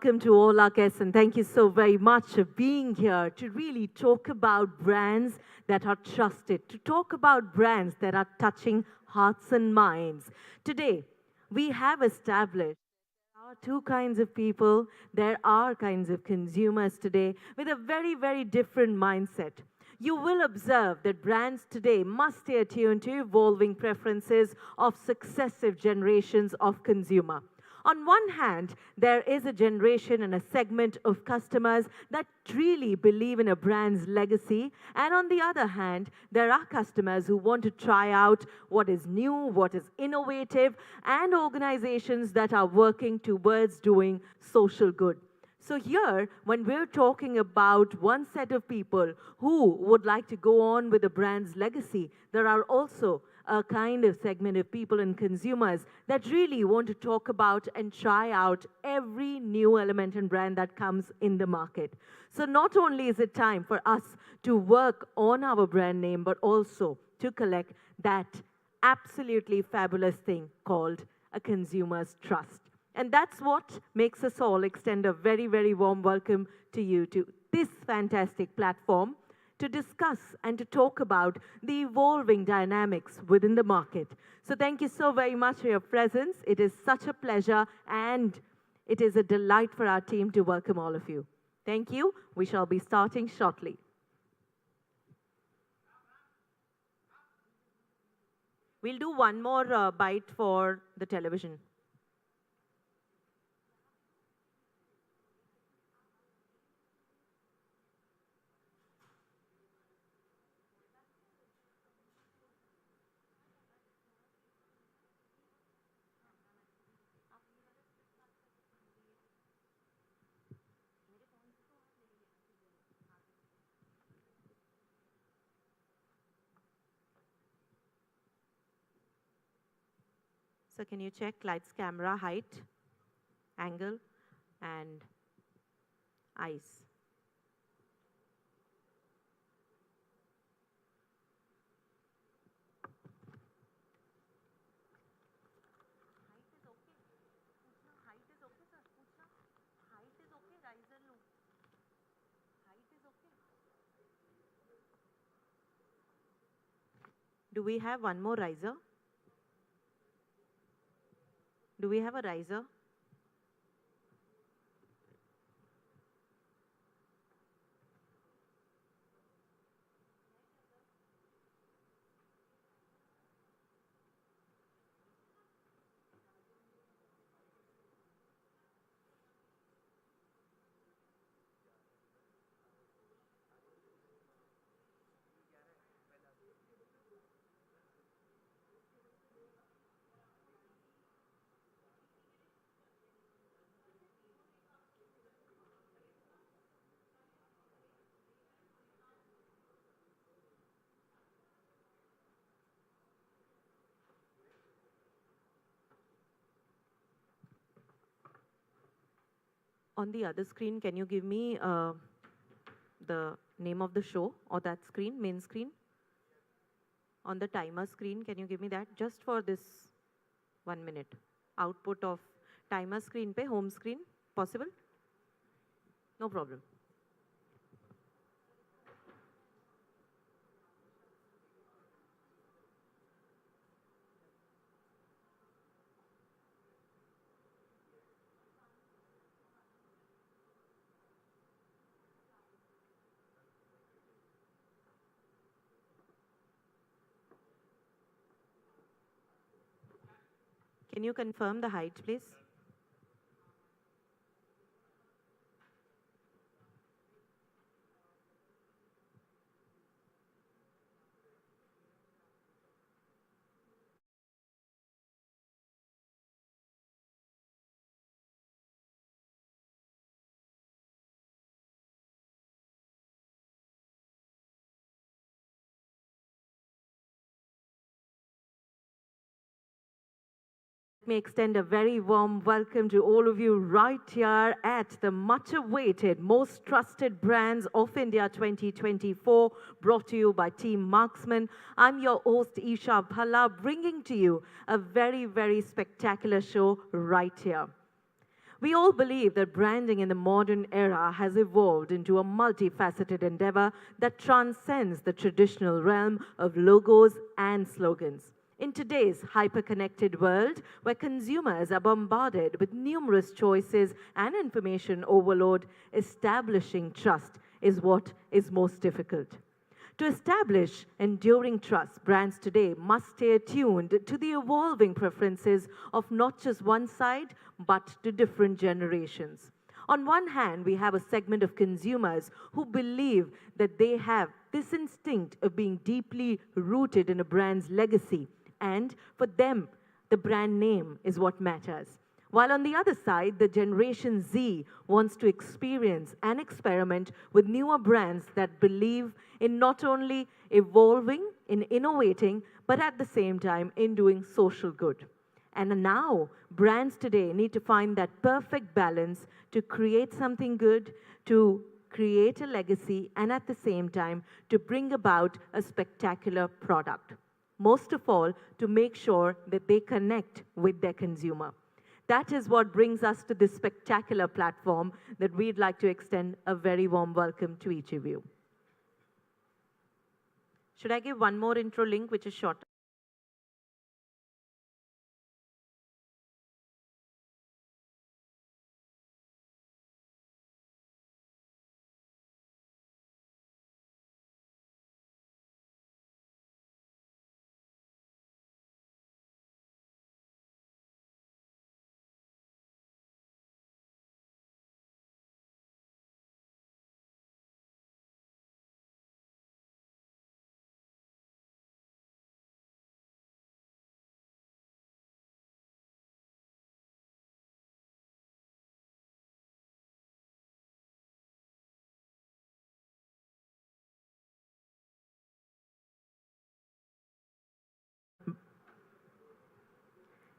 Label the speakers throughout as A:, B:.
A: welcome to all our guests, and thank you so very much for being here to really talk about brands that are trusted, to talk about brands that are touching hearts and minds. Today, we have established there are two kinds of people, there are kinds of consumers today with a very, very different mindset. You will observe that brands today must stay attuned to evolving preferences of successive generations of consumer. On one hand, there is a generation and a segment of customers that really believe in a brand's legacy. And on the other hand, there are customers who want to try out what is new, what is innovative, and organizations that are working towards doing social good. So here, when we're talking about one set of people who would like to go on with a brand's legacy, there are also a kind of segment of people and consumers that really want to talk about and try out every new element and brand that comes in the market. So not only is it time for us to work on our brand name, but also to collect that absolutely fabulous thing called a consumer's trust. And that's what makes us all extend a very, very warm welcome to you to this fantastic platform to discuss and to talk about the evolving dynamics within the market. So thank you so very much for your presence. It is such a pleasure and it is a delight for our team to welcome all of you. Thank you. We shall be starting shortly. We'll do one more bite for the television. So can you check lights, camera, height, angle, and eyes? Do we have one more riser? Do we have a riser? On the other screen, can you give me the name of the show or that screen, main screen? On the timer screen, can you give me that just for this 1 minute? Output of timer screen pe home screen, possible? No problem. Can you confirm the height, please? Let me extend a very warm welcome to all of you right here at the much awaited, most trusted brands of India 2024, brought to you by Team Marksman. I'm your host, Isha Bhalla, bringing to you a very, very spectacular show right here. We all believe that branding in the modern era has evolved into a multifaceted endeavor that transcends the traditional realm of logos and slogans. In today's hyper-connected world, where consumers are bombarded with numerous choices and information overload, establishing trust is what is most difficult. To establish enduring trust, brands today must stay attuned to the evolving preferences of not just one side, but to different generations. On one hand, we have a segment of consumers who believe that they have this instinct of being deeply rooted in a brand's legacy, and for them, the brand name is what matters. While on the other side, the Generation Z wants to experience and experiment with newer brands that believe in not only evolving, in innovating, but at the same time in doing social good. And now, brands today need to find that perfect balance to create something good, to create a legacy, and at the same time, to bring about a spectacular product. Most of all, to make sure that they connect with their consumer. That is what brings us to this spectacular platform that we'd like to extend a very warm welcome to each of you. Should I give one more intro link, which is short?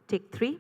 A: Take 3.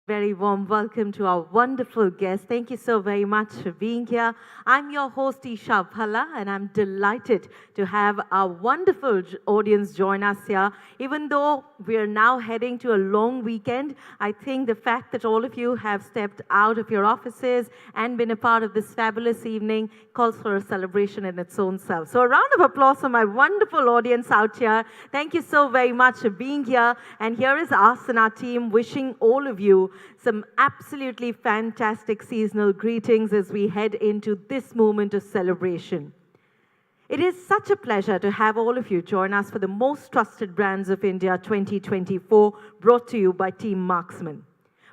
A: Very warm welcome to our wonderful guest. Thank you so very much for being here. I'm your host, Isha Bhalla, and I'm delighted to have our wonderful audience join us here. Even though we're now heading to a long weekend, I think the fact that all of you have stepped out of your offices and been a part of this fabulous evening calls for a celebration in its own self. So a round of applause for my wonderful audience out here. Thank you so very much for being here. And here is us and our team wishing all of you some absolutely fantastic seasonal greetings as we head into this moment of celebration. It is such a pleasure to have all of you join us for the Most Trusted Brands of India 2024, brought to you by Team Marksman.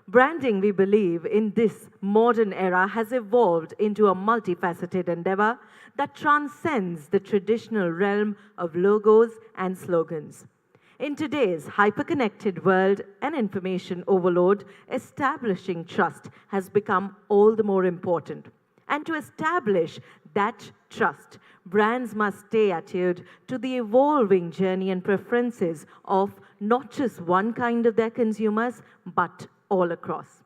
A: Branding, we believe, in this modern era has evolved into a multifaceted endeavor that transcends the traditional realm of logos and slogans. In today's hyper-connected world and information overload, establishing trust has become all the more important. And to establish that trust, brands must stay attuned to the evolving journey and preferences of not just one kind of their consumers, but all across.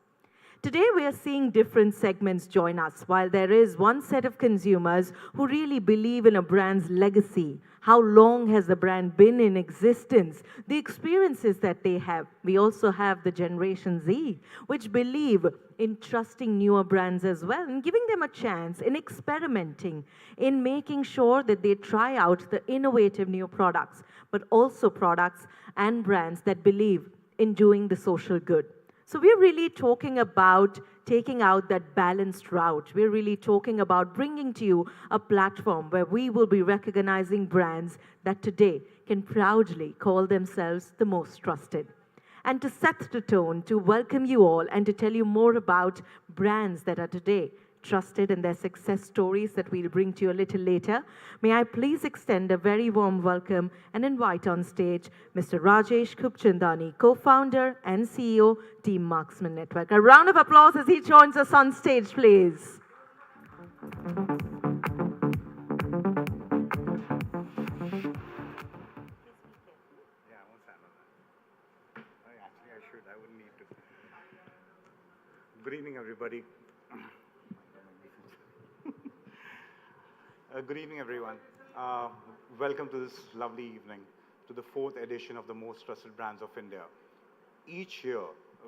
A: Today, we are seeing different segments join us, while there is one set of consumers who really believe in a brand's legacy. How long has the brand been in existence? The experiences that they have. We also have the Generation Z, which believe in trusting newer brands as well and giving them a chance in experimenting, in making sure that they try out the innovative new products, but also products and brands that believe in doing the social good. So we're really talking about taking out that balanced route. We're really talking about bringing to you a platform where we will be recognizing brands that today can proudly call themselves the most trusted. And to set the tone, to welcome you all and to tell you more about brands that are today trusted and their success stories that we'll bring to you a little later, may I please extend a very warm welcome and invite on stage Mr. Rajesh Khubchandani, co-founder and CEO, Team Marksman Network. A round of applause as he joins us on stage, please.
B: I should. I wouldn't need to. Good evening, everybody. Good evening, everyone. Welcome to this lovely evening, to the fourth edition of the Most Trusted Brands of India. Each year,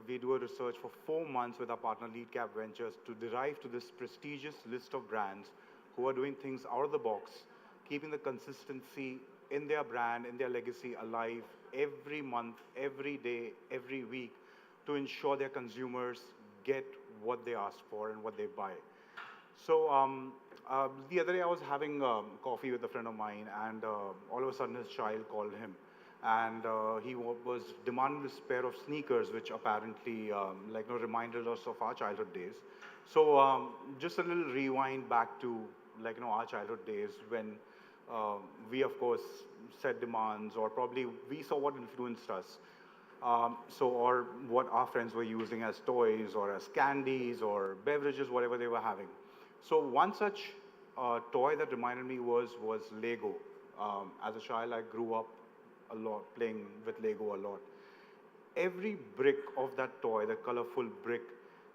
B: we do a research for 4 months with our partner LeadCap Ventures to derive to this prestigious list of brands who are doing things out of the box, keeping the consistency in their brand, in their legacy alive every month, every day, every week to ensure their consumers get what they ask for and what they buy. So the other day I was having coffee with a friend of mine, and all of a sudden his child called him, and he was demanding this pair of sneakers, which apparently reminded us of our childhood days. So just a little rewind back to our childhood days when we of course set demands, or probably we saw what influenced us. Or what our friends were using as toys or as candies or beverages, whatever they were having. So one such toy that reminded me was Lego. As a child, I grew up a lot playing with Lego a lot. Every brick of that toy, the colorful brick,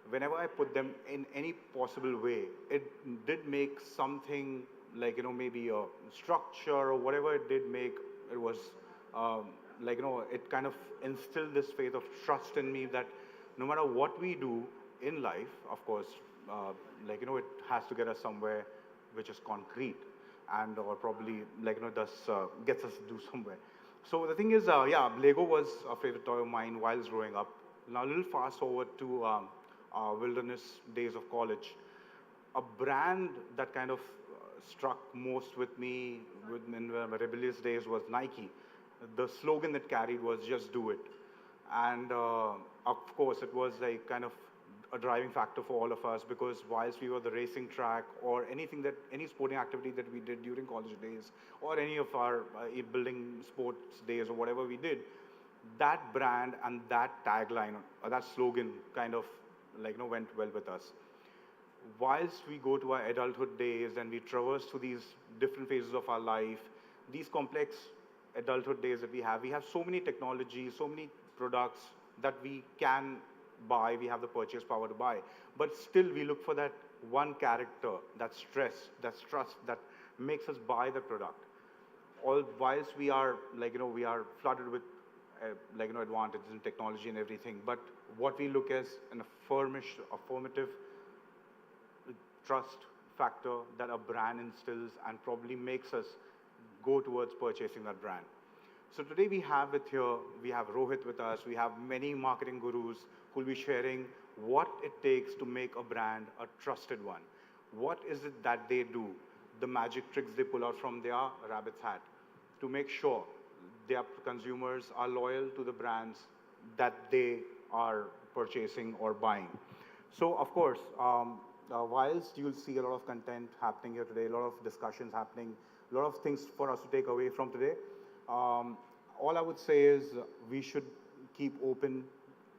B: whenever I put them in any possible way, it did make something maybe a structure or whatever it did make. It was it kind of instilled this faith of trust in me that no matter what we do in life, of course, it has to get us somewhere which is concrete, and or probably thus gets us to do somewhere. So the thing is, Lego was a favorite toy of mine while growing up. Now a little fast forward to our wilderness days of college. A brand that kind of struck most with me in my rebellious days was Nike. The slogan that carried was "Just do it," and of course, it was like kind of a driving factor for all of us, because whilst we were the racing track or any sporting activity that we did during college days, or any of our building sports days or whatever we did, that brand and that tagline or that slogan kind of went well with us. Whilst we go to our adulthood days and we traverse through these different phases of our life, these complex adulthood days that we have so many technologies, so many products that we can buy, we have the purchase power to buy. But still, we look for that one character, that stress, that trust, that makes us buy the product. All whilst we are we are flooded with advantages in technology and everything, but what we look as an affirmative trust factor that a brand instills and probably makes us go towards purchasing that brand. So today we have Rohit with us, we have many marketing gurus who will be sharing what it takes to make a brand a trusted one. What is it that they do, the magic tricks they pull out from their rabbit's hat to make sure their consumers are loyal to the brands that they are purchasing or buying. So of course, whilst you'll see a lot of content happening here today, a lot of discussions happening, a lot of things for us to take away from today, all I would say is we should keep open,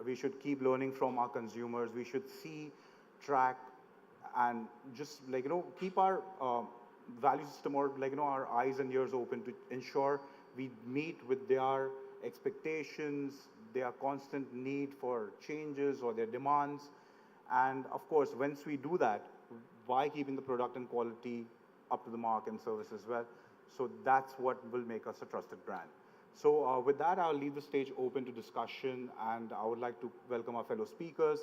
B: we should keep learning from our consumers, we should see, track, and just keep our value system or our eyes and ears open to ensure we meet with their expectations, their constant need for changes or their demands. And of course, once we do that, by keeping the product and quality up to the mark and service as well. So that's what will make us a trusted brand. So with that, I'll leave the stage open to discussion, and I would like to welcome our fellow speakers.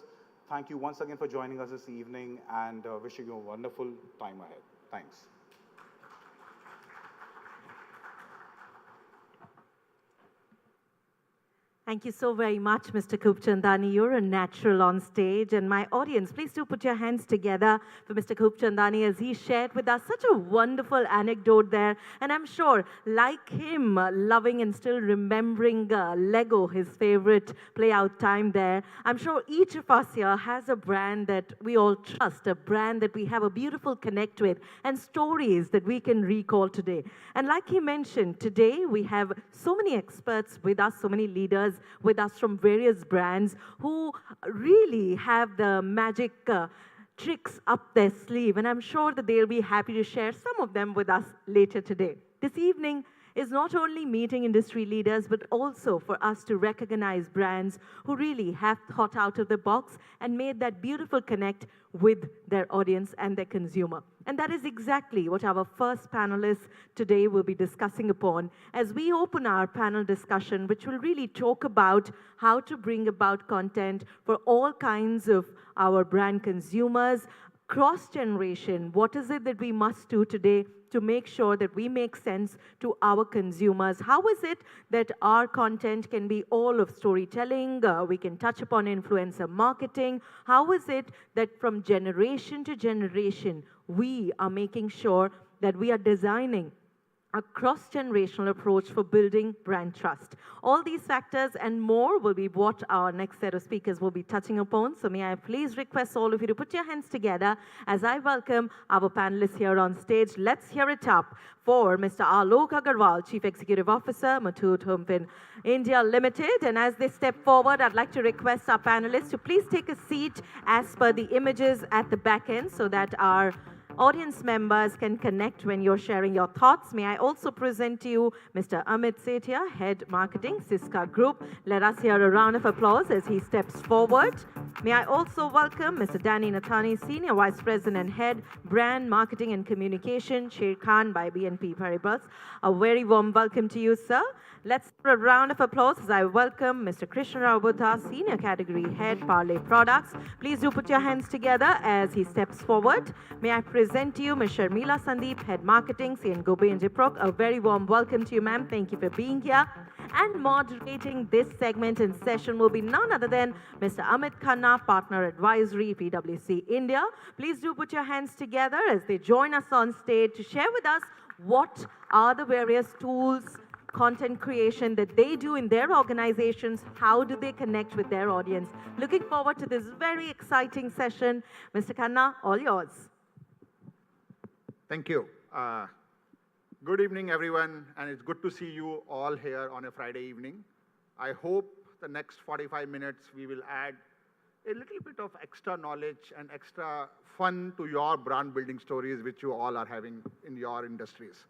B: Thank you once again for joining us this evening, and wishing you a wonderful time ahead. Thanks.
A: Thank you so very much, Mr. Khubchandani. You're a natural on stage. And my audience, please do put your hands together for Mr. Khubchandani as he shared with us such a wonderful anecdote there. And I'm sure, like him, loving and still remembering Lego, his favorite play-out time there, I'm sure each of us here has a brand that we all trust, a brand that we have a beautiful connect with, and stories that we can recall today. And like he mentioned, today we have so many experts with us, so many leaders with us from various brands who really have the magic tricks up their sleeve, and I'm sure that they'll be happy to share some of them with us later today. This evening is not only meeting industry leaders, but also for us to recognize brands who really have thought out of the box and made that beautiful connect with their audience and their consumer. And that is exactly what our first panelists today will be discussing upon as we open our panel discussion, which will really talk about how to bring about content for all kinds of our brand consumers, cross-generation. What is it that we must do today to make sure that we make sense to our consumers? How is it that our content can be all of storytelling? We can touch upon influencer marketing. How is it that from generation to generation, we are making sure that we are designing a cross-generational approach for building brand trust? All these factors and more will be what our next set of speakers will be touching upon. So may I please request all of you to put your hands together as I welcome our panelists here on stage. Let's hear it up for Mr. Alok Agarwal, Chief Executive Officer, Muthoot Homefin India Limited. And as they step forward, I'd like to request our panelists to please take a seat as per the images at the back end so that our audience members can connect when you're sharing your thoughts. May I also present to you Mr. Amit Sethia, Head Marketing, Siska Group. Let us hear a round of applause as he steps forward. May I also welcome Mr. Danny Nathani, Senior Vice President and Head, Brand Marketing and Communication, Sher Khan by BNP Paribas. A very warm welcome to you, sir. Let's do a round of applause as I welcome Mr. Krishna Rao Buddha, Senior Category Head, Parley Products. Please do put your hands together as he steps forward. May I present to you Ms. Sharmila Sandeep, Head Marketing, CN Gobe and Jiprok. A very warm welcome to you, ma'am. Thank you for being here. And moderating this segment and session will be none other than Mr. Amit Khanna, Partner Advisory, PwC India. Please do put your hands together as they join us on stage to share with us what are the various tools, content creation that they do in their organizations. How do they connect with their audience? Looking forward to this very exciting session. Mr. Khanna, all yours.
C: Thank you. Good evening, everyone, and it's good to see you all here on a Friday evening. I hope the next 45 minutes we will add a little bit of extra knowledge and extra fun to your brand building stories which you all are having in your industries.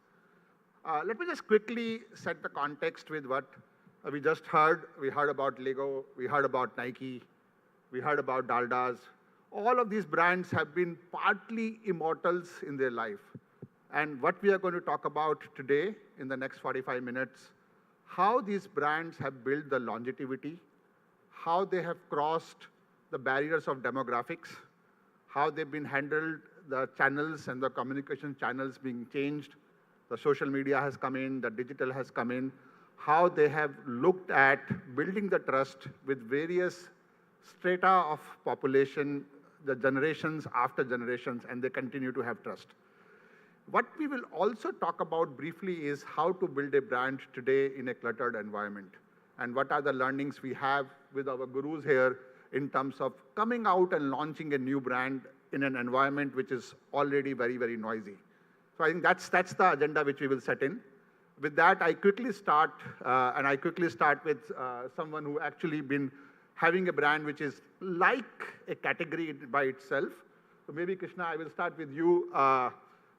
C: Let me just quickly set the context with what we just heard. We heard about Lego, we heard about Nike, We heard about Daldas. All of these brands have been partly immortals in their life. And what we are going to talk about today in the next 45 minutes, how these brands have built the longevity, how they have crossed the barriers of demographics, how they've been handled, the channels and the communication channels being changed, the social media has come in, the digital has come in, how they have looked at building the trust with various strata of population, the generations after generations, and they continue to have trust. What we will also talk about briefly is how to build a brand today in a cluttered environment, and what are the learnings we have with our gurus here in terms of coming out and launching a new brand in an environment which is already very, very noisy. So I think that's the agenda which we will set in. With that, I quickly start, with someone who actually been having a brand which is like a category by itself. So maybe Krishna, I will start with you.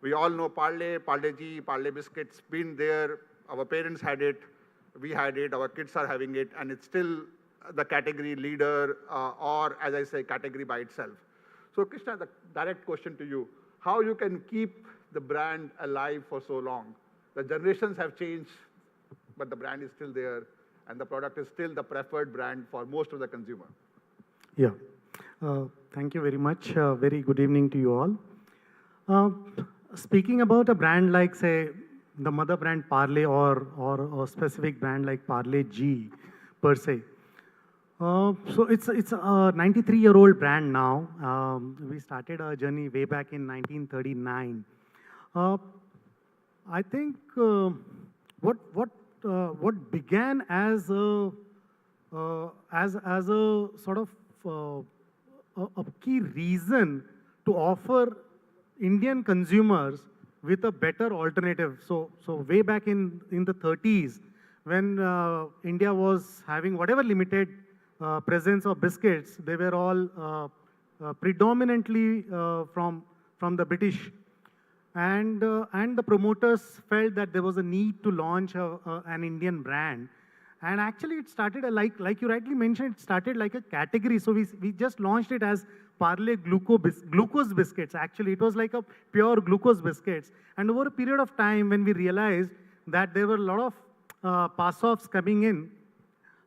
C: We all know Parle, Parle-G, Parle biscuits, been there. Our parents had it, we had it, our kids are having it, and it's still the category leader, or as I say, category by itself. So Krishna, the direct question to you, how you can keep the brand alive for so long? The generations have changed, but the brand is still there, and the product is still the preferred brand for most of the consumer.
D: Yeah. Thank you very much. Very good evening to you all. Speaking about a brand like, say, the mother brand Parle or a specific brand like Parle-G per se. So it's a 93-year-old brand now. We started our journey way back in 1939. I think what began as a sort of a key reason to offer Indian consumers with a better alternative. So way back in the 30s, when India was having whatever limited presence of biscuits, they were all predominantly from the British. And the promoters felt that there was a need to launch an Indian brand. And actually it started, like you rightly mentioned, it started like a category. So we just launched it as Parle glucose biscuits. Actually, it was like a pure glucose biscuits. And over a period of time, when we realized that there were a lot of pass-offs coming in,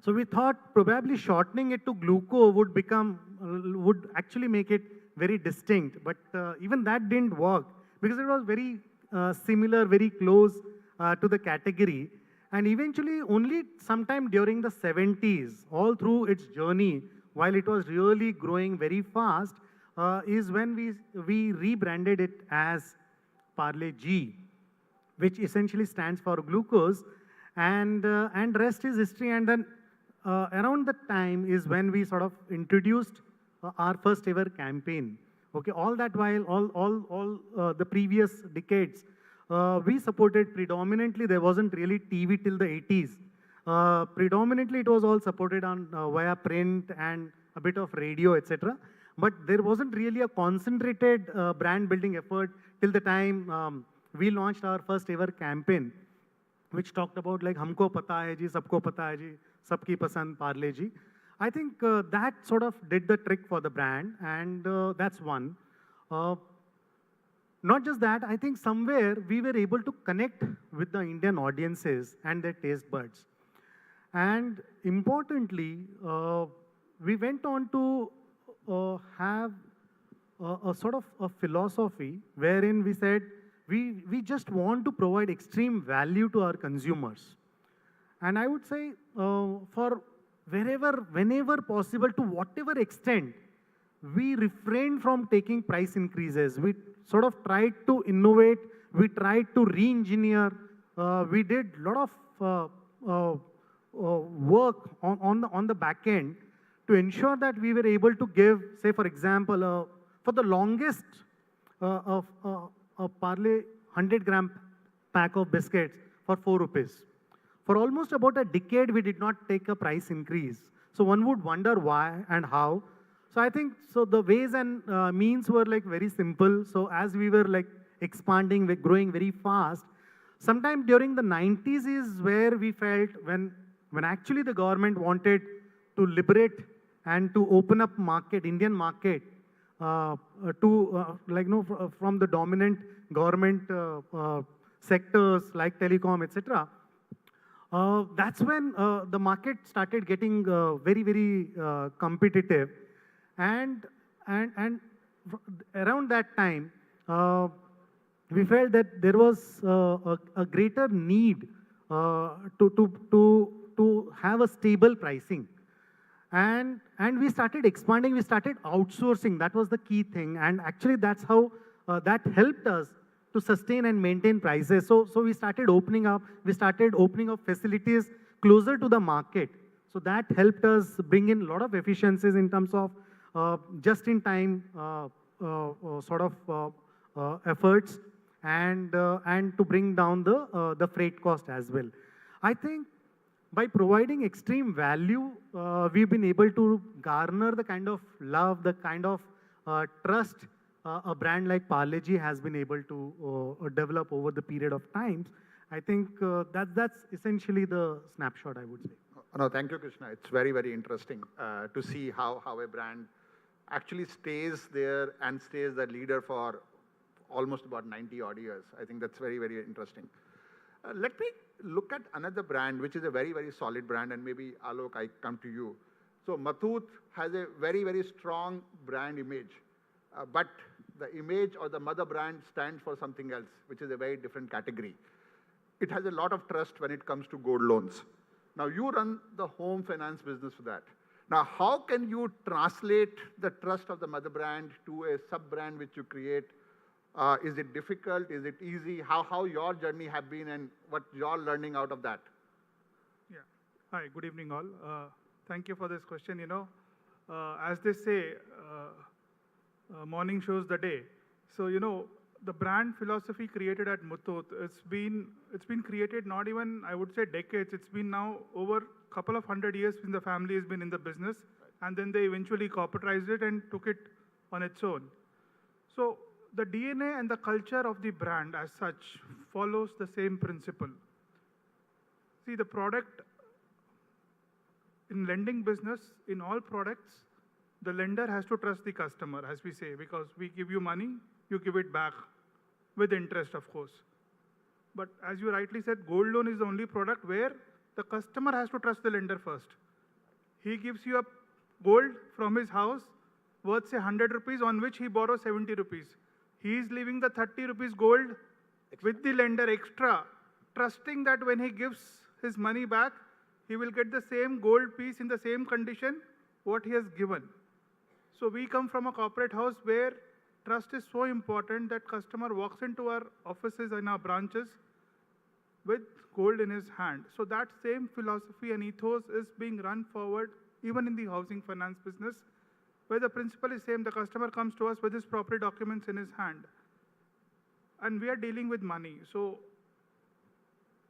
D: so we thought probably shortening it to gluco would actually make it very distinct. But even that didn't work because it was very similar, very close to the category. And eventually, only sometime during the 70s, all through its journey, while it was really growing very fast, is when we rebranded it as Parle-G, which essentially stands for glucose, and rest is history. And then around that time is when we sort of introduced our first ever campaign. Okay, all that while, all the previous decades, we supported predominantly, there wasn't really TV till the 80s. Predominantly, it was all supported on via print and a bit of radio, etc. But there wasn't really a concentrated brand building effort till the time we launched our first ever campaign, which talked about like "Humko pata hai ji, sabko pata hai ji, sabki pasand Parle-Ji." I think that sort of did the trick for the brand, and that's one. Not just that, I think somewhere we were able to connect with the Indian audiences and their taste buds. And importantly, we went on to have a sort of a philosophy wherein we said we just want to provide extreme value to our consumers. And I would say for whenever possible, to whatever extent, we refrained from taking price increases. We sort of tried to innovate. We tried to re-engineer. We did a lot of work on the back end to ensure that we were able to give, say, for example, for the longest a Parle 100-gram pack of biscuits for 4 rupees. For almost about a decade, we did not take a price increase. So one would wonder why and how. So I think, so the ways and means were like very simple. So as we were like expanding, we're growing very fast. Sometime during the 90s is where we felt when actually the government wanted to liberate and to open up market, Indian market, from the dominant government sectors like telecom, etc. That's when the market started getting very, very competitive, and around that time, we felt that there was a greater need to have a stable pricing. And we started expanding, we started outsourcing. That was the key thing. And actually, that's how that helped us to sustain and maintain prices. So we started opening up facilities closer to the market. So that helped us bring in a lot of efficiencies in terms of just-in-time efforts, and to bring down the freight cost as well. I think by providing extreme value, we've been able to garner the kind of love, the kind of trust a brand like Parle-G has been able to develop over the period of times. I think that's essentially the snapshot, I would say.
C: No, thank you, Krishna. It's very, very interesting to see how a brand actually stays there and stays the leader for almost about 90 odd years. I think that's very, very interesting. Let me look at another brand, which is a very, very solid brand, and maybe, Alok, I come to you. So Muthoot has a very, very strong brand image, but the image or the mother brand stands for something else, which is a very different category. It has a lot of trust when it comes to gold loans. Now, you run the home finance business for that. Now, how can you translate the trust of the mother brand to a sub-brand which you create? Is it difficult? Is it easy? How your journey have been and what you're learning out of that?
E: Yeah. Hi, good evening all. Thank you for this question. As they say, morning shows the day. So, the brand philosophy created at Muthoot, it's been created not even, I would say, decades. It's been now over a couple of 100 years since the family has been in the business, and then they eventually corporatized it and took it on its own. So the DNA and the culture of the brand as such follows the same principle. See, the product in lending business, in all products, the lender has to trust the customer, as we say, because we give you money, you give it back with interest, of course. But as you rightly said, gold loan is the only product where the customer has to trust the lender first. He gives you a gold from his house worth, say, 100 rupees, on which he borrows 70 rupees. He is leaving the 30 rupees gold with the lender extra, trusting that when he gives his money back, he will get the same gold piece in the same condition what he has given. So we come from a corporate house where trust is so important that customer walks into our offices and our branches with gold in his hand. So that same philosophy and ethos is being run forward even in the housing finance business, where the principle is same. The customer comes to us with his property documents in his hand, and we are dealing with money. So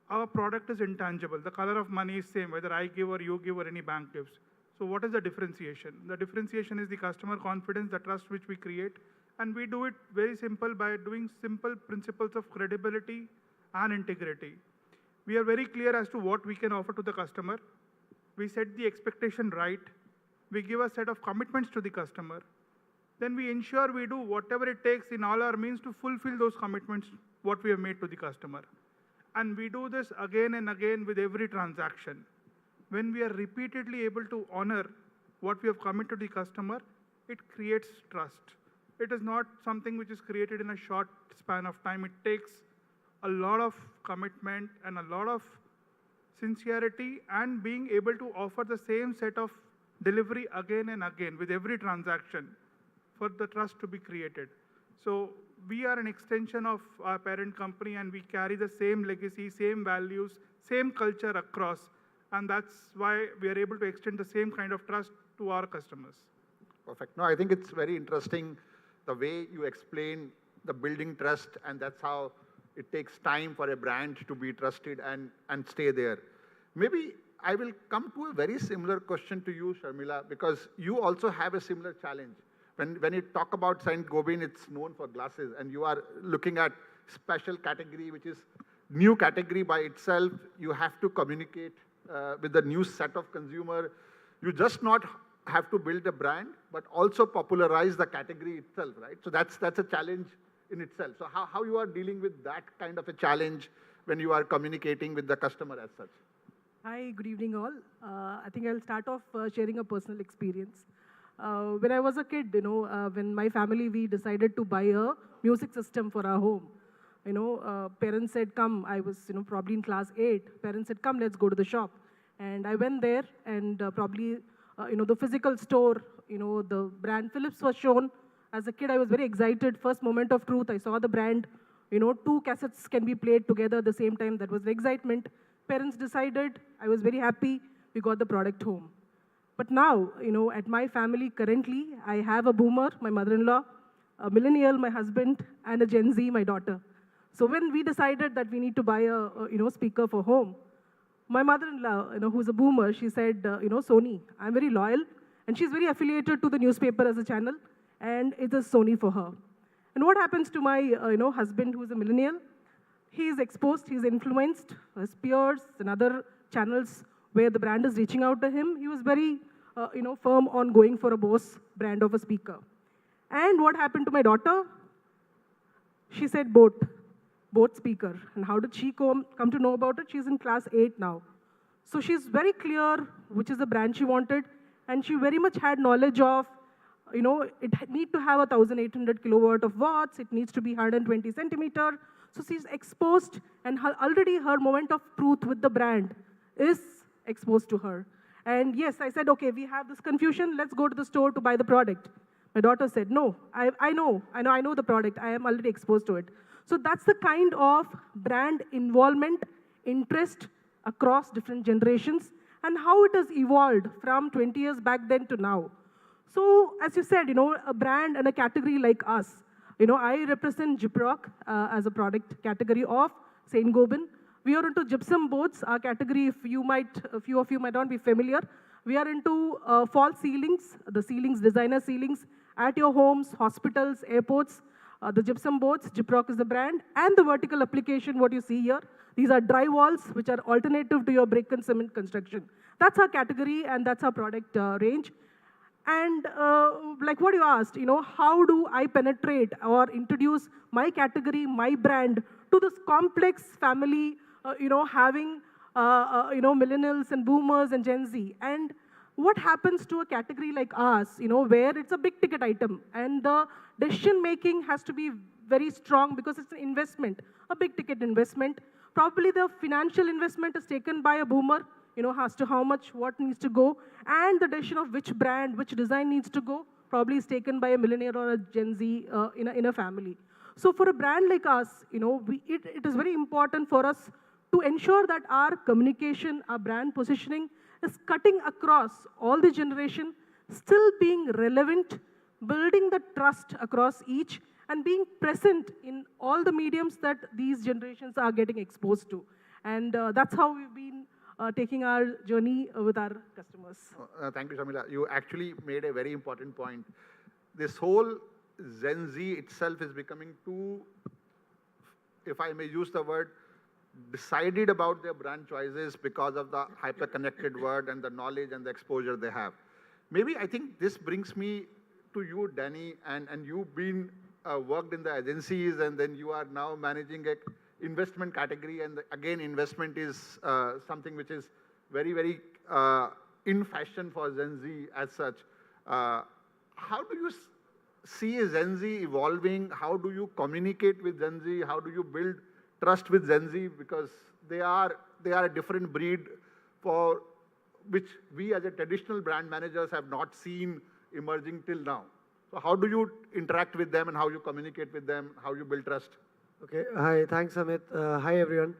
E: our product is intangible. The color of money is same, whether I give or you give or any bank gives. So what is the differentiation? The differentiation is the customer confidence, the trust which we create. And we do it very simple by doing simple principles of credibility and integrity. We are very clear as to what we can offer to the customer. We set the expectation right. We give a set of commitments to the customer. Then we ensure we do whatever it takes in all our means to fulfill those commitments, what we have made to the customer. And we do this again and again with every transaction. When we are repeatedly able to honor what we have committed to the customer, it creates trust. It is not something which is created in a short span of time. It takes a lot of commitment and a lot of sincerity and being able to offer the same set of delivery again and again with every transaction for the trust to be created. So we are an extension of our parent company, and we carry the same legacy, same values, same culture across. And that's why we are able to extend the same kind of trust to our customers.
C: Perfect. No, I think it's very interesting the way you explain the building trust, and that's how it takes time for a brand to be trusted and stay there. Maybe I will come to a very similar question to you, Sharmila, because you also have a similar challenge. When you talk about Saint Gobain, it's known for glasses, and you are looking at special category, which is new category by itself. You have to communicate with the new set of consumer. You just not have to build a brand, but also popularize the category itself, right? So that's a challenge in itself. So how you are dealing with that kind of a challenge when you are communicating with the customer as such?
F: Hi, good evening all. I think I'll start off sharing a personal experience. When I was a kid, when my family, we decided to buy a music system for our home. Parents said, come, I was, probably in class 8. Parents said, come, let's go to the shop. And I went there and the physical store, the brand Philips was shown. As a kid, I was very excited. First moment of truth, I saw the brand. Two cassettes can be played together at the same time. That was the excitement. Parents decided. I was very happy. We got the product home. But now, at my family currently, I have a boomer, my mother-in-law, a millennial, my husband, and a Gen Z, my daughter. So when we decided that we need to buy a speaker for home, my mother-in-law, who's a boomer, she said, Sony, I'm very loyal, and she's very affiliated to the newspaper as a channel, and it is Sony for her. And what happens to my, husband, who's a millennial? He's exposed, he's influenced, his peers and other channels where the brand is reaching out to him. He was very, firm on going for a Bose brand of a speaker. And what happened to my daughter? She said boat speaker. And how did she come to know about it? She's in class 8 now. So she's very clear which is the brand she wanted. And she very much had knowledge of, it need to have 1,800 kilowatt of watts. It needs to be 120 centimeter. So she's exposed, and already her moment of truth with the brand is exposed to her. And yes, I said, okay, we have this confusion. Let's go to the store to buy the product. My daughter said, no, I know the product. I am already exposed to it. So that's the kind of brand involvement, interest across different generations, and how it has evolved from 20 years back then to now. So as you said, a brand and a category like us, I represent Gyprock as a product category of Saint Gobain. We are into gypsum boards. Our category, a few of you might not be familiar. We are into false ceilings, the ceilings, designer ceilings at your homes, hospitals, airports. The gypsum boards, Gyprock is the brand, and the vertical application, what you see here. These are dry walls, which are alternative to your brick and cement construction. That's our category, and that's our product range. And like what you asked, how do I penetrate or introduce my category, my brand to this complex family, having, millennials and boomers and Gen Z. And what happens to a category like ours, where it's a big ticket item and the decision making has to be very strong because it's an investment, a big ticket investment. Probably the financial investment is taken by a boomer, as to how much, what needs to go, and the decision of which brand, which design needs to go, probably is taken by a millennial or a Gen Z in a family. So for a brand like us, it is very important for us to ensure that our communication, our brand positioning is cutting across all the generation, still being relevant, building the trust across each, and being present in all the mediums that these generations are getting exposed to. And that's how we've been taking our journey with our customers.
C: Thank you, Shamila. You actually made a very important point. This whole Gen Z itself is becoming too, if I may use the word, decided about their brand choices because of the hyper-connected world and the knowledge and the exposure they have. Maybe I think this brings me to you, Danny, and you've been worked in the agencies, and then you are now managing a investment category, and again, investment is something which is very, very in fashion for Gen Z as such. How do you see a Gen Z evolving? How do you communicate with Gen Z? How do you build trust with Gen Z? Because they are a different breed for which we as a traditional brand managers have not seen emerging till now. So how do you interact with them and how you communicate with them, how you build trust?
G: Okay, hi, thanks Amit. Hi everyone.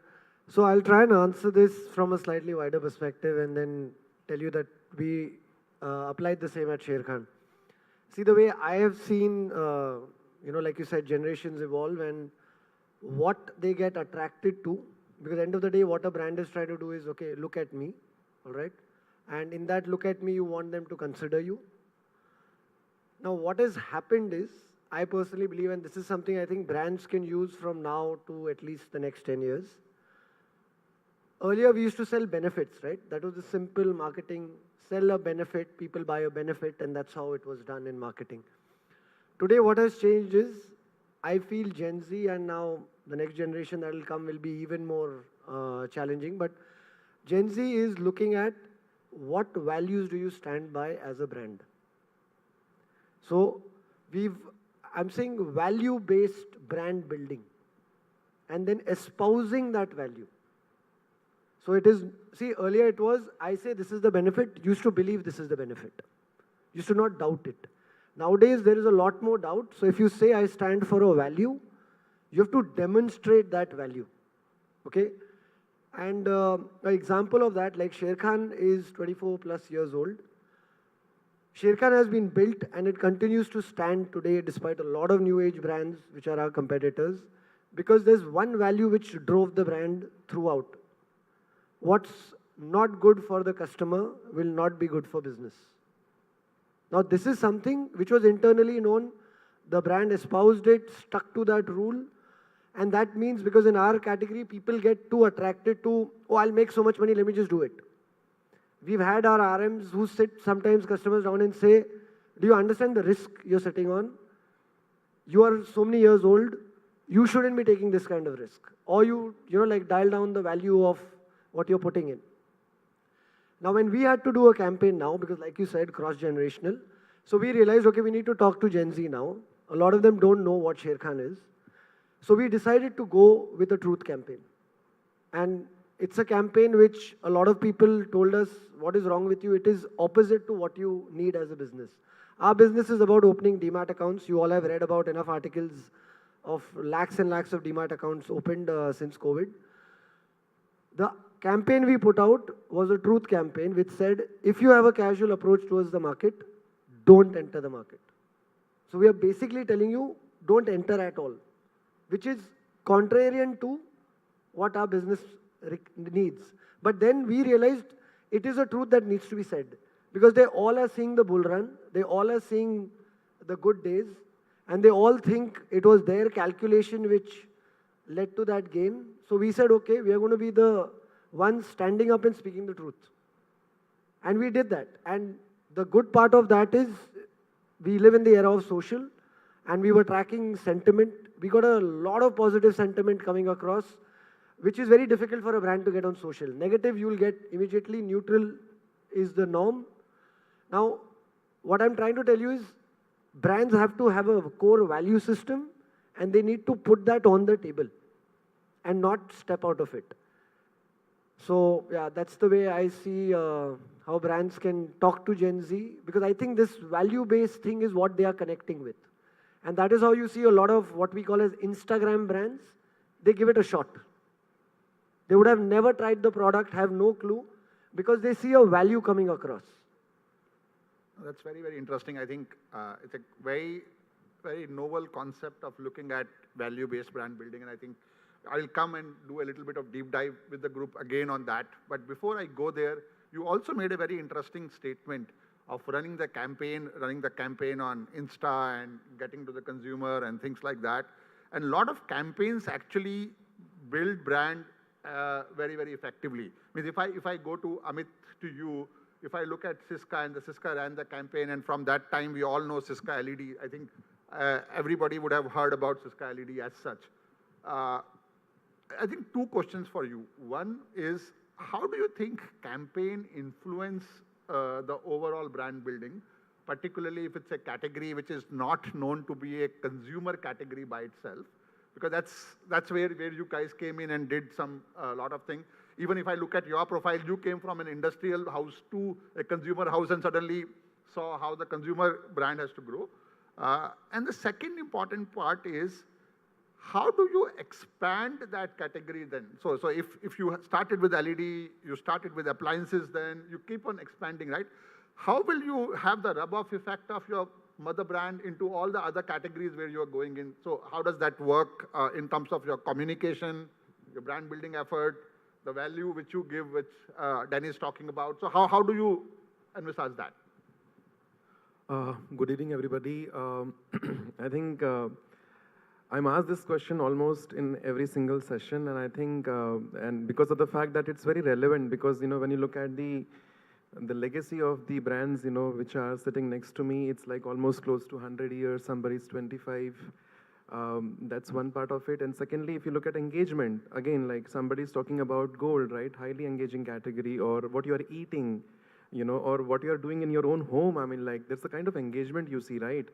G: So I'll try and answer this from a slightly wider perspective and then tell you that we applied the same at Sher Khan. See, the way I have seen, like you said, generations evolve and what they get attracted to, because at the end of the day, what a brand is trying to do is, okay, look at me, all right? And in that look at me, you want them to consider you. Now, what has happened is, I personally believe, and this is something I think brands can use from now to at least the next 10 years, Earlier, we used to sell benefits, right? That was the simple marketing, sell a benefit, people buy a benefit, and that's how it was done in marketing. Today, what has changed is, I feel Gen Z and now the next generation that will come will be even more challenging, but Gen Z is looking at what values do you stand by as a brand. So, I'm saying value-based brand building and then espousing that value. So it is, see, earlier it was, I say this is the benefit, used to believe this is the benefit. Used to not doubt it. Nowadays, there is a lot more doubt. So if you say I stand for a value, you have to demonstrate that value. Okay? And an example of that, like Sher Khan is 24 plus years old. Sher Khan has been built and it continues to stand today despite a lot of new age brands which are our competitors, because there's one value which drove the brand throughout. What's not good for the customer will not be good for business. Now, this is something which was internally known. The brand espoused it, stuck to that rule. And that means, because in our category, people get too attracted to, oh, I'll make so much money, let me just do it. We've had our RMs who sit sometimes customers down and say, do you understand the risk you're sitting on? You are so many years old, you shouldn't be taking this kind of risk. Or you like dial down the value of what you're putting in. Now, when we had to do a campaign now, because like you said, cross-generational, so we realized, okay, we need to talk to Gen Z now. A lot of them don't know what Sher Khan is. So we decided to go with a truth campaign. And it's a campaign which a lot of people told us, what is wrong with you? It is opposite to what you need as a business. Our business is about opening Demat accounts. You all have read about enough articles of lakhs and lakhs of Demat accounts opened since COVID. The campaign we put out was a truth campaign which said, if you have a casual approach towards the market, don't enter the market. So we are basically telling you, don't enter at all, which is contrarian to what our business needs. But then we realized it is a truth that needs to be said, because they all are seeing the bull run, they all are seeing the good days, and they all think it was their calculation which led to that gain. So we said, okay, we are going to be the ones standing up and speaking the truth. And we did that. And the good part of that is we live in the era of social, and we were tracking sentiment. We got a lot of positive sentiment coming across, which is very difficult for a brand to get on social. Negative, you will get immediately. Neutral is the norm. Now, what I'm trying to tell you is brands have to have a core value system, and they need to put that on the table and not step out of it. So, yeah, that's the way I see how brands can talk to Gen Z, because I think this value-based thing is what they are connecting with. And that is how you see a lot of what we call as Instagram brands. They give it a shot. They would have never tried the product, have no clue, because they see a value coming across.
C: That's very, very interesting. I think it's a very, very novel concept of looking at value-based brand building. And I think I'll come and do a little bit of deep dive with the group again on that. But before I go there, you also made a very interesting statement of running the campaign on Insta and getting to the consumer and things like that. And a lot of campaigns actually build brand very, very effectively. I mean, if I go to Amit, to you, if I look at Cisca, and the Cisca ran the campaign, and from that time we all know Cisca LED. I think everybody would have heard about Cisca LED as such. I think two questions for you. One is, how do you think campaign influence the overall brand building, particularly if it's a category which is not known to be a consumer category by itself? Because that's where you guys came in and did a lot of things. Even if I look at your profile, you came from an industrial house to a consumer house and suddenly saw how the consumer brand has to grow. And the second important part is, how do you expand that category then? So if you started with LED, you started with appliances, then you keep on expanding, right? How will you have the rub-off effect of your mother brand into all the other categories where you're going in? So how does that work in terms of your communication, your brand building effort, the value which you give, which Danny is talking about? So how do you envisage that?
H: Good evening, everybody. I think I'm asked this question almost in every single session, and I think, and because of the fact that it's very relevant, because when you look at the legacy of the brands, which are sitting next to me, it's like almost close to 100 years. Somebody's 25. That's one part of it. And secondly, if you look at engagement, again, like somebody's talking about gold, right? Highly engaging category, or what you are eating, or what you are doing in your own home. I mean, like, there's the kind of engagement you see, right?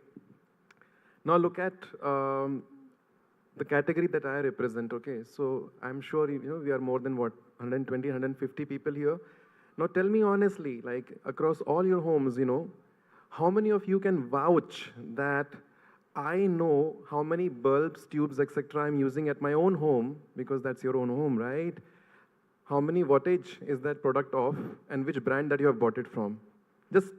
H: Now look at the category that I represent, okay? So I'm sure, we are more than what, 120, 150 people here. Now tell me honestly, like across all your homes, how many of you can vouch that I know how many bulbs, tubes, etc. I'm using at my own home, because that's your own home, right? How many wattage is that product of, and which brand that you have bought it from? Just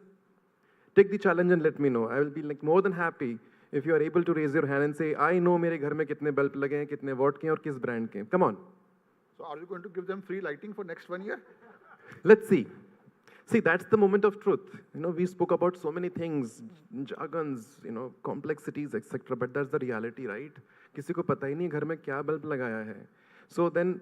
H: take the challenge and let me know. I will be like more than happy if you are able to raise your hand and say, I know मेरे घर में कितने bulb लगे हैं, कितने watt के हैं और किस brand के. Come on.
C: So are you going to give them free lighting for next 1 year?
H: Let's see. See, that's the moment of truth. We spoke about so many things, jargons, complexities, etc. But that's the reality, right? किसी को पता ही नहीं घर में क्या bulb लगाया है. So then,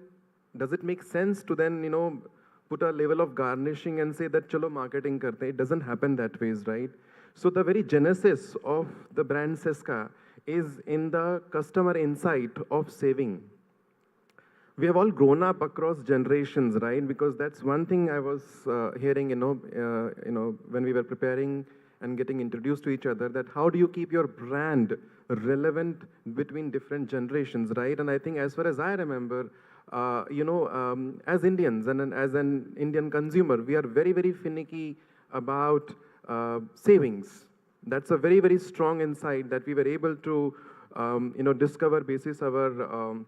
H: does it make sense to then, put a level of garnishing and say that chalo marketing karte? It doesn't happen that ways, right? So the very genesis of the brand Siska is in the customer insight of saving. We have all grown up across generations, right? Because that's one thing I was hearing, when we were preparing and getting introduced to each other, that how do you keep your brand relevant between different generations, right? And I think as far as I remember, as Indians and as an Indian consumer, we are very, very finicky about savings. That's a very, very strong insight that we were able to, discover basis our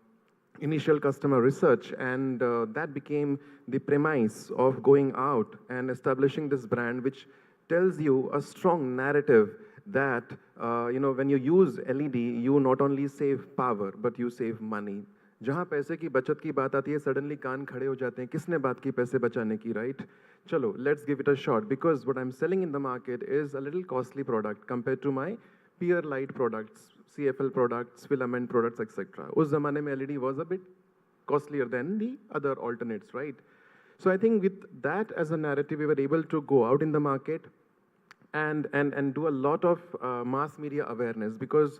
H: initial customer research, and that became the premise of going out and establishing this brand, which tells you a strong narrative that, when you use LED, you not only save power, but you save money. जहाँ पैसे की बचत की बात आती है, suddenly कान खड़े हो जाते हैं, किसने बात की पैसे बचाने की, right? चलो, let's give it a shot, because what I'm selling in the market is a little costly product compared to my peer light products, CFL products, filament products, etc. उस ज़माने में LED was a bit costlier than the other alternates, right? So I think with that as a narrative, we were able to go out in the market and do a lot of mass media awareness, because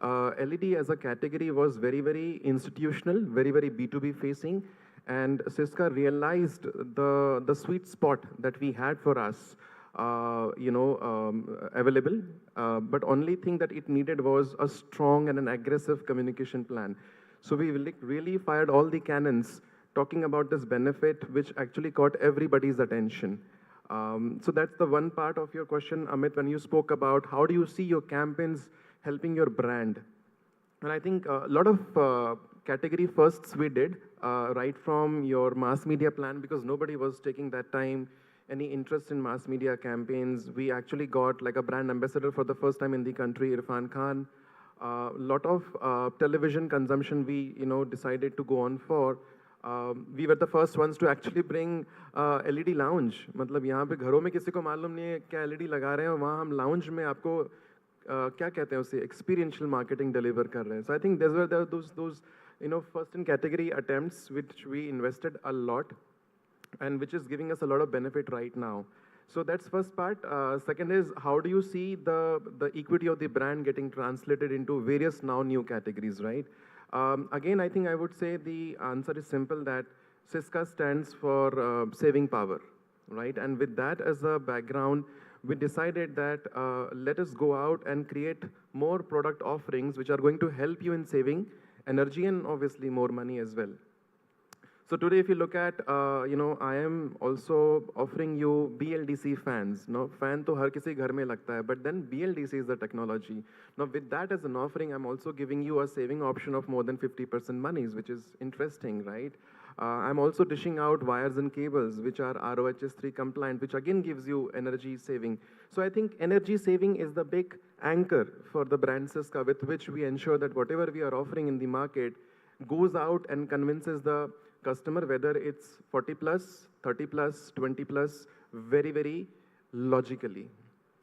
H: LED as a category was very, very institutional, very, very B2B facing, and Siska realized the sweet spot that we had for us, available, but only thing that it needed was a strong and an aggressive communication plan. So we really fired all the cannons talking about this benefit, which actually caught everybody's attention. So that's the one part of your question, Amit, when you spoke about how do you see your campaigns helping your brand. And I think a lot of category firsts we did, right from your mass media plan, because nobody was taking that time any interest in mass media campaigns. We actually got like a brand ambassador for the first time in the country, Irfan Khan. Lot of television consumption we decided to go on for. We were the first ones to actually bring LED lounge. मतलब यहाँ पे घरों में किसी को मालूम नहीं है क्या LED लगा रहे हैं, और वहाँ हम lounge में आपको क्या कहते हैं उसे experiential marketing deliver कर रहे हैं. So I think there were those first in category attempts which we invested a lot, and which is giving us a lot of benefit right now. So that's first part. Second is, how do you see the equity of the brand getting translated into various now new categories, right? Again, I think I would say the answer is simple, that Siska stands for saving power, right? And with that as a background, we decided that let us go out and create more product offerings which are going to help you in saving energy and obviously more money as well. So today, if you look at, I am also offering you BLDC fans. No, fan to har kisi ghar mein lagta hai, but then BLDC is the technology. Now, with that as an offering, I'm also giving you a saving option of more than 50% monies, which is interesting, right? I'm also dishing out wires and cables, which are RoHS 3 compliant, which again gives you energy saving. So I think energy saving is the big anchor for the brand Siska, with which we ensure that whatever we are offering in the market goes out and convinces the customer, whether it's 40 plus, 30 plus, 20 plus, very, very logically.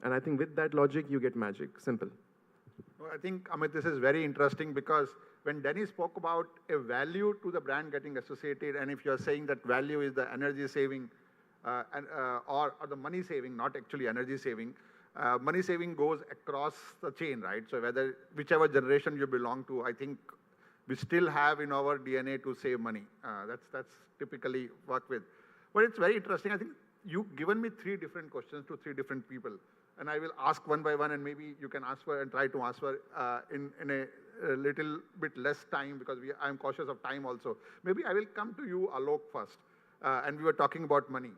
H: And I think with that logic, you get magic. Simple.
C: No, I think, Amit, this is very interesting because when Denny spoke about a value to the brand getting associated, and if you're saying that value is the energy saving or the money saving, not actually energy saving, money saving goes across the chain, right? So whether whichever generation you belong to, I think we still have in our DNA to save money. That's typically work with. But it's very interesting. I think you've given me three different questions to three different people. And I will ask one by one, and maybe you can answer and try to answer in a little bit less time because I'm cautious of time also. Maybe I will come to you, Alok, first. And we were talking about money.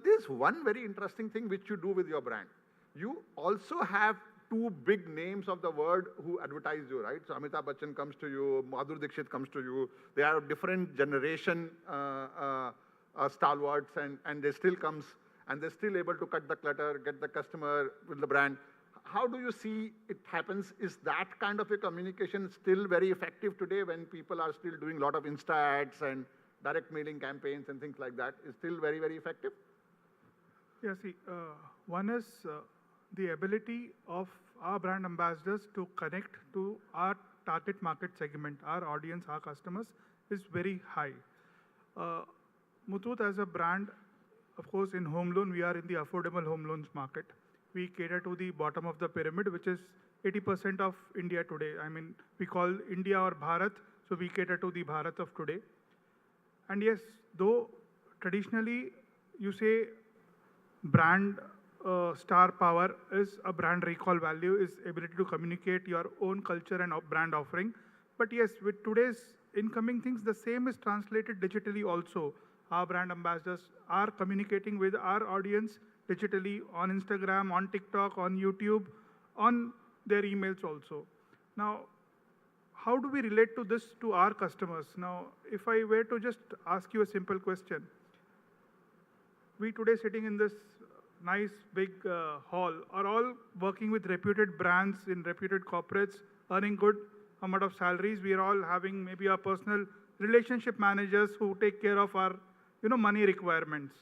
C: There's one very interesting thing which you do with your brand. You also have two big names of the world who advertise you, right? So Amitabh Bachchan comes to you, Madhur Dixit comes to you. They are different generation stalwarts, and they still comes, and they're still able to cut the clutter, get the customer with the brand. How do you see it happens? Is that kind of a communication still very effective today when people are still doing a lot of Insta ads and direct mailing campaigns and things like that? Is still very, very effective?
E: Yeah, see, one is the ability of our brand ambassadors to connect to our target market segment, our audience, our customers, is very high. Muthoot as a brand, of course, in home loan, we are in the affordable home loans market. We cater to the bottom of the pyramid, which is 80% of India today. I mean, we call India or Bharat, so we cater to the Bharat of today. And yes, though traditionally you say brand star power is a brand recall value, is ability to communicate your own culture and brand offering. But yes, with today's incoming things, the same is translated digitally also. Our brand ambassadors are communicating with our audience digitally on Instagram, on TikTok, on YouTube, on their emails also. Now, how do we relate to this to our customers? Now, if I were to just ask you a simple question, we today sitting in this nice big hall are all working with reputed brands in reputed corporates, earning good amount of salaries. We are all having maybe our personal relationship managers who take care of our money requirements.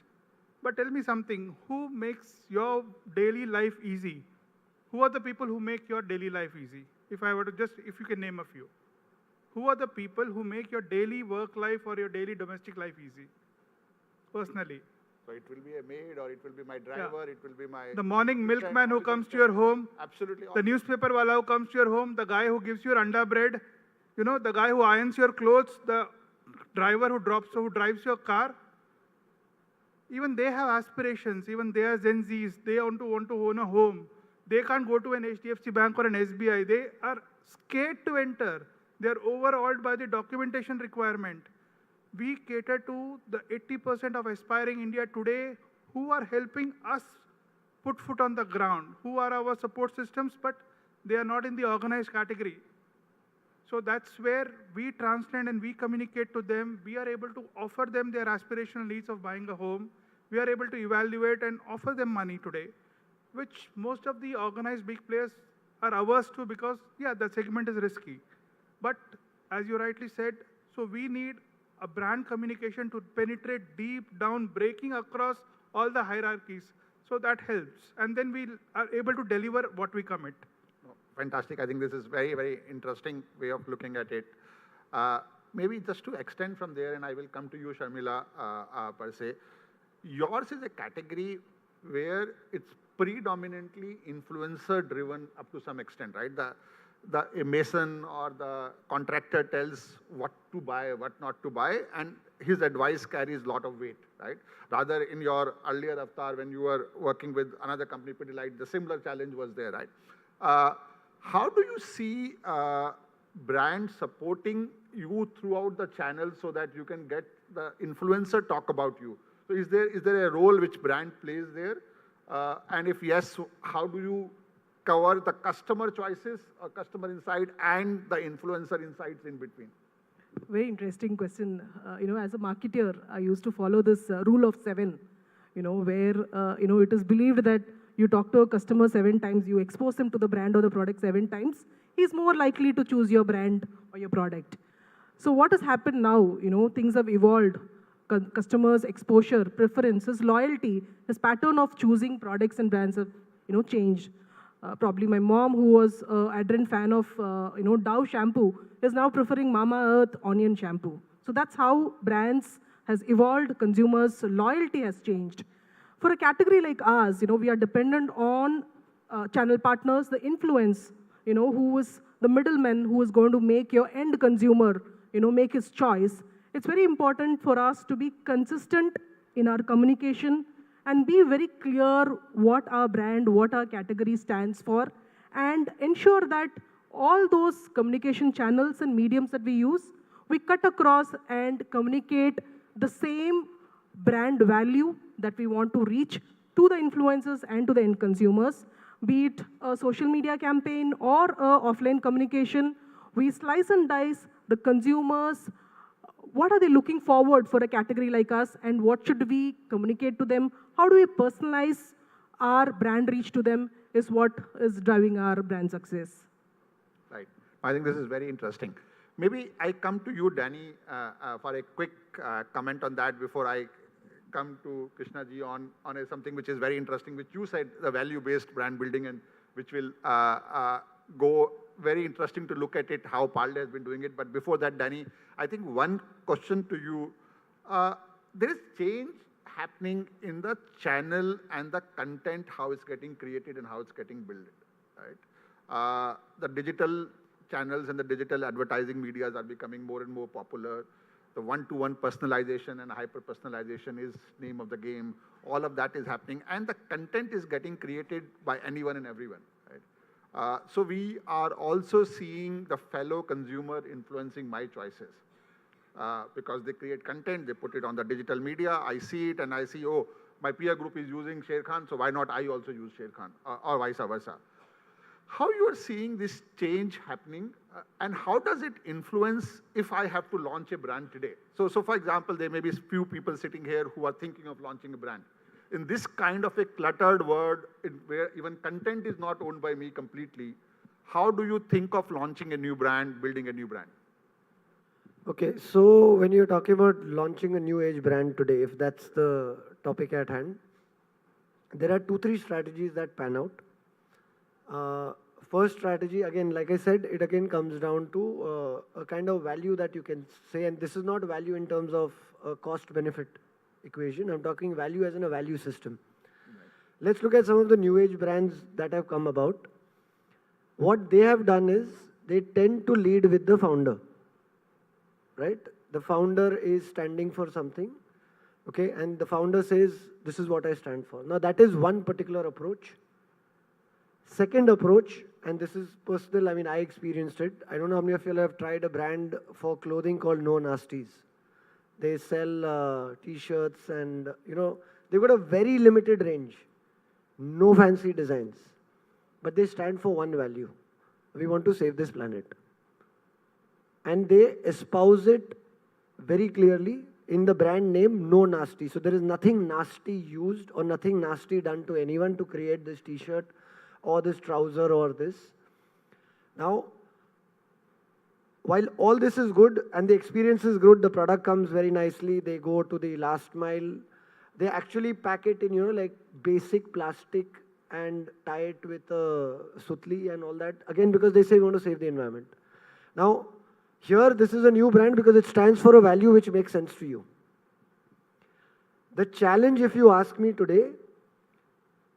E: But tell me something, who makes your daily life easy? Who are the people who make your daily life easy? If I were to if you can name a few. Who are the people who make your daily work life or your daily domestic life easy? Personally.
C: So it will be a maid, or it will be my driver, it will be my...
E: The morning milkman who comes to your home.
C: Absolutely.
E: The newspaper wala who comes to your home. The guy who gives you your anda bread. The guy who irons your clothes. The driver who drives your car. Even they have aspirations. Even they are Gen Zs. They want to own a home. They can't go to an HDFC bank or an SBI. They are scared to enter. They are overawed by the documentation requirement. We cater to the 80% of aspiring India today who are helping us put foot on the ground, who are our support systems, but they are not in the organized category. So that's where we translate and we communicate to them. We are able to offer them their aspirational needs of buying a home. We are able to evaluate and offer them money today, which most of the organized big players are averse to because, yeah, the segment is risky. But as you rightly said, so we need a brand communication to penetrate deep down, breaking across all the hierarchies. So that helps. And then we are able to deliver what we commit.
C: Fantastic. I think this is very, very interesting way of looking at it. Maybe just to extend from there, and I will come to you, Sharmila, per se. Yours is a category where it's predominantly influencer-driven up to some extent, right? A mason or the contractor tells what to buy, what not to buy, and his advice carries a lot of weight, right? Rather, in your earlier avatar, when you were working with another company, Pidilite, the similar challenge was there, right? How do you see brands supporting you throughout the channel so that you can get the influencer talk about you? So is there a role which brand plays there? And if yes, how do you cover the customer choices, customer insight, and the influencer insights in between?
F: Very interesting question. As a marketer, I used to follow this rule of 7, where, it is believed that you talk to a customer 7 times, you expose him to the brand or the product 7 times, he's more likely to choose your brand or your product. So what has happened now? Things have evolved. Customers' exposure, preferences, loyalty, his pattern of choosing products and brands have, changed. Probably my mom, who was an ardent fan of Dove shampoo, is now preferring Mama Earth onion shampoo. So that's how brands has evolved. Consumers' loyalty has changed. For a category like ours, we are dependent on channel partners, the influence, who is the middleman who is going to make your end consumer, make his choice. It's very important for us to be consistent in our communication and be very clear what our brand, what our category stands for, and ensure that all those communication channels and mediums that we use, we cut across and communicate the same brand value that we want to reach to the influencers and to the end consumers, be it a social media campaign or a offline communication. We slice and dice the consumers. What are they looking forward for a category like us, and what should we communicate to them? How do we personalize our brand reach to them is what is driving our brand success.
C: Right. I think this is very interesting. Maybe I come to you, Danny, for a quick comment on that before I come to Krishna ji on something which is very interesting, which you said, the value-based brand building, and which will go very interesting to look at it, how Palde has been doing it. But before that, Danny, I think one question to you. There is change happening in the channel and the content, how it's getting created and how it's getting built, right? The digital channels and the digital advertising medias are becoming more and more popular. The one-to-one personalization and hyper-personalization is name of the game. All of that is happening, and the content is getting created by anyone and everyone, right? So we are also seeing the fellow consumer influencing my choices. Because they create content, they put it on the digital media, I see it and I see, oh, my peer group is using Sher Khan, so why not I also use Sher Khan, or vice versa. How you are seeing this change happening, and how does it influence if I have to launch a brand today? So for example, there may be few people sitting here who are thinking of launching a brand. In this kind of a cluttered world, where even content is not owned by me completely, how do you think of launching a new brand, building a new brand?
G: Okay, so when you're talking about launching a new age brand today, if that's the topic at hand, there are 2-3 strategies that pan out. First strategy, again, like I said, it again comes down to a kind of value that you can say, and this is not value in terms of a cost-benefit equation. I'm talking value as in a value system. Right. Let's look at some of the new age brands that have come about. What they have done is they tend to lead with the founder, right? The founder is standing for something, okay, and the founder says, this is what I stand for. Now, that is one particular approach. Second approach, and this is personal, I mean, I experienced it. I don't know how many of you have tried a brand for clothing called No Nasties. They sell T-shirts and, they've got a very limited range. No fancy designs. But they stand for one value. We want to save this planet. And they espouse it very clearly in the brand name No Nasty. So there is nothing nasty used or nothing nasty done to anyone to create this T-shirt or this trouser or this. Now, while all this is good and the experience is good, the product comes very nicely, they go to the last mile, they actually pack it in, like basic plastic and tie it with a sutli and all that. Again, because they say we want to save the environment. Now, here, this is a new brand because it stands for a value which makes sense to you. The challenge, if you ask me today,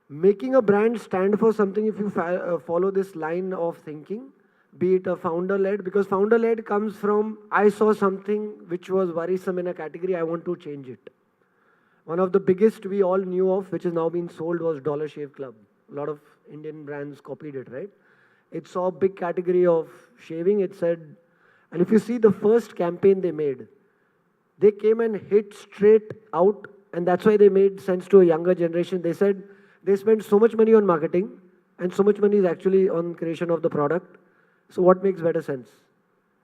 G: making a brand stand for something, if you follow this line of thinking, be it a founder-led, because founder-led comes from, I saw something which was worrisome in a category, I want to change it. One of the biggest we all knew of, which is now being sold, was Dollar Shave Club. A lot of Indian brands copied it, right? It saw a big category of shaving, it said, and if you see the first campaign they made, they came and hit straight out, and that's why they made sense to a younger generation. They said they spent so much money on marketing, and so much money is actually on creation of the product. So what makes better sense?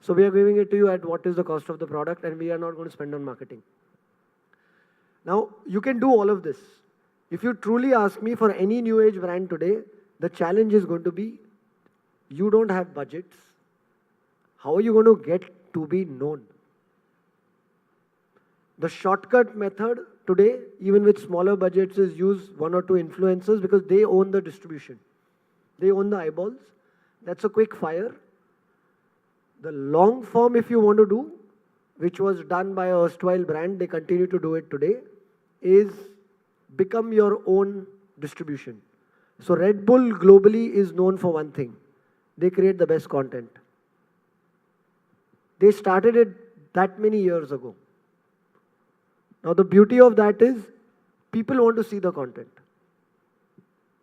G: So we are giving it to you at what is the cost of the product, and we are not going to spend on marketing. Now, you can do all of this. If you truly ask me for any new age brand today, the challenge is going to be, you don't have budgets. How are you going to get to be known? The shortcut method today, even with smaller budgets, is use 1 or 2 influencers because they own the distribution. They own the eyeballs. That's a quick fire. The long form, if you want to do, which was done by a erstwhile brand, they continue to do it today, is become your own distribution. So Red Bull globally is known for one thing. They create the best content. They started it that many years ago. Now the beauty of that is people want to see the content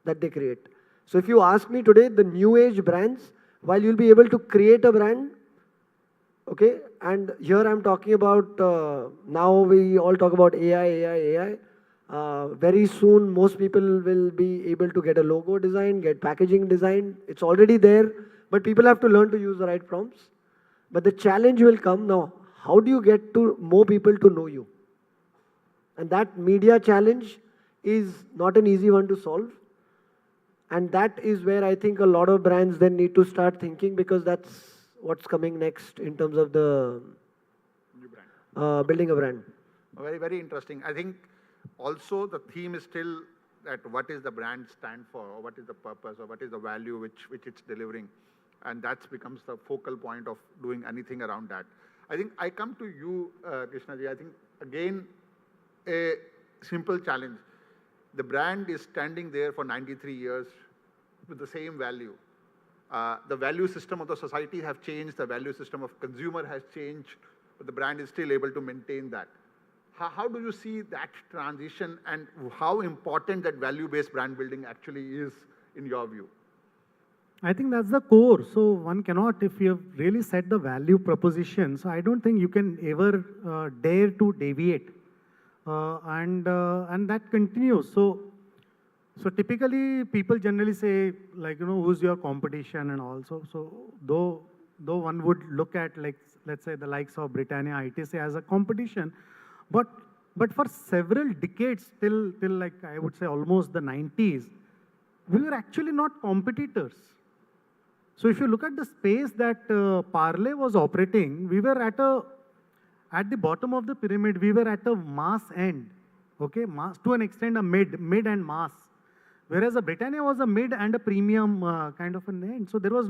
G: that they create. So if you ask me today, the new age brands, while you'll be able to create a brand, okay, and here I'm talking about, now we all talk about AI. Very soon, most people will be able to get a logo design, get packaging design. It's already there, but people have to learn to use the right prompts. But the challenge will come now. How do you get to more people to know you? And that media challenge is not an easy one to solve. And that is where I think a lot of brands then need to start thinking, because that's what's coming next in terms of the
C: New brand.
G: building a brand.
C: Very, very interesting. I think also the theme is still that what is the brand stand for, or what is the purpose, or what is the value which it's delivering. And that becomes the focal point of doing anything around that. I think I come to you, Krishnaji. I think, again, a simple challenge. The brand is standing there for 93 years with the same value. The value system of the society have changed, the value system of consumer has changed, but the brand is still able to maintain that. How do you see that transition, and how important that value-based brand building actually is in your view?
D: I think that's the core. So one cannot, if you have really set the value proposition, so I don't think you can ever dare to deviate. And that continues. So typically people generally say, like, who's your competition and all. So though one would look at, like, let's say the likes of Britannia, ITC as a competition, but for several decades, till like I would say almost the 90s, we were actually not competitors. So if you look at the space that Parle was operating, we were at the bottom of the pyramid. We were at a mass end, okay, mass to an extent, a mid and mass, whereas a Britannia was a mid and a premium kind of an end. So there was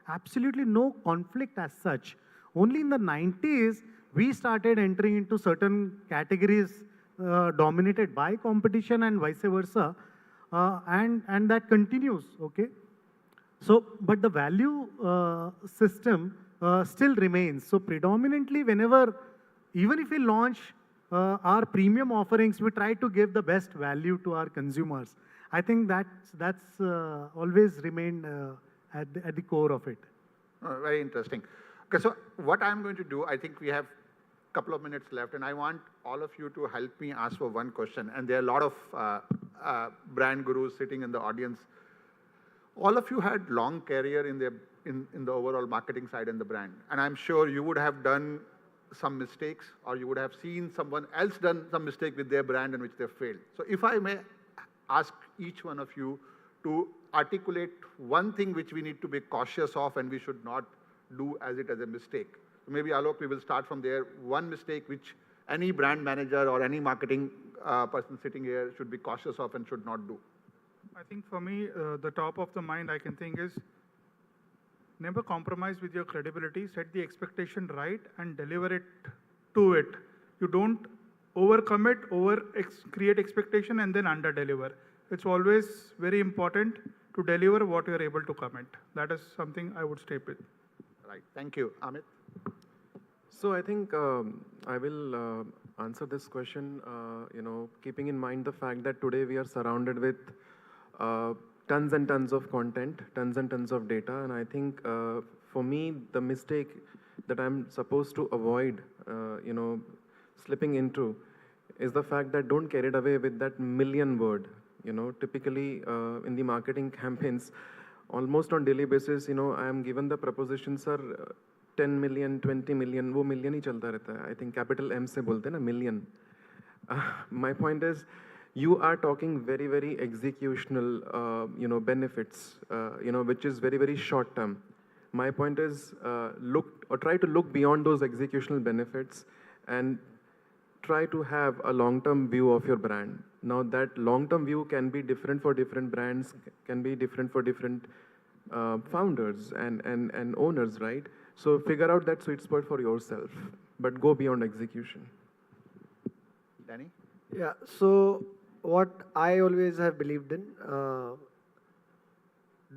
D: absolutely no conflict as such. Only in the 90s we started entering into certain categories dominated by competition and vice versa, and that continues, okay. So, but the value system still remains. So predominantly whenever, even if we launch our premium offerings, we try to give the best value to our consumers. I think that's always remained at the core of it.
C: Very interesting. Okay, so what I'm going to do, I think we have a couple of minutes left, and I want all of you to help me ask for one question. And there are a lot of brand gurus sitting in the audience. All of you had long career in the overall marketing side and the brand. And I'm sure you would have done some mistakes, or you would have seen someone else done some mistake with their brand in which they failed. So if I may ask each one of you to articulate one thing which we need to be cautious of and we should not do as a mistake. So maybe Alok, we will start from there. One mistake which any brand manager or any marketing person sitting here should be cautious of and should not do.
E: I think for me, the top of the mind I can think is never compromise with your credibility, set the expectation right and deliver it to it. You don't overcommit, create expectation and then under-deliver. It's always very important to deliver what you're able to commit. That is something I would stay with.
C: Right, thank you. Amit?
H: So I think I will answer this question, keeping in mind the fact that today we are surrounded with tons and tons of content, tons and tons of data. And I think for me, the mistake that I'm supposed to avoid, slipping into is the fact that don't carry it away with that million word. Typically in the marketing campaigns, almost on daily basis, I am given the proposition, sir, 10 million, 20 million, वो million ही चलता रहता है. I think capital M से बोलते हैं ना, million. My point is, you are talking very, very executional, benefits, which is very, very short term. My point is, try to look beyond those executional benefits and try to have a long-term view of your brand. Now that long-term view can be different for different brands, can be different for different founders and owners, right? So figure out that sweet spot for yourself, but go beyond execution.
C: Danny?
G: Yeah, so what I always have believed in,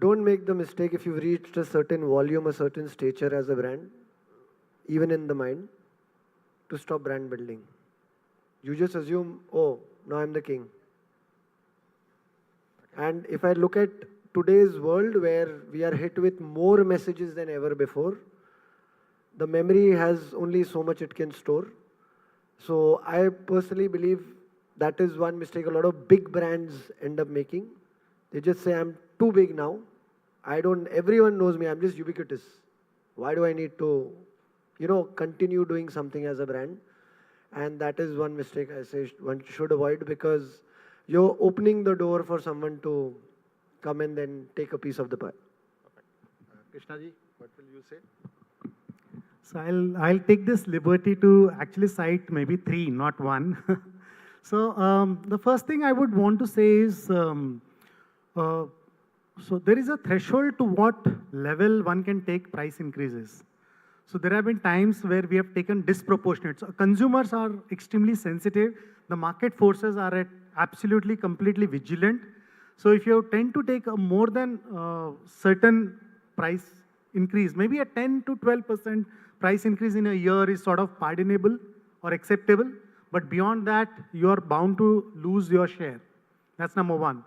G: don't make the mistake if you've reached a certain volume, a certain stature as a brand, even in the mind, to stop brand building. You just assume, oh, now I'm the king. And if I look at today's world where we are hit with more messages than ever before, the memory has only so much it can store. So I personally believe that is one mistake a lot of big brands end up making. They just say, I'm too big now. Everyone knows me, I'm just ubiquitous. Why do I need to, continue doing something as a brand? And that is one mistake I say one should avoid, because you're opening the door for someone to come and then take a piece of the pie.
C: Krishna ji, what will you say?
D: So I'll take this liberty to actually cite maybe 3, not 1. So the first thing I would want to say is, so there is a threshold to what level one can take price increases. So there have been times where we have taken disproportionate. So consumers are extremely sensitive. The market forces are absolutely, completely vigilant. So if you tend to take a more than certain price increase, maybe a 10 to 12% price increase in a year is sort of pardonable or acceptable. But beyond that, you are bound to lose your share. That's number 1.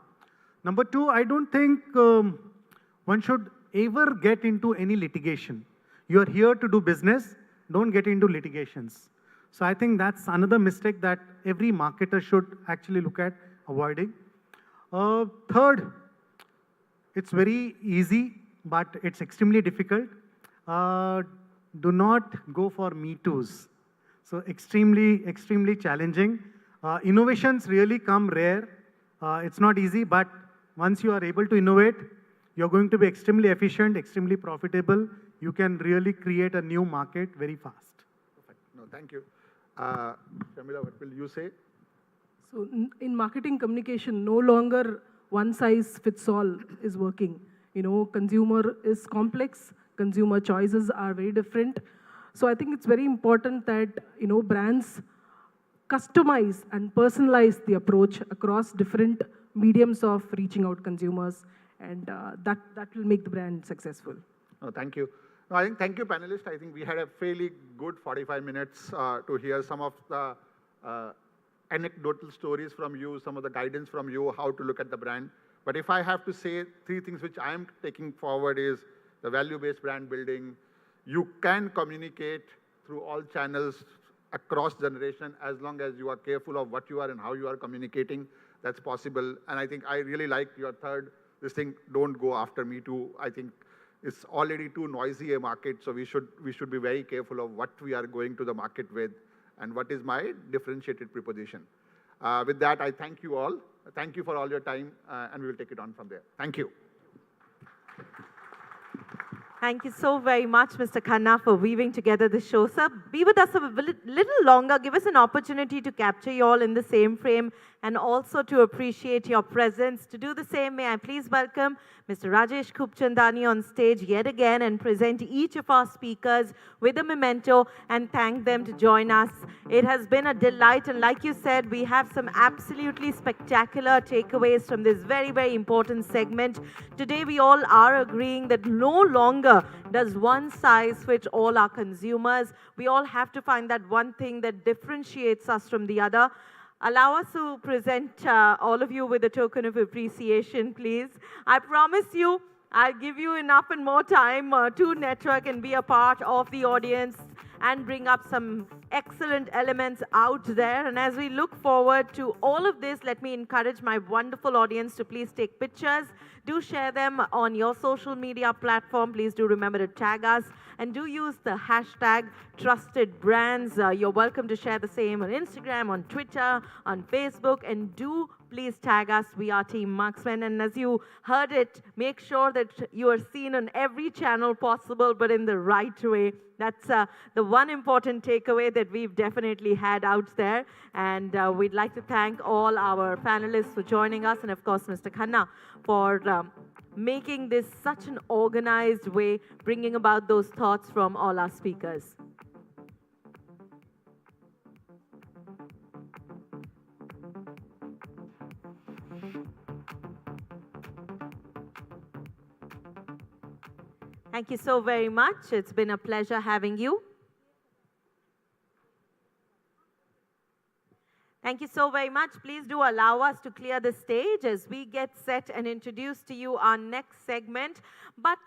D: Number 2, I don't think one should ever get into any litigation. You are here to do business, don't get into litigations. So I think that's another mistake that every marketer should actually look at avoiding. Third, it's very easy, but it's extremely difficult. Do not go for Me Too's. So extremely, extremely challenging. Innovations really come rare. It's not easy, but once you are able to innovate, you're going to be extremely efficient, extremely profitable. You can really create a new market very fast.
C: Perfect. No, thank you. Shamila, what will you say?
F: So in marketing communication, no longer one size fits all is working. Consumer is complex, consumer choices are very different. So I think it's very important that, brands customize and personalize the approach across different mediums of reaching out consumers, and that will make the brand successful.
C: No, thank you. No, I think thank you, panelists. I think we had a fairly good 45 minutes to hear some of the anecdotal stories from you, some of the guidance from you, how to look at the brand. But if I have to say 3 things which I am taking forward is the value-based brand building. You can communicate through all channels across generation as long as you are careful of what you are and how you are communicating. That's possible. And I think I really like your third, this thing, don't go after Me Too. I think it's already too noisy a market, so we should be very careful of what we are going to the market with and what is my differentiated proposition. With that, I thank you all. Thank you for all your time, and we will take it on from there. Thank you.
A: Thank you so very much, Mr. Khanna, for weaving together the show. Sir, be with us a little longer. Give us an opportunity to capture you all in the same frame and also to appreciate your presence. To do the same, may I please welcome Mr. Rajesh Khubchandani on stage yet again and present each of our speakers with a memento and thank them to join us. It has been a delight, and like you said, we have some absolutely spectacular takeaways from this very, very important segment. Today, we all are agreeing that no longer does one size fit all our consumers. We all have to find that one thing that differentiates us from the other. Allow us to present all of you with a token of appreciation, please. I promise you, I'll give you enough and more time to network and be a part of the audience and bring up some excellent elements out there. And as we look forward to all of this, let me encourage my wonderful audience to please take pictures. Do share them on your social media platform. Please do remember to tag us and do use the hashtag #TrustedBrands. You're welcome to share the same on Instagram, on Twitter, on Facebook, and do please tag us. We are Team Marksmen. And as you heard it, make sure that you are seen on every channel possible, but in the right way. That's the one important takeaway that we've definitely had out there. And we'd like to thank all our panelists for joining us, and of course, Mr. Khanna, for making this such an organized way, bringing about those thoughts from all our speakers. Thank you so very much. It's been a pleasure having you. Thank you so very much. Please do allow us to clear the stage as we get set and introduce to you our next segment. But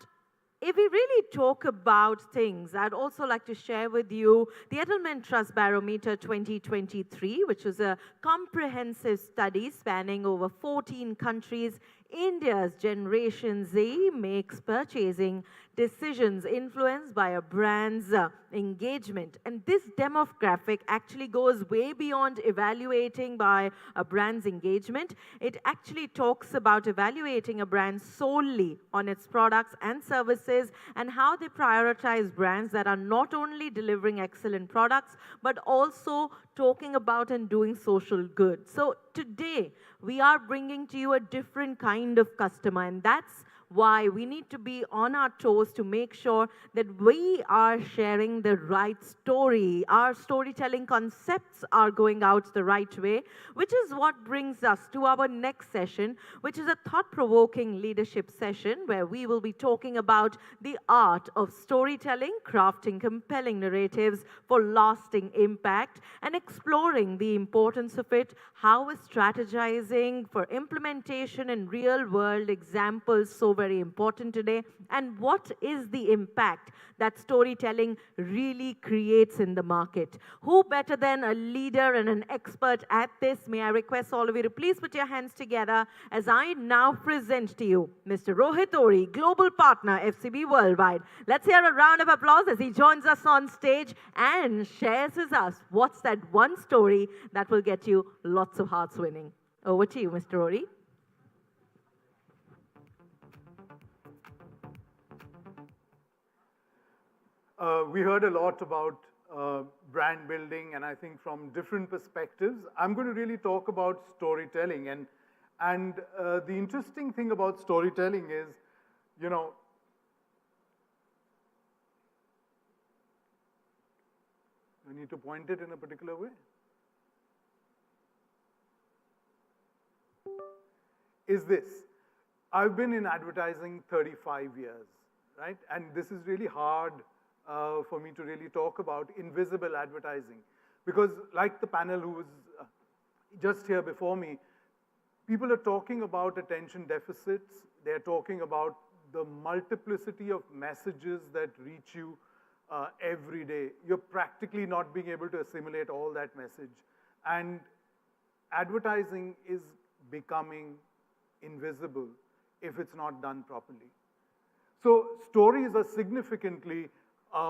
A: if we really talk about things, I'd also like to share with you the Edelman Trust Barometer 2023, which is a comprehensive study spanning over 14 countries. India's Generation Z makes purchasing decisions influenced by a brand's engagement. And this demographic actually goes way beyond evaluating by a brand's engagement. It actually talks about evaluating a brand solely on its products and services and how they prioritize brands that are not only delivering excellent products, but also talking about and doing social good. So today, we are bringing to you a different kind of customer, and that's why we need to be on our toes to make sure that we are sharing the right story. Our storytelling concepts are going out the right way, which is what brings us to our next session, which is a thought-provoking leadership session where we will be talking about the art of storytelling, crafting compelling narratives for lasting impact, and exploring the importance of it, how is strategizing for implementation in real-world examples so very important today, and what is the impact that storytelling really creates in the market. Who better than a leader and an expert at this? May I request all of you to please put your hands together as I now present to you Mr. Rohit Ori, Global Partner, FCB Worldwide. Let's hear a round of applause as he joins us on stage and shares with us what's that one story that will get you lots of hearts winning. Over to you, Mr. Ori.
I: We heard a lot about brand building, and I think from different perspectives. I'm going to really talk about storytelling. And the interesting thing about storytelling is, you know, I need to point it in a particular way. Is this. I've been in advertising 35 years, right? And this is really hard for me to really talk about invisible advertising. Because like the panel who was just here before me, people are talking about attention deficits. They're talking about the multiplicity of messages that reach you every day. You're practically not being able to assimilate all that message. And advertising is becoming invisible if it's not done properly. So stories are significantly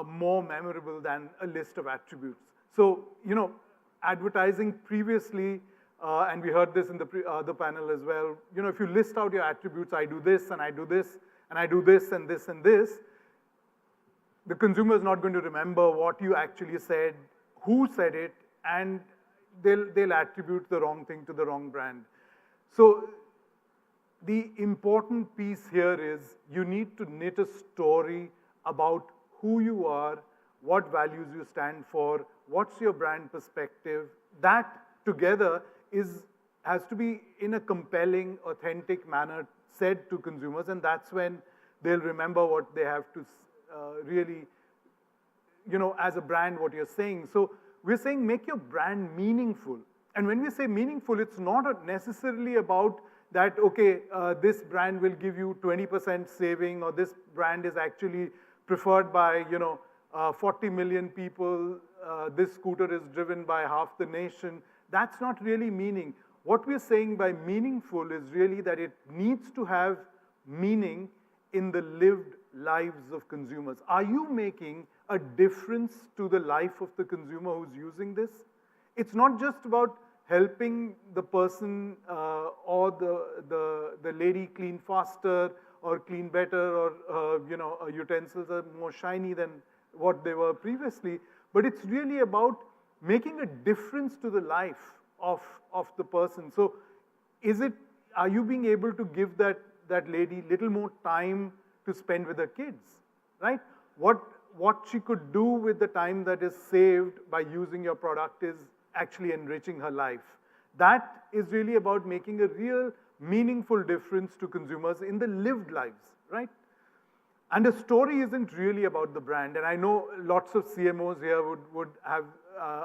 I: more memorable than a list of attributes. So, you know, advertising previously, and we heard this in the panel as well, you know, if you list out your attributes, I do this, and I do this, and I do this, and this, and this, the consumer is not going to remember what you actually said, who said it, and they'll attribute the wrong thing to the wrong brand. So the important piece here is you need to knit a story about who you are, what values you stand for, what's your brand perspective. That together has to be in a compelling, authentic manner said to consumers, and that's when they'll remember what they have to really, you know, as a brand, what you're saying. So we're saying make your brand meaningful. And when we say meaningful, it's not necessarily about that, okay, this brand will give you 20% saving, or this brand is actually preferred by, you know, 40 million people, this scooter is driven by half the nation. That's not really meaning. What we're saying by meaningful is really that it needs to have meaning in the lived lives of consumers. Are you making a difference to the life of the consumer who's using this? It's not just about helping the person or the lady clean faster or clean better, or utensils are more shiny than what they were previously, but it's really about making a difference to the life of the person. So are you being able to give that lady little more time to spend with her kids, right? What she could do with the time that is saved by using your product is actually enriching her life. That is really about making a real meaningful difference to consumers in the lived lives, right? And a story isn't really about the brand. And I know lots of CMOs here would have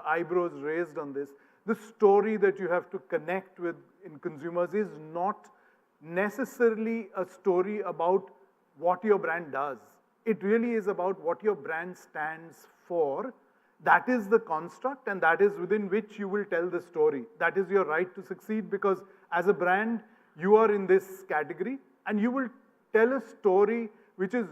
I: eyebrows raised on this. The story that you have to connect with in consumers is not necessarily a story about what your brand does. It really is about what your brand stands for. That is the construct, and that is within which you will tell the story. That is your right to succeed, because as a brand, you are in this category, and you will tell a story which is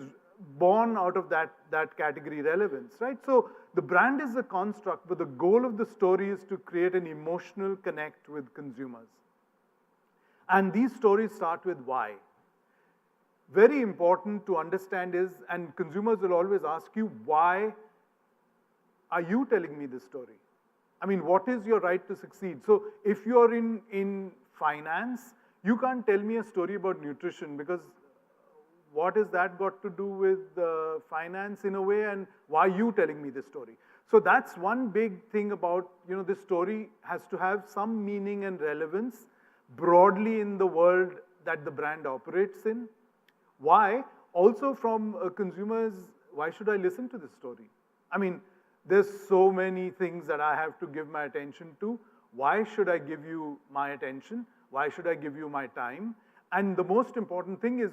I: born out of that category relevance, right? So the brand is the construct, but the goal of the story is to create an emotional connect with consumers. And these stories start with why. Very important to understand is, and consumers will always ask you, why are you telling me this story? I mean, what is your right to succeed? So if you're in finance, you can't tell me a story about nutrition, because what has that got to do with finance in a way, and why are you telling me this story? So that's one big thing about, this story has to have some meaning and relevance broadly in the world that the brand operates in. Why? Also from consumers, why should I listen to this story? I mean, there's so many things that I have to give my attention to. Why should I give you my attention? Why should I give you my time? And the most important thing is,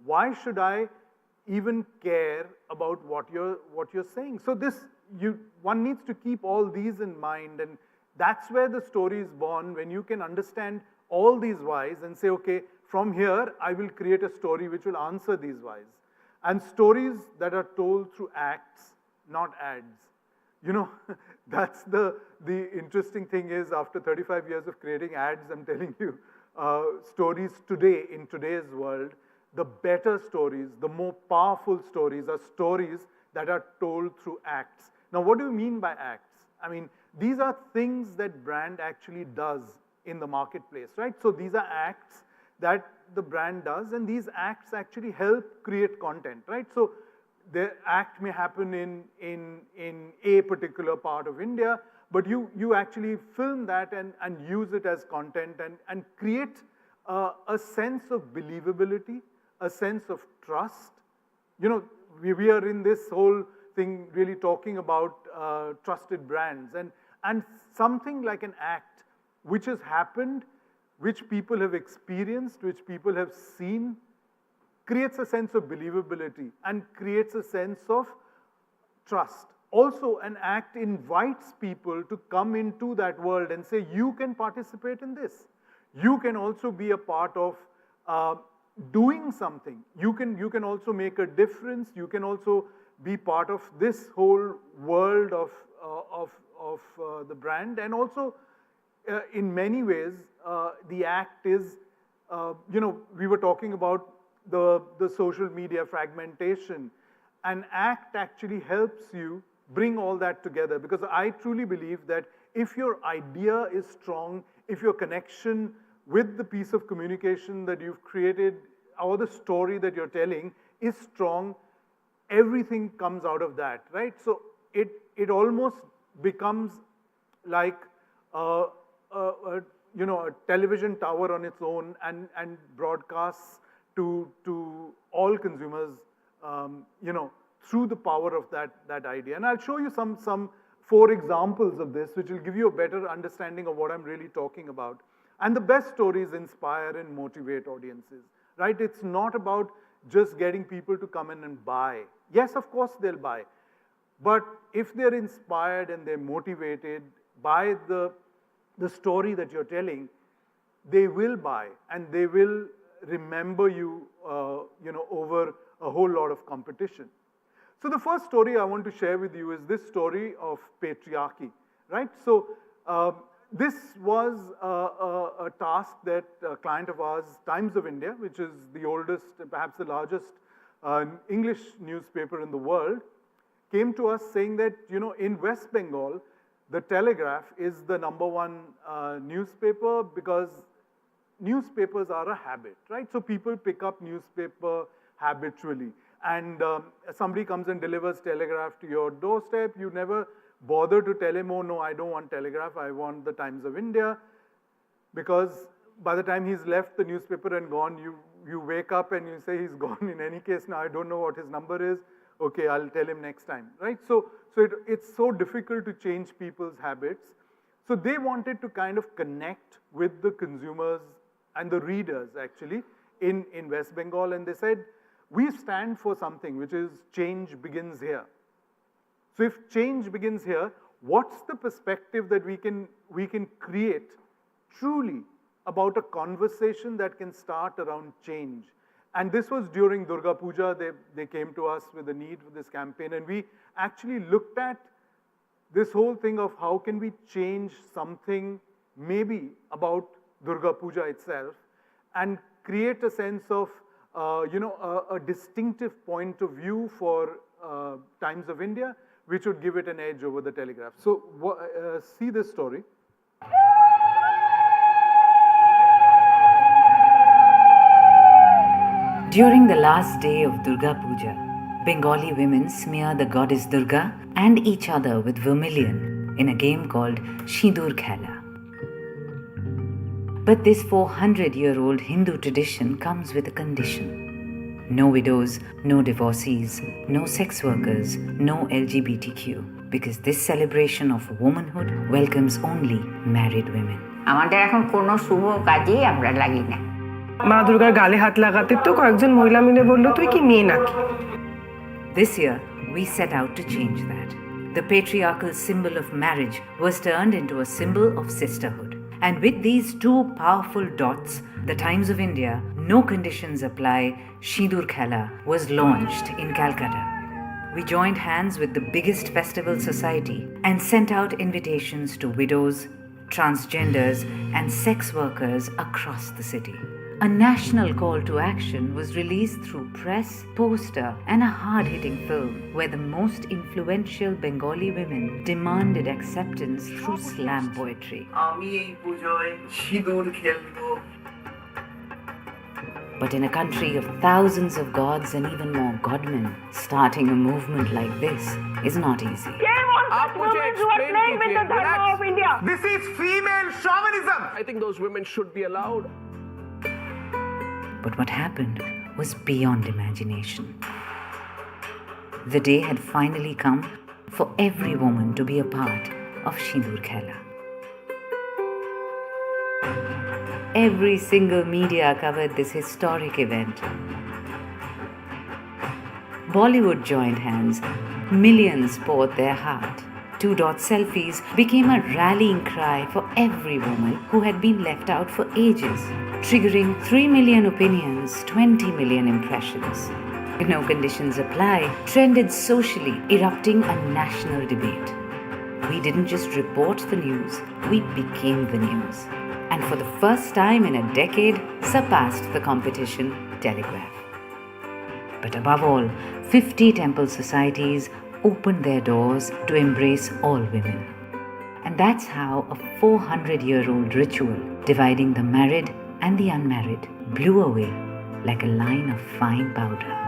I: why should I even care about what you're saying? So one needs to keep all these in mind, and that's where the story is born, when you can understand all these whys and say, okay, from here, I will create a story which will answer these whys. And stories that are told through acts, not ads. That's the interesting thing is, after 35 years of creating ads, I'm telling you, stories today, in today's world, the better stories, the more powerful stories are stories that are told through acts. Now, what do you mean by acts? I mean, these are things that brand actually does in the marketplace, right? So these are acts that the brand does, and these acts actually help create content, right? So the act may happen in a particular part of India, but you actually film that and use it as content and create a sense of believability, a sense of trust. We are in this whole thing really talking about trusted brands, and something like an act which has happened, which people have experienced, which people have seen, creates a sense of believability and creates a sense of trust. Also, an act invites people to come into that world and say, you can participate in this. You can also be a part of doing something. You can also make a difference. You can also be part of this whole world of the brand. And also, in many ways, the act is, we were talking about the social media fragmentation. An act actually helps you bring all that together, because I truly believe that if your idea is strong, if your connection with the piece of communication that you've created or the story that you're telling is strong, everything comes out of that, right? So it almost becomes like a television tower on its own and broadcasts to all consumers, through the power of that idea. And I'll show you some 4 examples of this, which will give you a better understanding of what I'm really talking about. And the best stories inspire and motivate audiences, right? It's not about just getting people to come in and buy. Yes, of course they'll buy. But if they're inspired and they're motivated by the story that you're telling, they will buy and they will remember you, over a whole lot of competition. So the first story I want to share with you is this story of patriarchy, right? So this was a task that a client of ours, Times of India, which is the oldest and perhaps the largest English newspaper in the world, came to us saying that, in West Bengal, the Telegraph is the #1 newspaper because newspapers are a habit, right? So people pick up newspaper habitually. And somebody comes and delivers Telegraph to your doorstep, you never bother to tell him, oh no, I don't want Telegraph, I want the Times of India. Because by the time he's left the newspaper and gone, you wake up and you say he's gone. In any case, now I don't know what his number is. Okay, I'll tell him next time, right? So it's so difficult to change people's habits. So they wanted to kind of connect with the consumers and the readers actually in West Bengal, and they said, we stand for something which is change begins here. So if change begins here, what's the perspective that we can create truly about a conversation that can start around change? And this was during Durga Puja. They came to us with a need for this campaign, and we actually looked at this whole thing of how can we change something maybe about Durga Puja itself and create a sense of a distinctive point of view for Times of India, which would give it an edge over the Telegraph. So see this story.
J: During the last day of Durga Puja, Bengali women smear the goddess Durga and each other with vermilion in a game called Sindoor Khela. But this 400-year-old Hindu tradition comes with a condition. No widows, no divorcees, no sex workers, no LGBTQ, because this celebration of womanhood welcomes only married women.
K: আমাদের এখন কোনো শুভ কাজেই আমরা লাগি না।
L: মা দুর্গার গালে হাত লাগাতে তো কয়েকজন মহিলা মিলে বলল তুই কি মেয়ে নাকি?
J: This year, we set out to change that. The patriarchal symbol of marriage was turned into a symbol of sisterhood. And with these two powerful dots, the Times of India, no conditions apply, Sindoor Khela was launched in Calcutta. We joined hands with the biggest festival society and sent out invitations to widows, transgenders, and sex workers across the city. A national call to action was released through press, poster, and a hard-hitting film where the most influential Bengali women demanded acceptance through slam poetry. But in a country of thousands of gods and even more godmen, starting a movement like this is not easy.
L: This is female chauvinism.
M: I think those women should be allowed.
J: But what happened was beyond imagination. The day had finally come for every woman to be a part of Sindoor Khela. Every single media covered this historic event. Bollywood joined hands. Millions poured their heart. 2-dot selfies became a rallying cry for every woman who had been left out for ages, triggering 3 million opinions, 20 million impressions. No conditions apply trended socially, erupting a national debate. We didn't just report the news, we became the news. And for the first time in a decade, surpassed the competition Telegraph. But above all, 50 temple societies opened their doors to embrace all women. And that's how a 400-year-old ritual dividing the married and the unmarried blew away like a line of fine powder.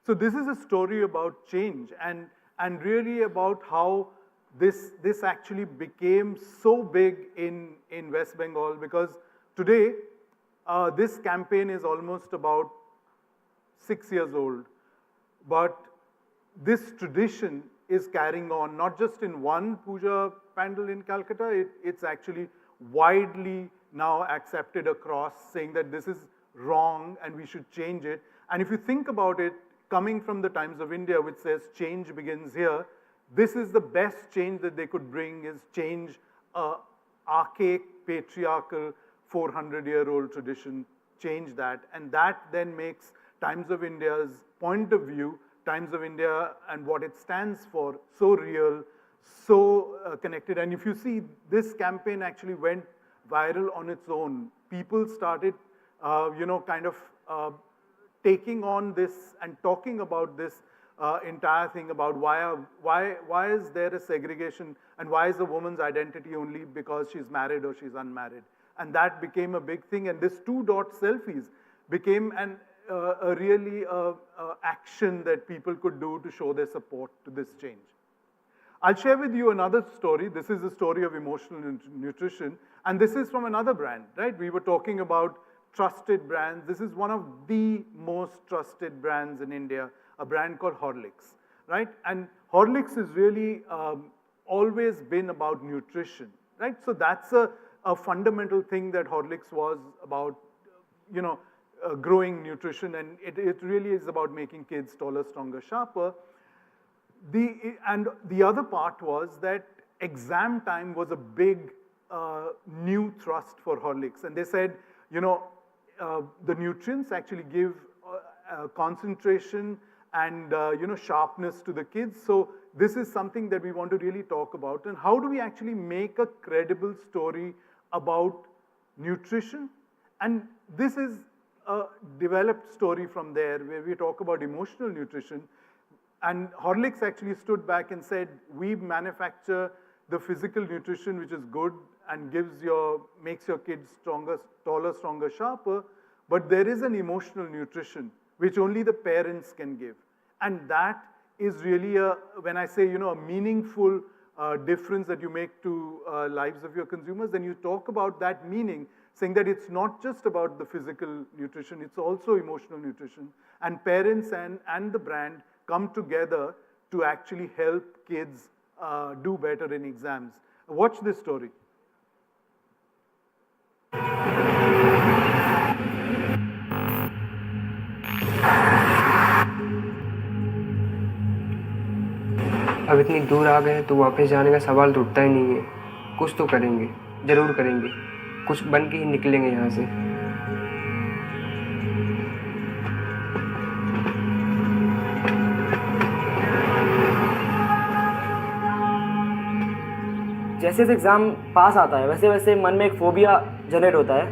I: So this is a story about change and really about how this actually became so big in West Bengal, because today this campaign is almost about 6 years old. But this tradition is carrying on, not just in one puja pandal in Calcutta, it's actually widely now accepted across, saying that this is wrong and we should change it. And if you think about it, coming from the Times of India, which says change begins here, this is the best change that they could bring, is change archaic, patriarchal, 400-year-old tradition, change that. And that then makes Times of India's point of view Times of India and what it stands for, so real, so connected. And if you see, this campaign actually went viral on its own. People started, kind of taking on this and talking about this entire thing about why is there a segregation and why is a woman's identity only because she's married or she's unmarried. And that became a big thing. And this 2-dot selfies became a really action that people could do to show their support to this change. I'll share with you another story. This is the story of emotional nutrition. And this is from another brand, right? We were talking about trusted brands. This is one of the most trusted brands in India, a brand called Horlicks, right? And Horlicks has really always been about nutrition, right? So that's a fundamental thing that Horlicks was about, growing nutrition, and it really is about making kids taller, stronger, sharper. And the other part was that exam time was a big new thrust for Horlicks. And they said, the nutrients actually give concentration and, sharpness to the kids. So this is something that we want to really talk about. And how do we actually make a credible story about nutrition? And this is a developed story from there where we talk about emotional nutrition. And Horlicks actually stood back and said, we manufacture the physical nutrition, which is good and makes your kids stronger, taller, stronger, sharper. But there is an emotional nutrition, which only the parents can give. And that is really when I say, a meaningful difference that you make to lives of your consumers, then you talk about that meaning, saying that it's not just about the physical nutrition, it's also emotional nutrition. And parents and the brand come together to actually help kids do better in exams. Watch this story.
L: अब इतनी दूर आ गए तो वापस जाने का सवाल तो उठता ही नहीं है। कुछ तो करेंगे, जरूर करेंगे, कुछ बन के ही निकलेंगे यहाँ से।
N: जैसे जैसे एग्ज़ाम पास आता है वैसे वैसे मन में एक फोबिया जनरेट होता है।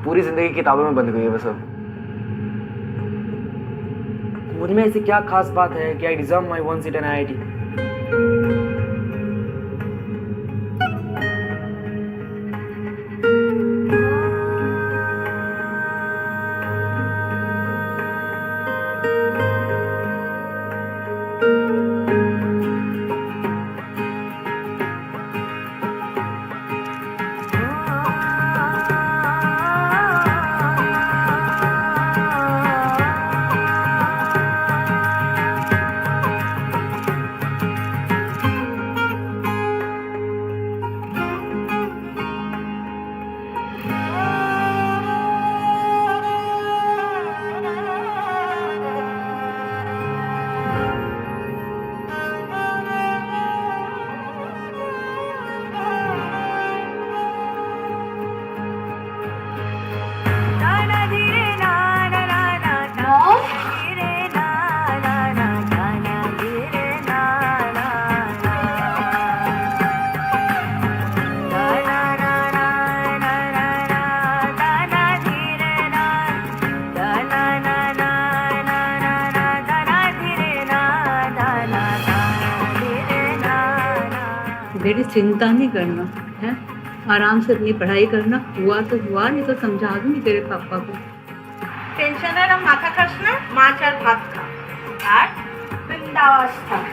O: पूरी जिंदगी किताबों में बंद गई है वो सब।
N: उनमें ऐसी क्या खास बात है कि I deserve my one seat in IIT?
J: बेटी चिंता नहीं करना है, आराम से अपनी पढ़ाई करना, हुआ तो हुआ, नहीं तो समझा दूंगी तेरे पापा को।
P: টেনশনের মাথা খাস না, মাছ আর ভাত খা আর বিন্দাস থাক।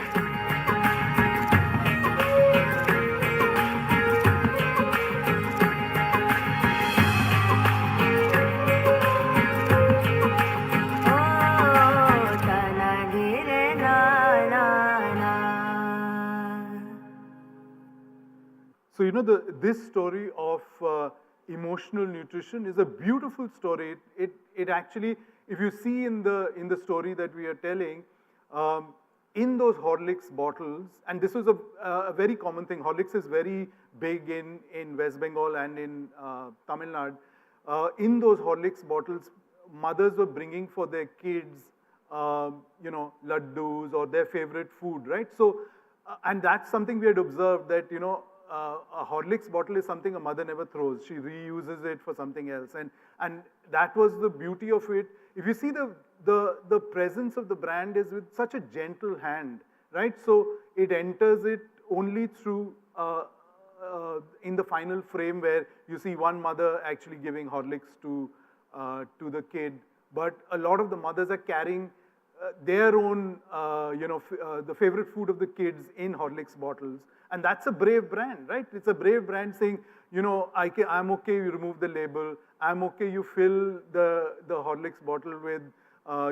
I: So, this story of emotional nutrition is a beautiful story. It actually, if you see in the story that we are telling, in those Horlicks bottles, and this was a very common thing. Horlicks is very big in West Bengal and in Tamil Nadu. In those Horlicks bottles, mothers were bringing for their kids, you know, laddus or their favorite food, right? So, and that's something we had observed that, you know, a Horlicks bottle is something a mother never throws. She reuses it for something else. And that was the beauty of it. If you see the presence of the brand is with such a gentle hand, right? So it enters it only through, in the final frame where you see one mother actually giving Horlicks to the kid. But a lot of the mothers are carrying their own, you know, the favorite food of the kids in Horlicks bottles. And that's a brave brand, right? It's a brave brand saying, you know, I'm okay, you remove the label. I'm okay, you fill the Horlicks bottle with,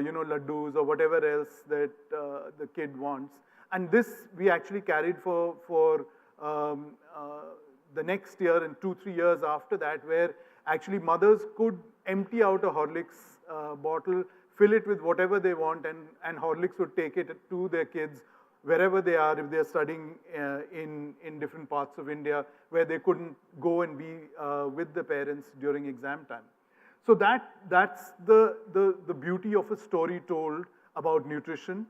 I: you know, laddus or whatever else that the kid wants. And this we actually carried for the next year and 2-3 years after that, where actually mothers could empty out a Horlicks bottle, fill it with whatever they want, and Horlicks would take it to their kids wherever they are, if they're studying in different parts of India, where they couldn't go and be with the parents during exam time. So that's the beauty of a story told about nutrition.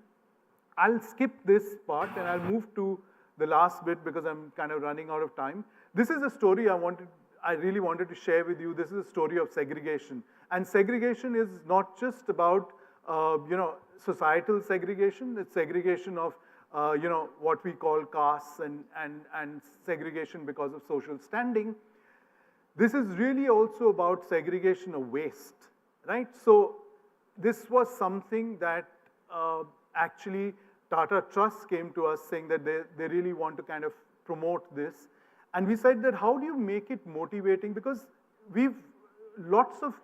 I: I'll skip this part and I'll move to the last bit because I'm kind of running out of time. This is a story I really wanted to share with you. This is a story of segregation. And segregation is not just about, you know, societal segregation. It's segregation of, you know, what we call castes and segregation because of social standing. This is really also about segregation of waste, right? So this was something that actually Tata Trust came to us saying that they really want to kind of promote this. And we said that how do you make it motivating? Because we've lots of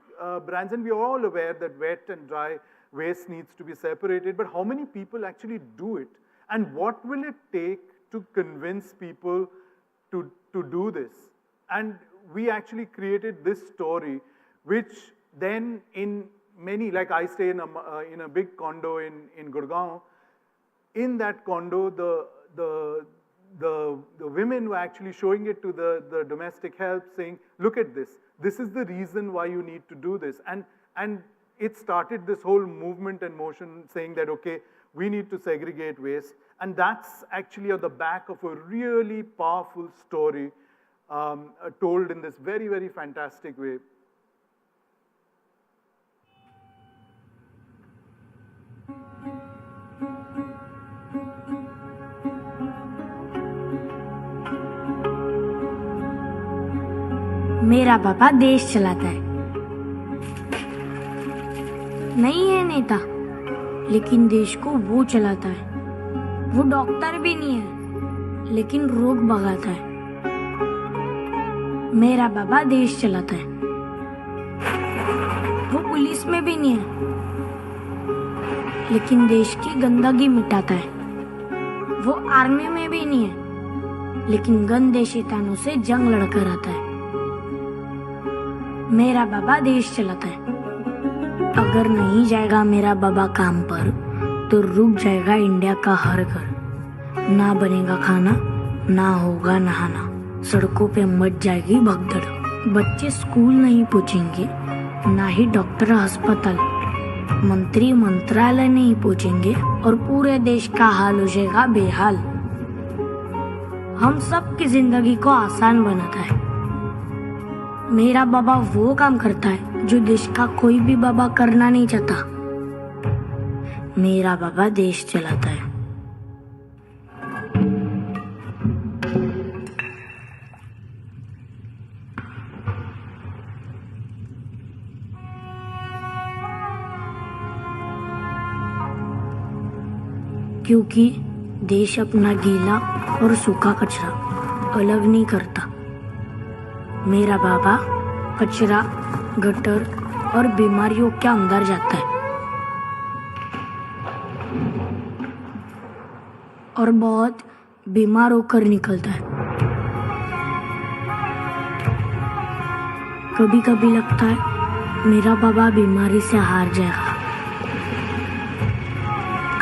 I: brands, and we are all aware that wet and dry waste needs to be separated, but how many people actually do it? And what will it take to convince people to do this? And we actually created this story, which then in many, like I stay in a big condo in Gurgaon. In that condo, the women were actually showing it to the domestic help, saying, look at this. This is the reason why you need to do this. And it started this whole movement and motion saying that, okay, we need to segregate waste. And that's actually on the back of a really powerful story told in this very, very fantastic way.
Q: मेरा पापा देश चलाता है, नहीं है नेता, लेकिन देश को वो चलाता है। वो डॉक्टर भी नहीं है, लेकिन रोग भगाता है। मेरा पापा देश चलाता है। वो पुलिस में भी नहीं है, लेकिन देश की गंदगी मिटाता है। वो आर्मी में भी नहीं है, लेकिन गंदे शैतानों से जंग लड़कर आता है। मेरा बाबा देश चलाता है। अगर नहीं जाएगा मेरा बाबा काम पर, तो रुक जाएगा इंडिया का हर घर। ना बनेगा खाना, ना होगा नहाना, सड़कों पे मच जाएगी भगदड़। बच्चे स्कूल नहीं पहुंचेंगे, ना ही डॉक्टर अस्पताल, मंत्री मंत्रालय नहीं पहुंचेंगे, और पूरे देश का हाल हो जाएगा बेहाल। हम सब की जिंदगी को आसान बनाता है। मेरा बाबा वो काम करता है जो देश का कोई भी बाबा करना नहीं चाहता। मेरा बाबा देश चलाता है। क्योंकि देश अपना गीला और सूखा कचरा अलग नहीं करता। मेरा बाबा कचरा, गटर और बीमारियों के अंदर जाता है और बहुत बीमार होकर निकलता है। कभी कभी लगता है मेरा बाबा बीमारी से हार जाएगा।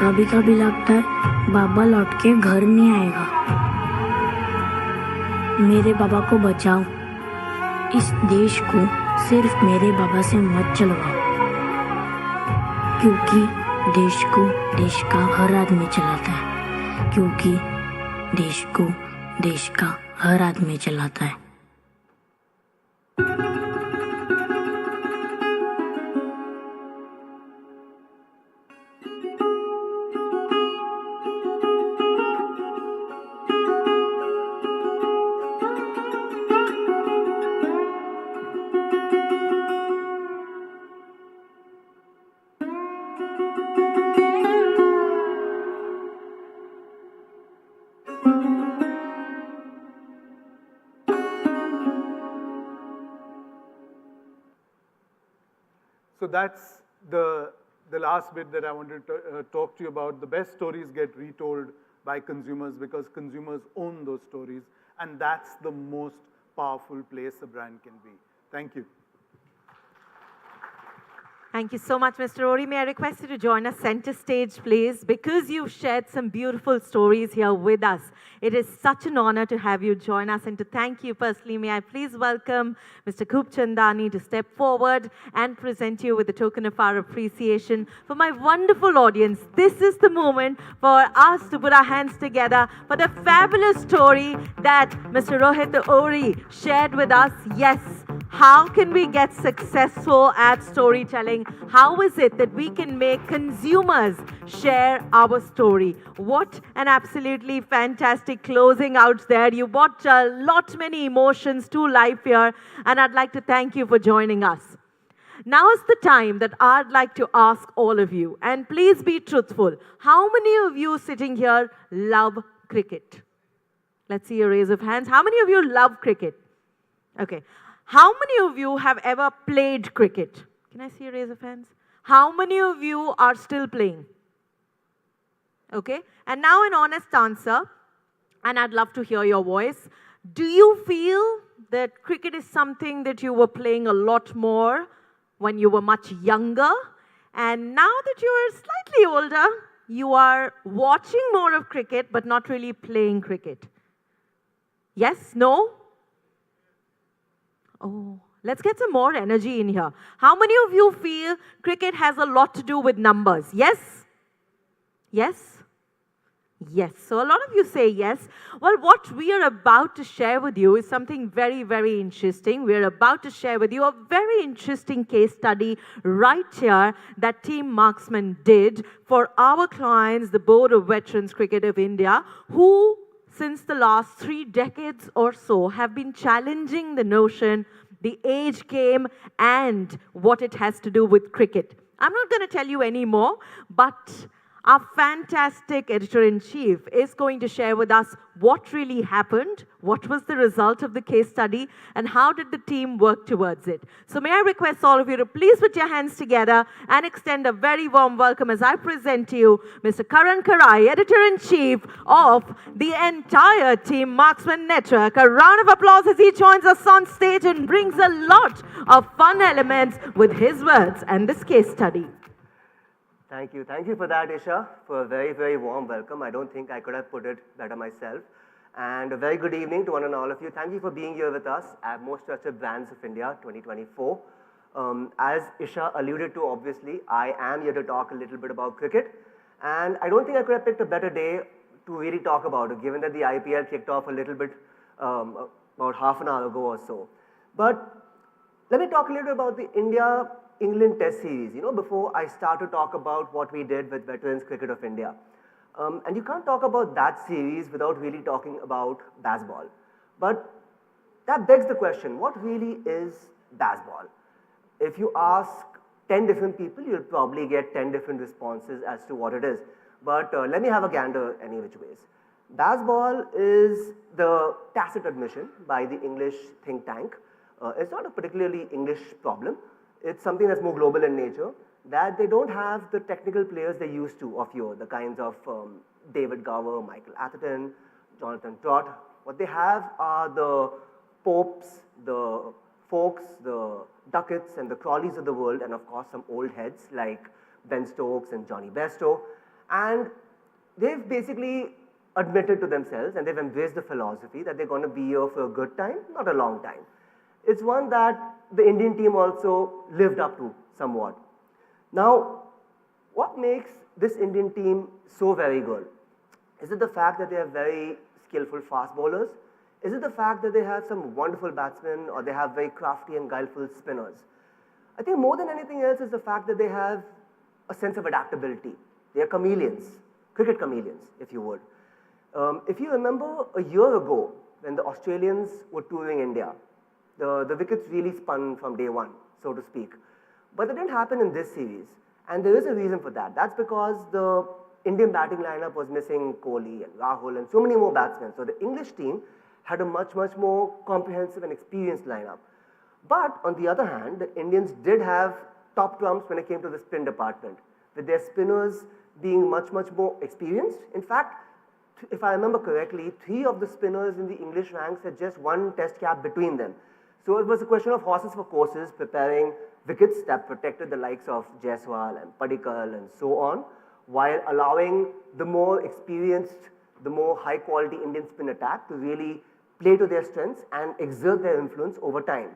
Q: कभी कभी लगता है बाबा लौट के घर नहीं आएगा। मेरे बाबा को बचाओ। इस देश को सिर्फ मेरे बाबा से मत चलवाओ। क्योंकि देश को देश का हर आदमी चलाता है, क्योंकि देश को देश का हर आदमी चलाता है।
I: So that's the last bit that I wanted to talk to you about. The best stories get retold by consumers because consumers own those stories, and that's the most powerful place a brand can be. Thank you.
A: Thank you so much, Mr. Ori. May I request you to join us center stage, please, because you've shared some beautiful stories here with us. It is such an honor to have you join us, and to thank you personally, may I please welcome Mr. Kup Chandani to step forward and present you with a token of our appreciation. For my wonderful audience, this is the moment for us to put our hands together for the fabulous story that Mr. Rohit Ori shared with us. Yes, how can we get successful at storytelling? How is it that we can make consumers share our story? What an absolutely fantastic closing out there. You brought a lot many emotions to life here, and I'd like to thank you for joining us. Now is the time that I'd like to ask all of you, and please be truthful. How many of you sitting here love cricket? Let's see a raise of hands. How many of you love cricket? Okay. How many of you have ever played cricket? Can I see a raise of hands? How many of you are still playing? Okay. And now an honest answer, and I'd love to hear your voice. Do you feel that cricket is something that you were playing a lot more when you were much younger? And now that you are slightly older, you are watching more of cricket, but not really playing cricket? Yes? No? Oh, let's get some more energy in here. How many of you feel cricket has a lot to do with numbers? Yes? Yes? Yes. So a lot of you say yes. Well, what we are about to share with you is something very, very interesting. We are about to share with you a very interesting case study right here that Team Marksman did for our clients, the Board of Veterans Cricket of India, who since the last 3 decades or so have been challenging the notion, the age game, and what it has to do with cricket. I'm not going to tell you any more, but our fantastic editor-in-chief is going to share with us what really happened, what was the result of the case study, and how did the team work towards it. So may I request all of you to please put your hands together and extend a very warm welcome as I present to you Mr. Karan Karai, editor-in-chief of the entire Team Marksman Network. A round of applause as he joins us on stage and brings a lot of fun elements with his words and this case study.
R: Thank you. Thank you for that, Isha, for a very, very warm welcome. I don't think I could have put it better myself. And a very good evening to one and all of you. Thank you for being here with us at Most Trusted Brands of India 2024. As Isha alluded to, obviously, I am here to talk a little bit about cricket. And I don't think I could have picked a better day to really talk about it, given that the IPL kicked off a little bit about half an hour ago or so. But let me talk a little bit about the India-England Test Series, before I start to talk about what we did with Veterans Cricket of India. And you can't talk about that series without really talking about baseball. But that begs the question, what really is baseball? If you ask 10 different people, you'll probably get 10 different responses as to what it is. But let me have a gander any which ways. Baseball is the tacit admission by the English think tank. It's not a particularly English problem. It's something that's more global in nature, that they don't have the technical players they used to of yore, the kinds of David Gower, Michael Atherton, Jonathan Trott. What they have are the Popes, the Folks, the Ducketts, and the Crawleys of the world, and of course some old heads like Ben Stokes and Johnny Bairstow. And they've basically admitted to themselves, and they've embraced the philosophy that they're going to be here for a good time, not a long time. It's one that the Indian team also lived up to somewhat. Now, what makes this Indian team so very good? Is it the fact that they are very skillful fast bowlers? Is it the fact that they have some wonderful batsmen or they have very crafty and guileful spinners? I think more than anything else is the fact that they have a sense of adaptability. They are chameleons, cricket chameleons, if you would. If you remember a year ago, when the Australians were touring India, the wickets really spun from day one, so to speak. But that didn't happen in this series. And there is a reason for that. That's because the Indian batting lineup was missing Kohli and Rahul and so many more batsmen. So the English team had a much, much more comprehensive and experienced lineup. But on the other hand, the Indians did have top trumps when it came to the spin department, with their spinners being much, much more experienced. In fact, if I remember correctly, 3 of the spinners in the English ranks had just 1 test cap between them. So it was a question of horses for courses, preparing wickets that protected the likes of Jaiswal and Padikkal and so on, while allowing the more experienced, the more high quality Indian spin attack to really play to their strengths and exert their influence over time.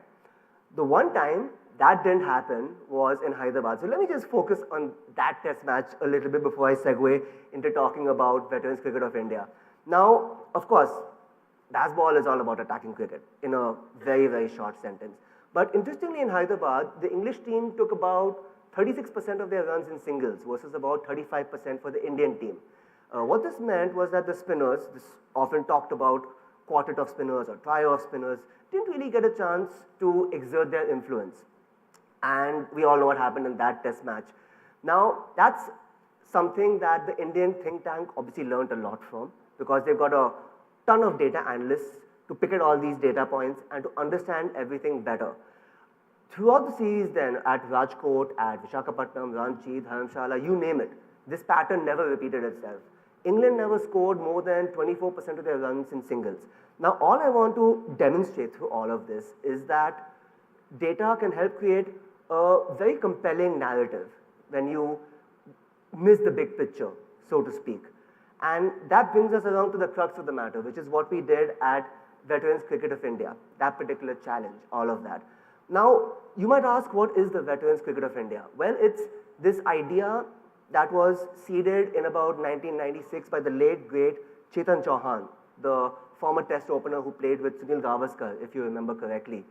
R: The one time that didn't happen was in Hyderabad. So let me just focus on that test match a little bit before I segue into talking about Veterans Cricket of India. Now, of course, baseball is all about attacking cricket in a very, very short sentence. But interestingly, in Hyderabad, the English team took about 36% of their runs in singles versus about 35% for the Indian team. What this meant was that the spinners, this often talked about quartet of spinners or trio of spinners, didn't really get a chance to exert their influence. And we all know what happened in that test match. Now, that's something that the Indian think tank obviously learned a lot from, because they've got a ton of data analysts to pick at all these data points and to understand everything better. Throughout the series then, at Rajkot, at Visakhapatnam, Ranchi, Dharamshala, you name it, this pattern never repeated itself. England never scored more than 24% of their runs in singles. Now, all I want to demonstrate through all of this is that data can help create a very compelling narrative when you miss the big picture, so to speak. And that brings us around to the crux of the matter, which is what we did at Veterans Cricket of India, that particular challenge, all of that. Now, you might ask, what is the Veterans Cricket of India? Well, it's this idea that was seeded in about 1996 by the late, great Chetan Chauhan, the former test opener who played with Sunil Gavaskar, if you remember correctly.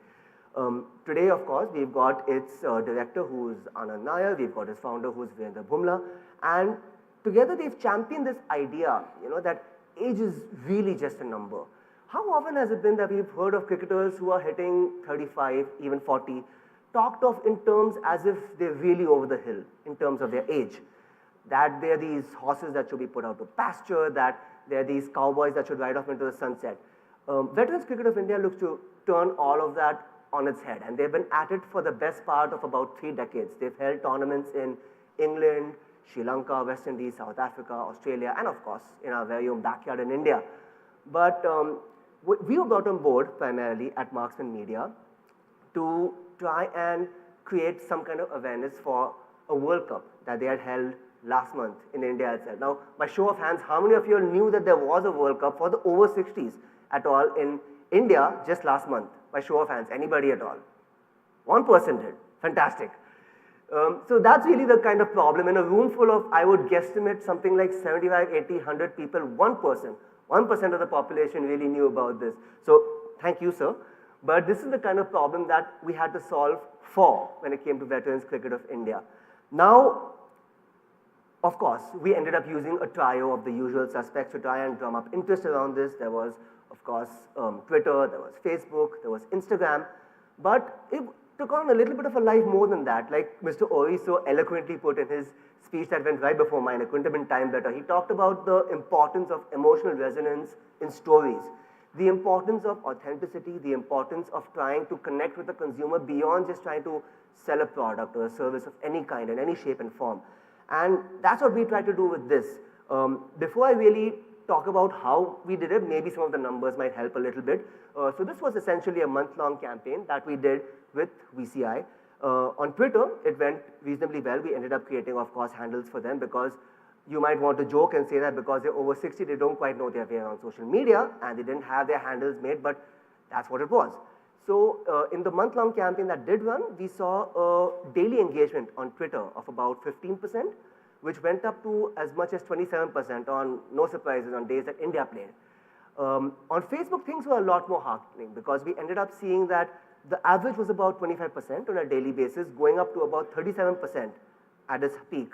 R: Today, of course, we've got its director, who's Anand Nair, we've got its founder, who's Virendra Bhumla, and together they've championed this idea, that age is really just a number. How often has it been that we've heard of cricketers who are hitting 35, even 40, talked of in terms as if they're really over the hill in terms of their age? That they're these horses that should be put out to pasture, that they're these cowboys that should ride off into the sunset. Veterans Cricket of India looks to turn all of that on its head, and they've been at it for the best part of about 3 decades. They've held tournaments in England, Sri Lanka, West Indies, South Africa, Australia, and of course, in our very own backyard in India. But we were brought on board primarily at Marksman Media to try and create some kind of awareness for a World Cup that they had held last month in India itself. Now, by show of hands, how many of you knew that there was a World Cup for the over 60s at all in India just last month? By show of hands, anybody at all? One person did. Fantastic. So that's really the kind of problem. In a room full of, I would guesstimate, something like 75, 80, 100 people, 1% of the population really knew about this. So thank you, sir. But this is the kind of problem that we had to solve for when it came to Veterans Cricket of India. Now, of course, we ended up using a trio of the usual suspects to try and drum up interest around this. There was, of course, Twitter, there was Facebook, there was Instagram, but it took on a little bit of a life more than that. Like Mr. Ori so eloquently put in his speech that went right before mine, it couldn't have been timed better. He talked about the importance of emotional resonance in stories, the importance of authenticity, the importance of trying to connect with the consumer beyond just trying to sell a product or a service of any kind, in any shape and form. And that's what we tried to do with this. Before I really talk about how we did it, maybe some of the numbers might help a little bit. So this was essentially a month-long campaign that we did with VCI. On Twitter, it went reasonably well. We ended up creating, of course, handles for them, because you might want to joke and say that because they're over 60, they don't quite know their way around social media, and they didn't have their handles made, but that's what it was. So in the month-long campaign that did run, we saw a daily engagement on Twitter of about 15%, which went up to as much as 27% on, no surprises, on days that India played. On Facebook, things were a lot more heartening because we ended up seeing that the average was about 25% on a daily basis, going up to about 37% at its peak.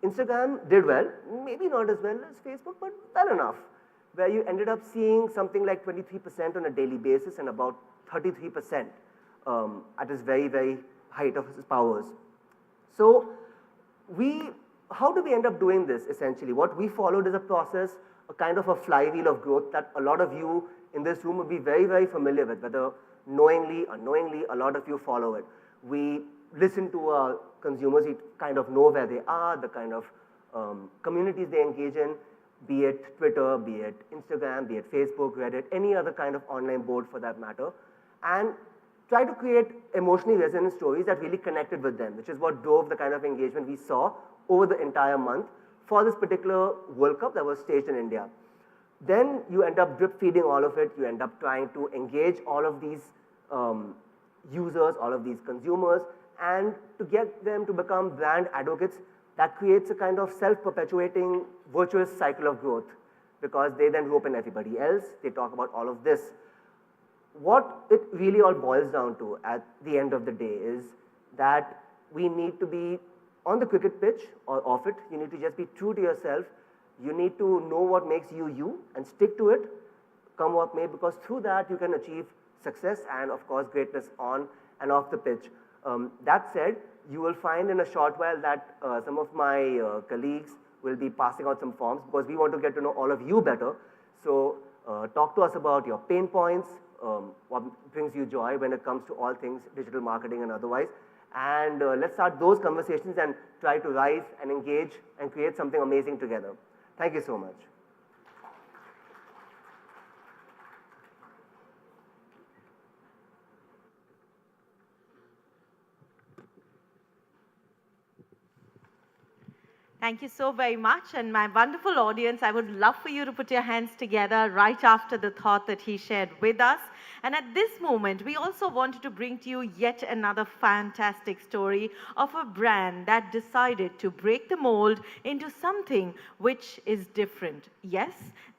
R: Instagram did well, maybe not as well as Facebook, but well enough, where you ended up seeing something like 23% on a daily basis and about 33% at its very, very height of its powers. So how do we end up doing this essentially? What we followed is a process, a kind of a flywheel of growth that a lot of you in this room will be very, very familiar with, whether knowingly, unknowingly, a lot of you follow it. We listen to our consumers, we kind of know where they are, the kind of communities they engage in, be it Twitter, be it Instagram, be it Facebook, Reddit, any other kind of online board for that matter, and try to create emotionally resonant stories that really connected with them, which is what drove the kind of engagement we saw over the entire month for this particular World Cup that was staged in India. Then you end up drip feeding all of it, you end up trying to engage all of these users, all of these consumers, and to get them to become brand advocates. That creates a kind of self-perpetuating virtuous cycle of growth because they then rope in everybody else, they talk about all of this. What it really all boils down to at the end of the day is that we need to be on the cricket pitch or off it, you need to just be true to yourself. You need to know what makes you you and stick to it, come what may, because through that you can achieve success and of course greatness on and off the pitch. That said, you will find in a short while that some of my colleagues will be passing out some forms because we want to get to know all of you better. So talk to us about your pain points, what brings you joy when it comes to all things digital marketing and otherwise. And let's start those conversations and try to rise and engage and create something amazing together. Thank you so much.
A: Thank you so very much. And my wonderful audience, I would love for you to put your hands together right after the thought that he shared with us. And at this moment, we also wanted to bring to you yet another fantastic story of a brand that decided to break the mold into something which is different. Yes,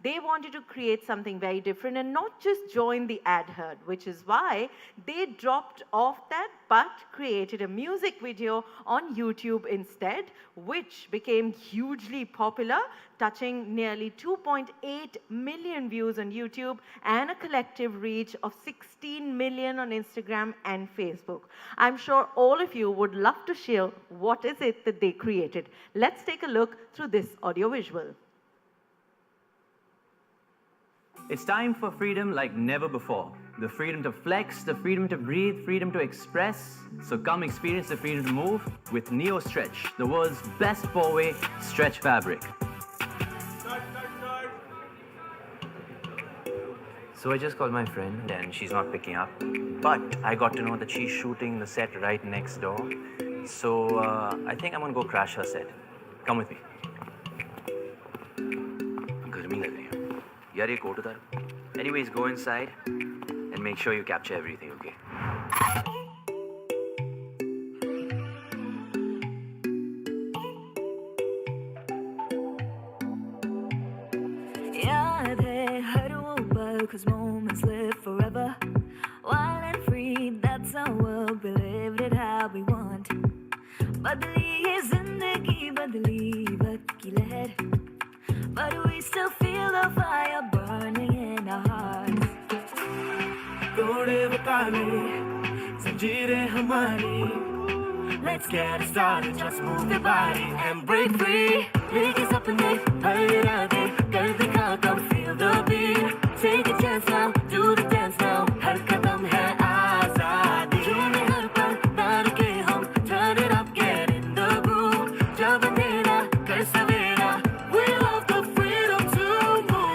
A: they wanted to create something very different and not just join the ad herd, which is why they dropped off that but created a music video on YouTube instead, which became hugely popular, touching nearly 2.8 million views on YouTube and a collective reach of 16 million on Instagram and Facebook. I'm sure all of you would love to share what is it that they created. Let's take a look through this audiovisual.
S: It's time for freedom like never before. The freedom to flex, the freedom to breathe, freedom to express. So come experience the freedom to move with Neo Stretch, the world's best four-way stretch fabric. So I just called my friend and she's not picking up. But I got to know that she's shooting the set right next door. So I think I'm gonna go crash her set. Come with me. गर्मी लग रही है यार ये coat उतार. Anyways, go inside and make sure you capture everything, okay?
T: याद है हर वो पल 'cause moments live forever. Wild and free, that's our world. We lived it how we want. बदली ये जिंदगी बदली वक्त की लहर. But we still feel the fire burning in our hearts. तोड़े वो ताले, ज़ंजीरें हमारी. Let's get it started, just move your body and break free. लेके सपने भर इरादे कर दिखा, come feel the beat. Take a chance now, do the dance now. हर कदम है आज़ादी. झूमे हर पल डर के हम turn it up, get in the groove. जब अंधेरा कर सवेरा, we love the freedom to move.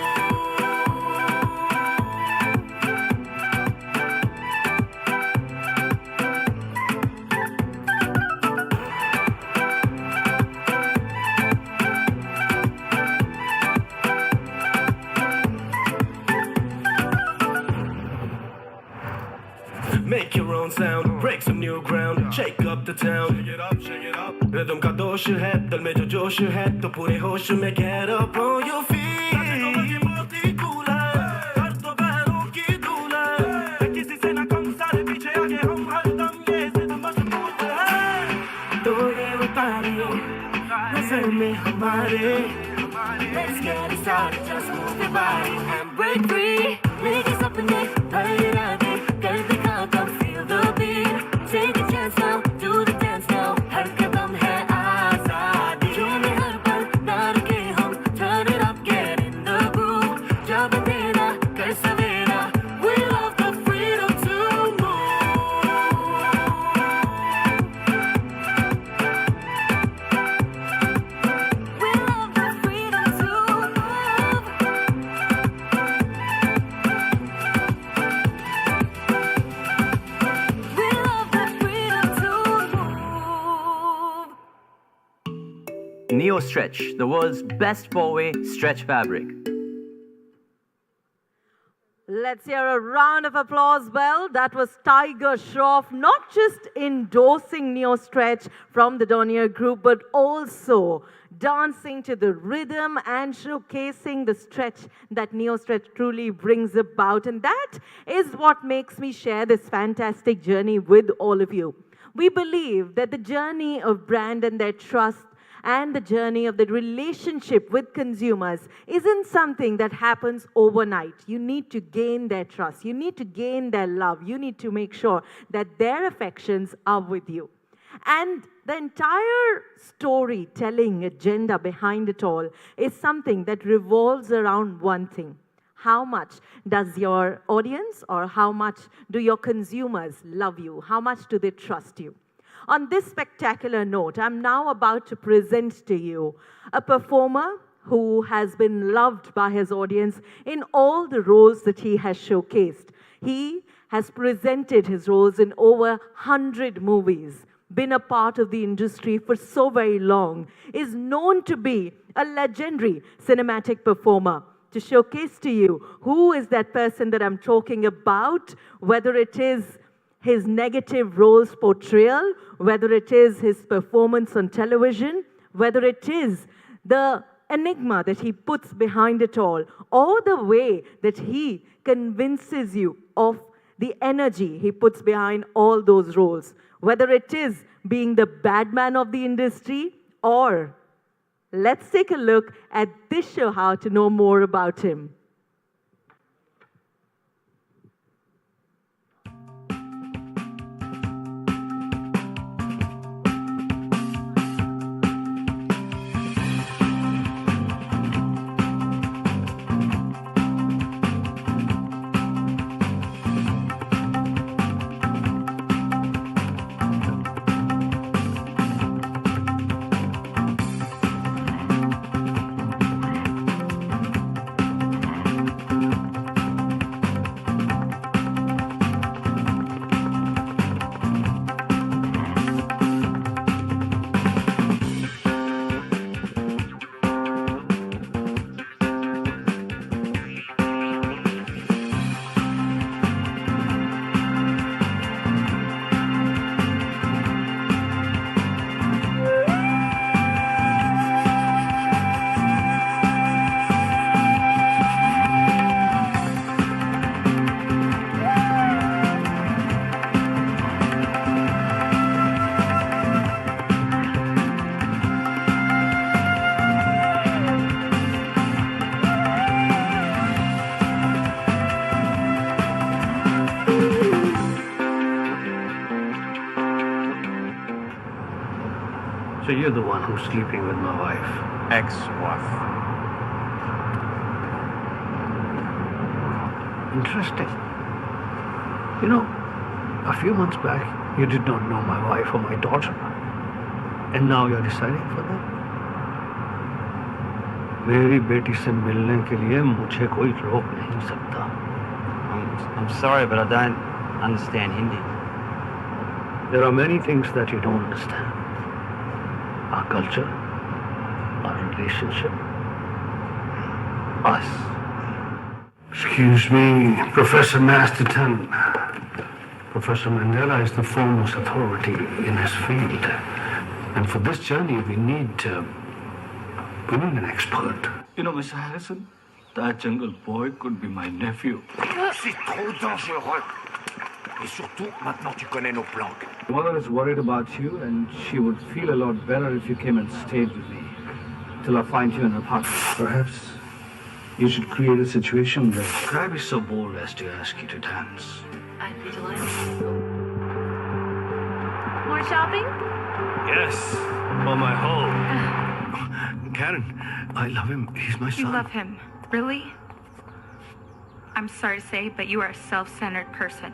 M: Make your own sound, break some new ground, shake up the town. Shake it up, shake it up. Rhythm का दोष है, दिल में जो जोश है, तो पूरे होश में get up on your feet.
T: Let's get it started, just move your body and break free. Legs up and down, turn it out there. Get the count, come feel the beat. Take a chance now, do the dance now. हर कदम है आज़ादी. जो में हर पल ना रुके हम. Turn it up, get in the groove. जब तेरा कर सवेरा. We love the freedom to
S: Neo Stretch, the world's best four-way stretch fabric.
A: Let's hear a round of applause. Well, that was Tiger Shroff, not just endorsing Neo Stretch from the Dornier Group, but also dancing to the rhythm and showcasing the stretch that Neo Stretch truly brings about. And that is what makes me share this fantastic journey with all of you. We believe that the journey of brand and their trust and the journey of the relationship with consumers isn't something that happens overnight. You need to gain their trust. You need to gain their love. You need to make sure that their affections are with you. And the entire storytelling agenda behind it all is something that revolves around one thing. How much does your audience or how much do your consumers love you? How much do they trust you? On this spectacular note, I'm now about to present to you a performer who has been loved by his audience in all the roles that he has showcased. He has presented his roles in over 100 movies, been a part of the industry for so very long, is known to be a legendary cinematic performer. To showcase to you who is that person that I'm talking about, whether it is his negative roles portrayal, whether it is his performance on television, whether it is the enigma that he puts behind it all, or the way that he convinces you of the energy he puts behind all those roles, whether it is being the bad man of the industry, or let's take a look at this show how to know more about him.
U: So you're the one who's sleeping with my wife.
V: Ex-wife.
U: Interesting. You know, a few months back, you did not know my wife or my daughter. And now you're deciding for them. मेरी बेटी से मिलने के लिए मुझे कोई रोक नहीं सकता.
V: I'm sorry, but I don't understand Hindi.
U: There are many things that you don't understand. Our culture, our relationship, us. Excuse me, Professor Masterton. Professor Mandela is the foremost authority in his field. And for this journey, we need an expert. You know, Mr. Harrison, that jungle boy could be my nephew.
B: C'est trop dangereux. Et surtout, maintenant tu connais nos plans.
U: Mother is worried about you, and she would feel a lot better if you came and stayed with me till I find you an apartment. Perhaps you should create a situation where could I be so bold as to ask you to dance?
E: I'd be delighted. More shopping?
U: Yes, for my home. Karen, I love him. He's my son.
W: You love him? Really? I'm sorry to say, but you are a self-centered person.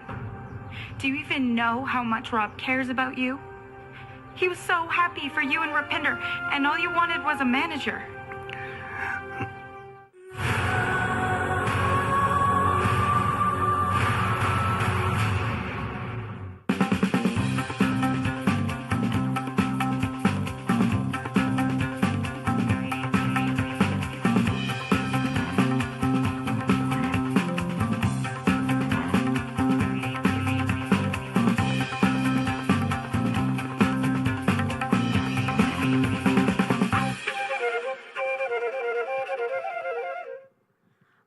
W: Do you even know how much Rob cares about you? He was so happy for you and Rapinder, and all you wanted was a manager.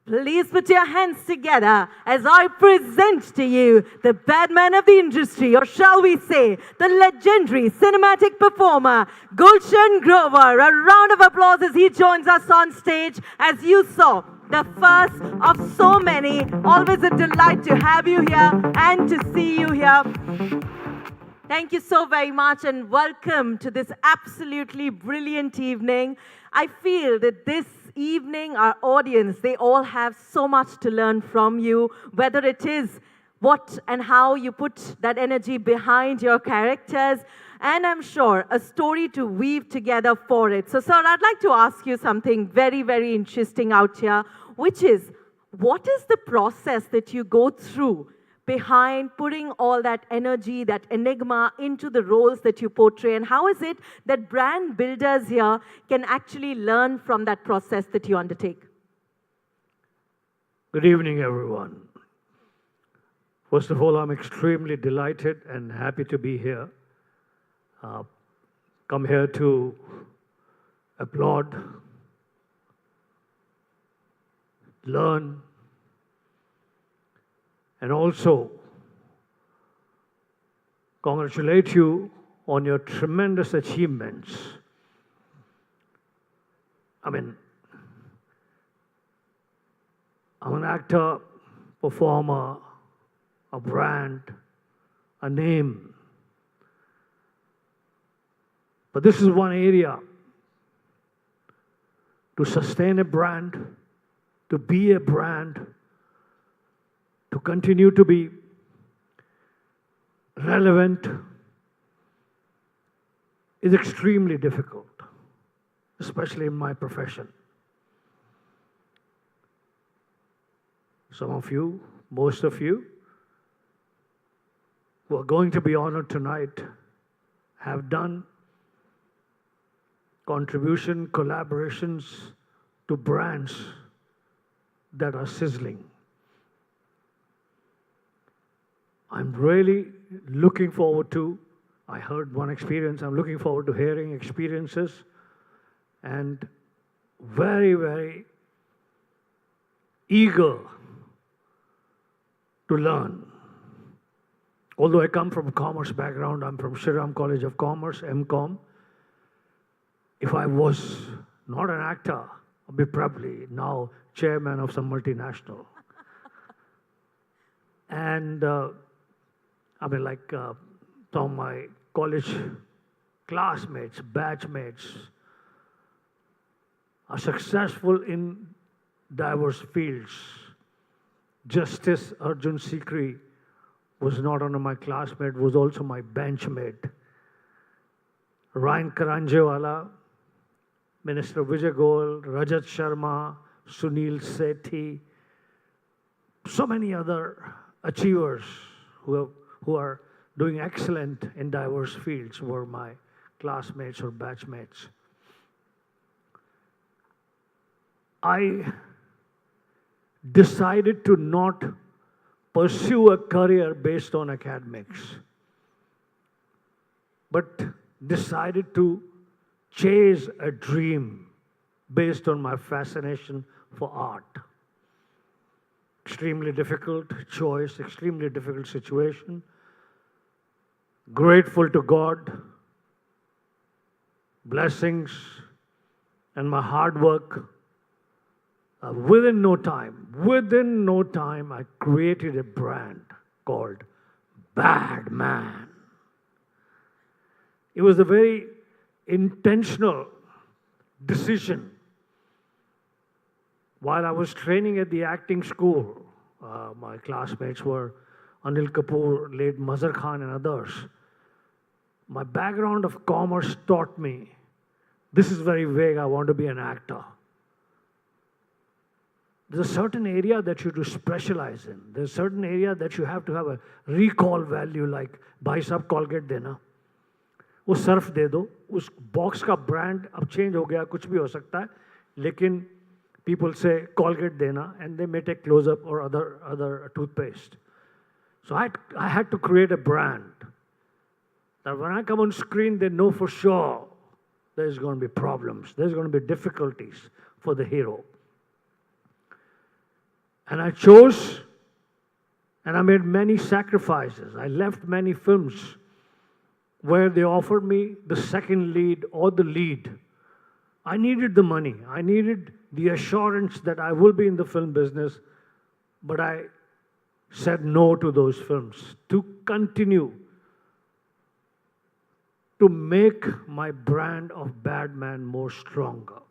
A: Please put your hands together as I present to you the bad man of the industry, or shall we say, the legendary cinematic performer, Gulshan Grover. A round of applause as he joins us on stage. As you saw, the first of so many. Always a delight to have you here and to see you here. Thank you so very much and welcome to this absolutely brilliant evening. I feel that this evening, our audience, they all have so much to learn from you, whether it is what and how you put that energy behind your characters, and I'm sure a story to weave together for it. So, sir, I'd like to ask you something very, very interesting out here, which is, what is the process that you go through behind putting all that energy, that enigma into the roles that you portray? And how is it that brand builders here can actually learn from that process that you undertake?
U: Good evening, everyone. First of all, I'm extremely delighted and happy to be here. Come here to applaud, learn, and also congratulate you on your tremendous achievements. I mean, I'm an actor, performer, a brand, a name. But this is one area to sustain a brand, to be a brand, to continue to be relevant is extremely difficult, especially in my profession. Some of you, most of you, who are going to be honored tonight have done collaborations to brands that are sizzling. I'm really looking forward to, I heard one experience, I'm looking forward to hearing experiences and very, very eager to learn. Although I come from a commerce background, I'm from Shriram College of Commerce, MCom. If I was not an actor, I'd be probably now chairman of some multinational. And some of my college classmates, batchmates are successful in diverse fields. Justice Arjun Sikri was not only my classmate, was also my benchmate. Ryan Karanjewala, Minister Vijay Goel, Rajat Sharma, Sunil Sethi, so many other achievers who are doing excellent in diverse fields were my classmates or batchmates. I decided to not pursue a career based on academics, but decided to chase a dream based on my fascination for art. Extremely difficult choice, extremely difficult situation. Grateful to God, blessings, and my hard work. Within no time, I created a brand called Bad Man. It was a very intentional decision. While I was training at the acting school, my classmates were Anil Kapoor, late Mazhar Khan, and others. My background of commerce taught me, this is very vague, I want to be an actor. There's a certain area that you have to specialize in. There's a certain area that you have to have a recall value, like भाई साहब Colgate देना, वो Surf दे दो, उस box का brand अब change हो गया, कुछ भी हो सकता है, लेकिन people say Colgate dena, and they may take close-up or other toothpaste. So I had to create a brand that when I come on screen, they know for sure there's going to be problems, there's going to be difficulties for the hero. And I chose, and I made many sacrifices. I left many films where they offered me the second lead or the lead. I needed the money. I needed the assurance that I will be in the film business, but I said no to those films to continue to make my brand of Bad Man more stronger.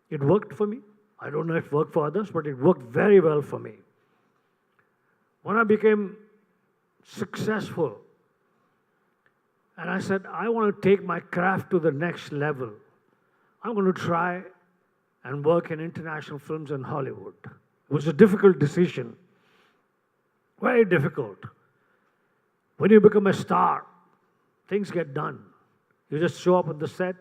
U: It worked for me. I don't know if it worked for others, but it worked very well for me. When I became successful, and I said, I want to take my craft to the next level, I'm going to try and work in international films in Hollywood. It was a difficult decision, very difficult. When you become a star, things get done. You just show up on the set,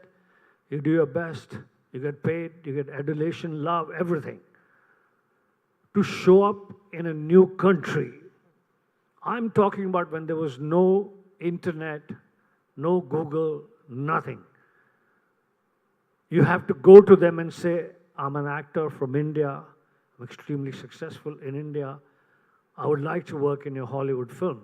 U: you do your best, you get paid, you get adulation, love, everything. To show up in a new country, I'm talking about when there was no internet, no Google, nothing. You have to go to them and say, I'm an actor from India, I'm extremely successful in India, I would like to work in your Hollywood film.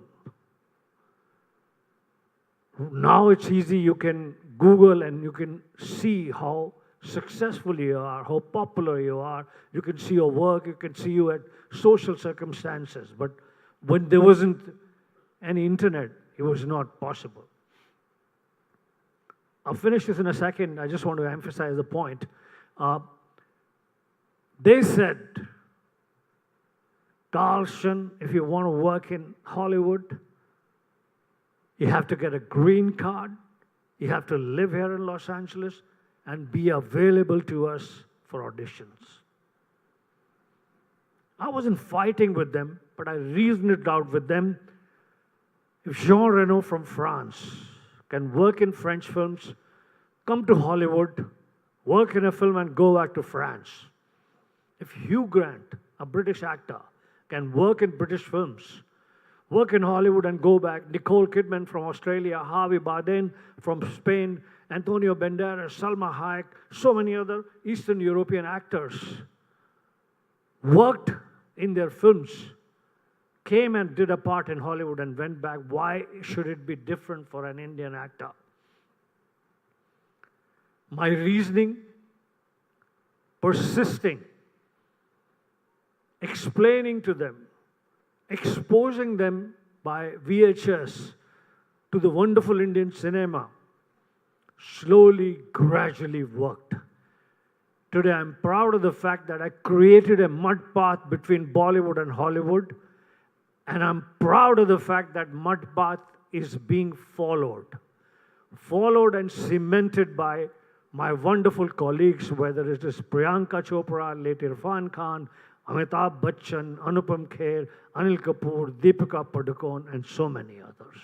U: Now it's easy, you can Google and you can see how successful you are, how popular you are. You can see your work, you can see you at social circumstances. But when there wasn't any internet, it was not possible. I'll finish this in a second. I just want to emphasize the point. They said, Carlson, if you want to work in Hollywood, you have to get a green card, you have to live here in Los Angeles, and be available to us for auditions. I wasn't fighting with them, but I reasoned it out with them. If Jean Reno from France can work in French films, come to Hollywood, work in a film and go back to France. If Hugh Grant, a British actor, can work in British films, work in Hollywood and go back, Nicole Kidman from Australia, Harvey Bardem from Spain, Antonio Banderas, Salma Hayek, so many other Eastern European actors worked in their films, came and did a part in Hollywood and went back. Why should it be different for an Indian actor? My reasoning, persisting, explaining to them, exposing them by VHS to the wonderful Indian cinema, slowly, gradually worked. Today, I'm proud of the fact that I created a mud path between Bollywood and Hollywood, and I'm proud of the fact that mud path is being followed and cemented by my wonderful colleagues, whether it is Priyanka Chopra, late Irfan Khan, Amitabh Bachchan, Anupam Kher, Anil Kapoor, Deepika Padukone, and so many others.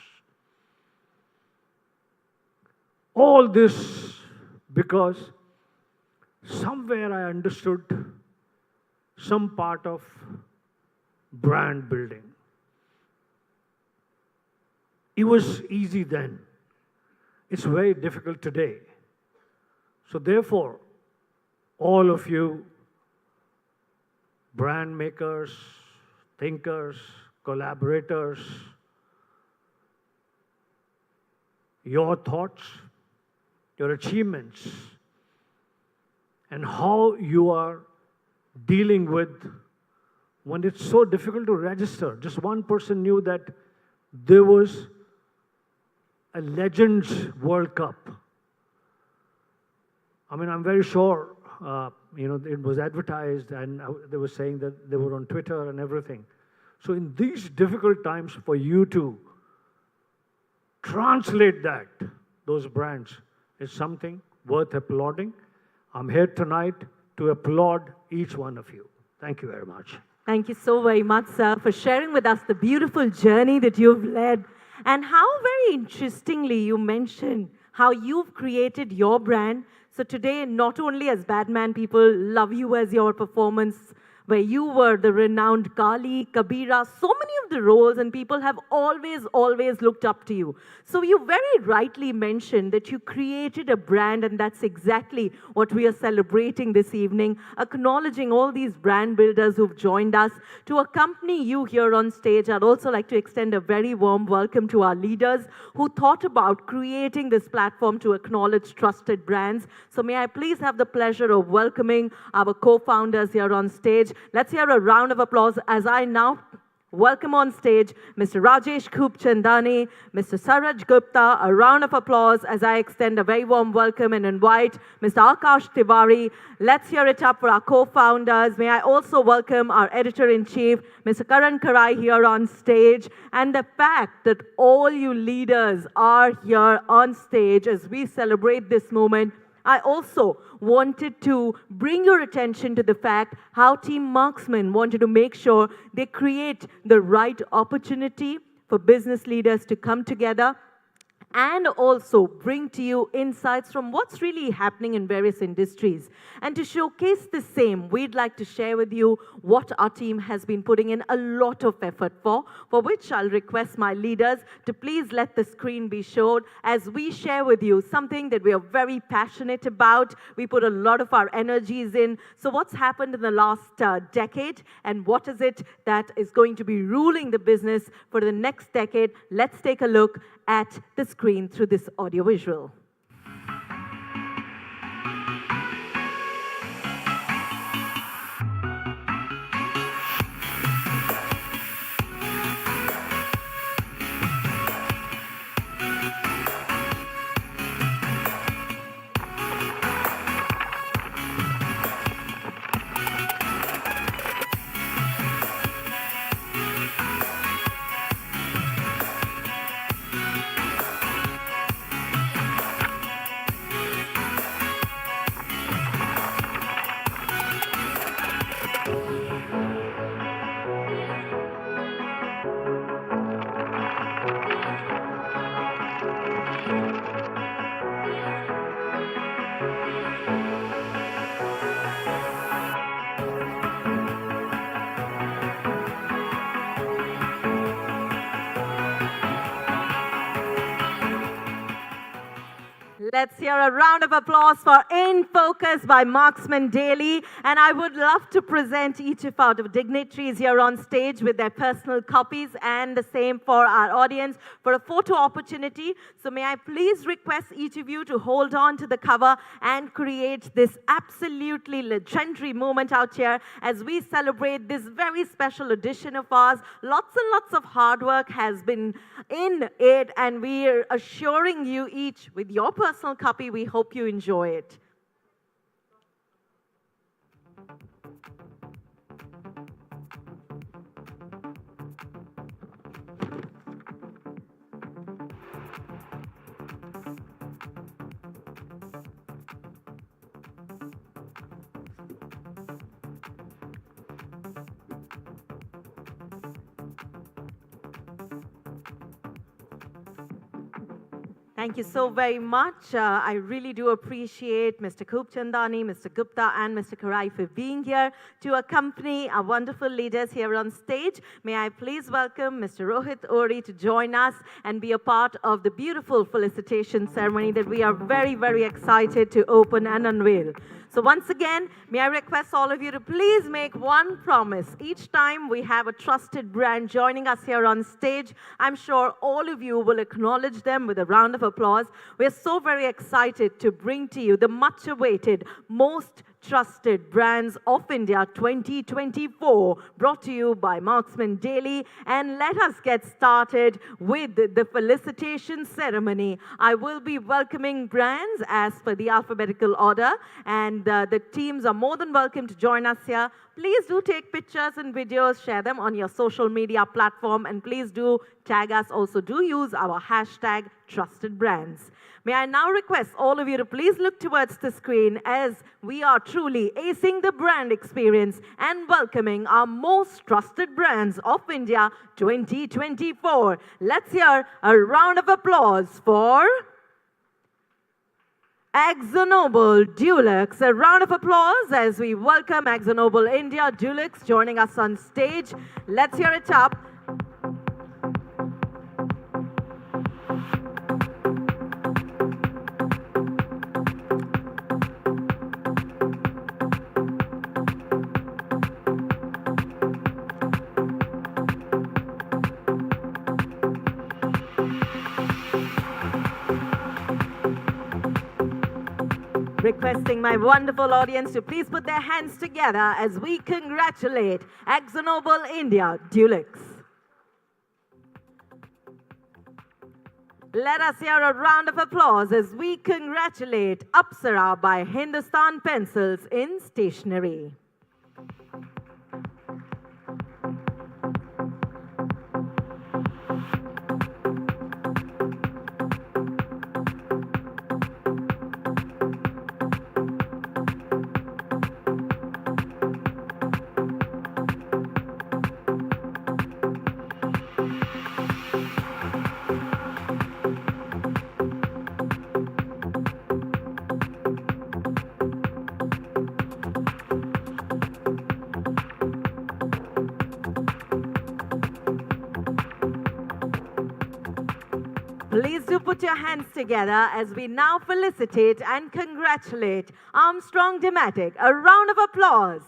U: All this because somewhere I understood some part of brand building. It was easy then. It's very difficult today. So therefore, all of you, brand makers, thinkers, collaborators, your thoughts, your achievements, and how you are dealing with when it's so difficult to register. Just one person knew that there was a Legends World Cup. I mean, I'm very sure, it was advertised and they were saying that they were on Twitter and everything. So in these difficult times for you to translate those brands is something worth applauding. I'm here tonight to applaud each one of you. Thank you very much.
A: Thank you so very much, sir, for sharing with us the beautiful journey that you've led and how very interestingly you mentioned how you've created your brand. So today, not only as Batman, people love you as your performance, where you were the renowned Kali, Kabira, so many of the roles, and people have always looked up to you. So you very rightly mentioned that you created a brand, and that's exactly what we are celebrating this evening, acknowledging all these brand builders who've joined us. To accompany you here on stage, I'd also like to extend a very warm welcome to our leaders who thought about creating this platform to acknowledge trusted brands. So may I please have the pleasure of welcoming our co-founders here on stage. Let's hear a round of applause as I now welcome on stage Mr. Rajesh Khubchandani, Mr. Saraj Gupta. A round of applause as I extend a very warm welcome and invite Mr. Akash Tiwari. Let's hear it up for our co-founders. May I also welcome our editor-in-chief, Mr. Karan Karai, here on stage. And the fact that all you leaders are here on stage as we celebrate this moment, I also wanted to bring your attention to the fact how Team Marksman wanted to make sure they create the right opportunity for business leaders to come together and also bring to you insights from what's really happening in various industries. And to showcase the same, we'd like to share with you what our team has been putting in a lot of effort for which I'll request my leaders to please let the screen be showed as we share with you something that we are very passionate about. We put a lot of our energies in. So what's happened in the last decade and what is it that is going to be ruling the business for the next decade? Let's take a look at the screen through this audiovisual. Let's hear a round of applause for In Focus by Marksman Daily. And I would love to present each of our dignitaries here on stage with their personal copies and the same for our audience for a photo opportunity. So may I please request each of you to hold on to the cover and create this absolutely legendary moment out here as we celebrate this very special edition of ours. Lots and lots of hard work has been in it, and we are assuring you each with your personal copy, we hope you enjoy it. Thank you so very much. I really do appreciate Mr. Chandani, Mr. Gupta, and Mr. Karai for being here to accompany our wonderful leaders here on stage. May I please welcome Mr. Rohit Ori to join us and be a part of the beautiful felicitation ceremony that we are very, very excited to open and unveil. So once again, may I request all of you to please make one promise. Each time we have a trusted brand joining us here on stage, I'm sure all of you will acknowledge them with a round of applause. We're so very excited to bring to you the much-awaited, most trusted brands of India 2024, brought to you by Marksman Daily. And let us get started with the felicitation ceremony. I will be welcoming brands as per the alphabetical order, and the teams are more than welcome to join us here. Please do take pictures and videos, share them on your social media platform, and please do tag us. Also, do use our hashtag #TrustedBrands. May I now request all of you to please look towards the screen as we are truly acing the brand experience and welcoming our most trusted brands of India 2024. Let's hear a round of applause for AkzoNobel Dulux. A round of applause as we welcome AkzoNobel India Dulux joining us on stage. Let's hear it up. Requesting my wonderful audience to please put their hands together as we congratulate AkzoNobel India Dulux. Let us hear a round of applause as we congratulate Apsara by Hindustan Pencils in Stationery. Please do put your hands together as we now felicitate and congratulate Armstrong Dematic. A round of applause.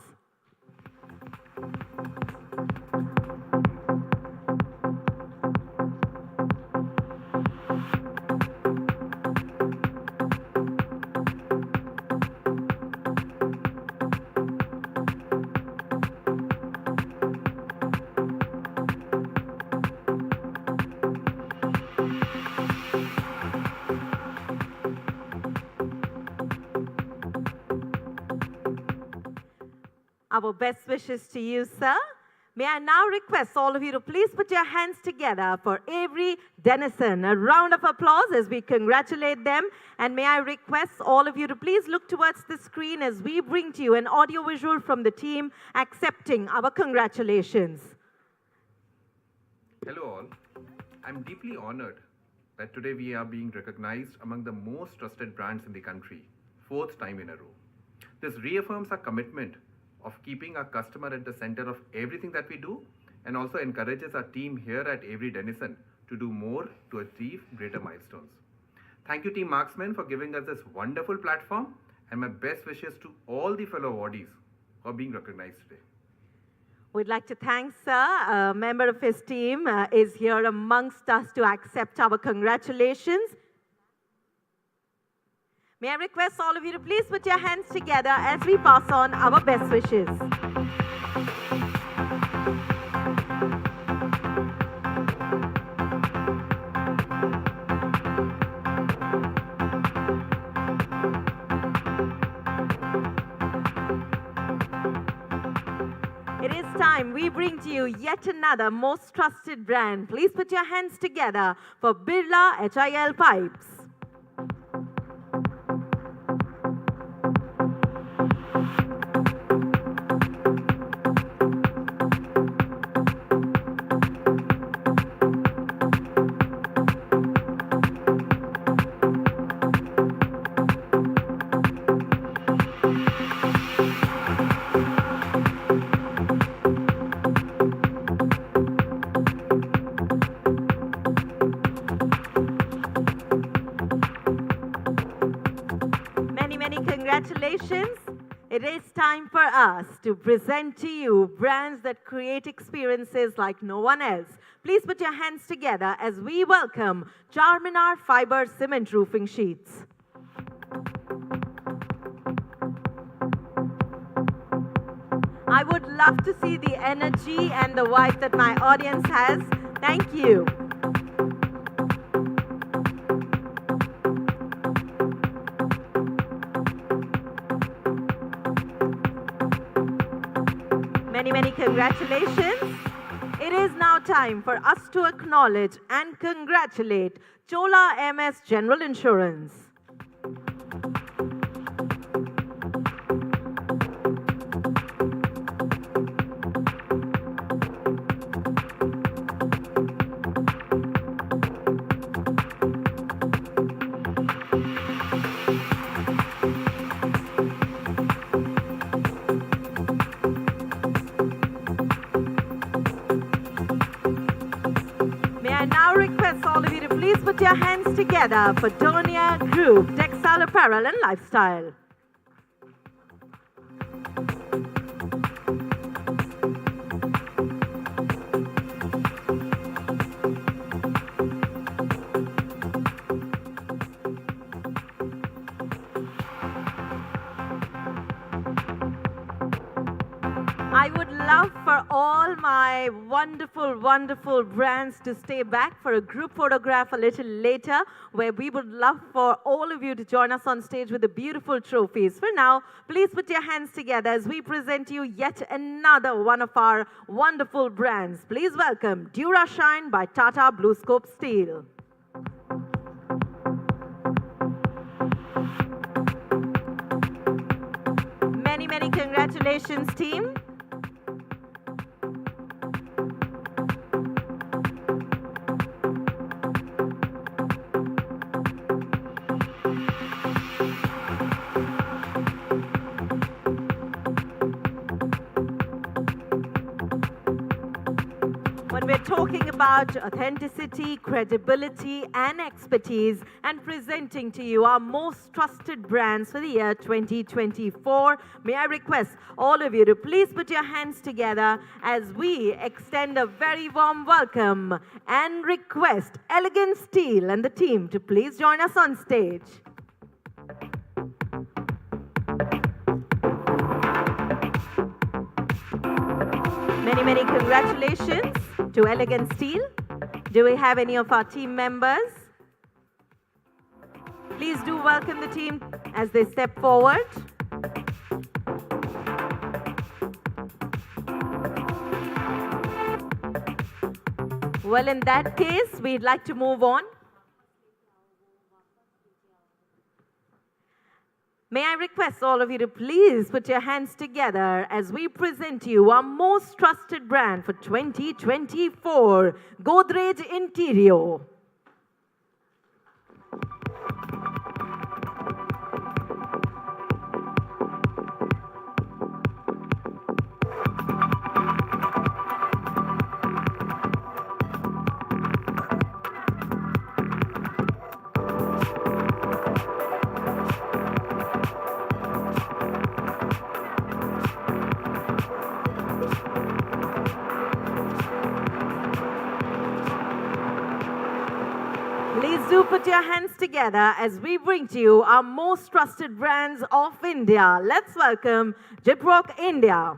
A: Our best wishes to you, sir. May I now request all of you to please put your hands together for Avery Dennison. A round of applause as we congratulate them. And may I request all of you to please look towards the screen as we bring to you an audio visual from the team accepting our congratulations.
D: Hello all. I'm deeply honored that today we are being recognized among the most trusted brands in the country, 4th time in a row. This reaffirms our commitment of keeping our customer at the center of everything that we do, and also encourages our team here at Avery Dennison to do more to achieve greater milestones. Thank you, Team Marksmen, for giving us this wonderful platform, and my best wishes to all the fellow awardees for being recognized today.
A: We'd like to thank Sir. A member of his team is here amongst us to accept our congratulations. May I request all of you to please put your hands together as we pass on our best wishes. It is time we bring to you yet another most trusted brand. Please put your hands together for Birla HIL Pipes. congratulations. It is time for us to present to you brands that create experiences like no one else. Please put your hands together as we welcome Charminar Fiber Cement Roofing Sheets. I would love to see the energy and the vibe that my audience has. Thank you. Many congratulations. It is now time for us to acknowledge and congratulate Chola MS General Insurance. Please put your hands together for Donia Group, Textile Apparel and Lifestyle. I would love for all my wonderful brands to stay back for a group photograph a little later, where we would love for all of you to join us on stage with the beautiful trophies. For now, please put your hands together as we present you yet another one of our wonderful brands. Please welcome Durashine by Tata BlueScope Steel. Many congratulations, team. When we're talking about authenticity, credibility, and expertise, and presenting to you our most trusted brands for the year 2024, may I request all of you to please put your hands together as we extend a very warm welcome and request Elegant Steel and the team to please join us on stage. Many congratulations to Elegant Steel. Do we have any of our team members? Please do welcome the team as they step forward. Well, in that case, we'd like to move on. May I request all of you to please put your hands together as we present to you our most trusted brand for 2024, Godrej Interior. Please do put your hands together as we bring to you our most trusted brands of India. Let's welcome Gyprock India.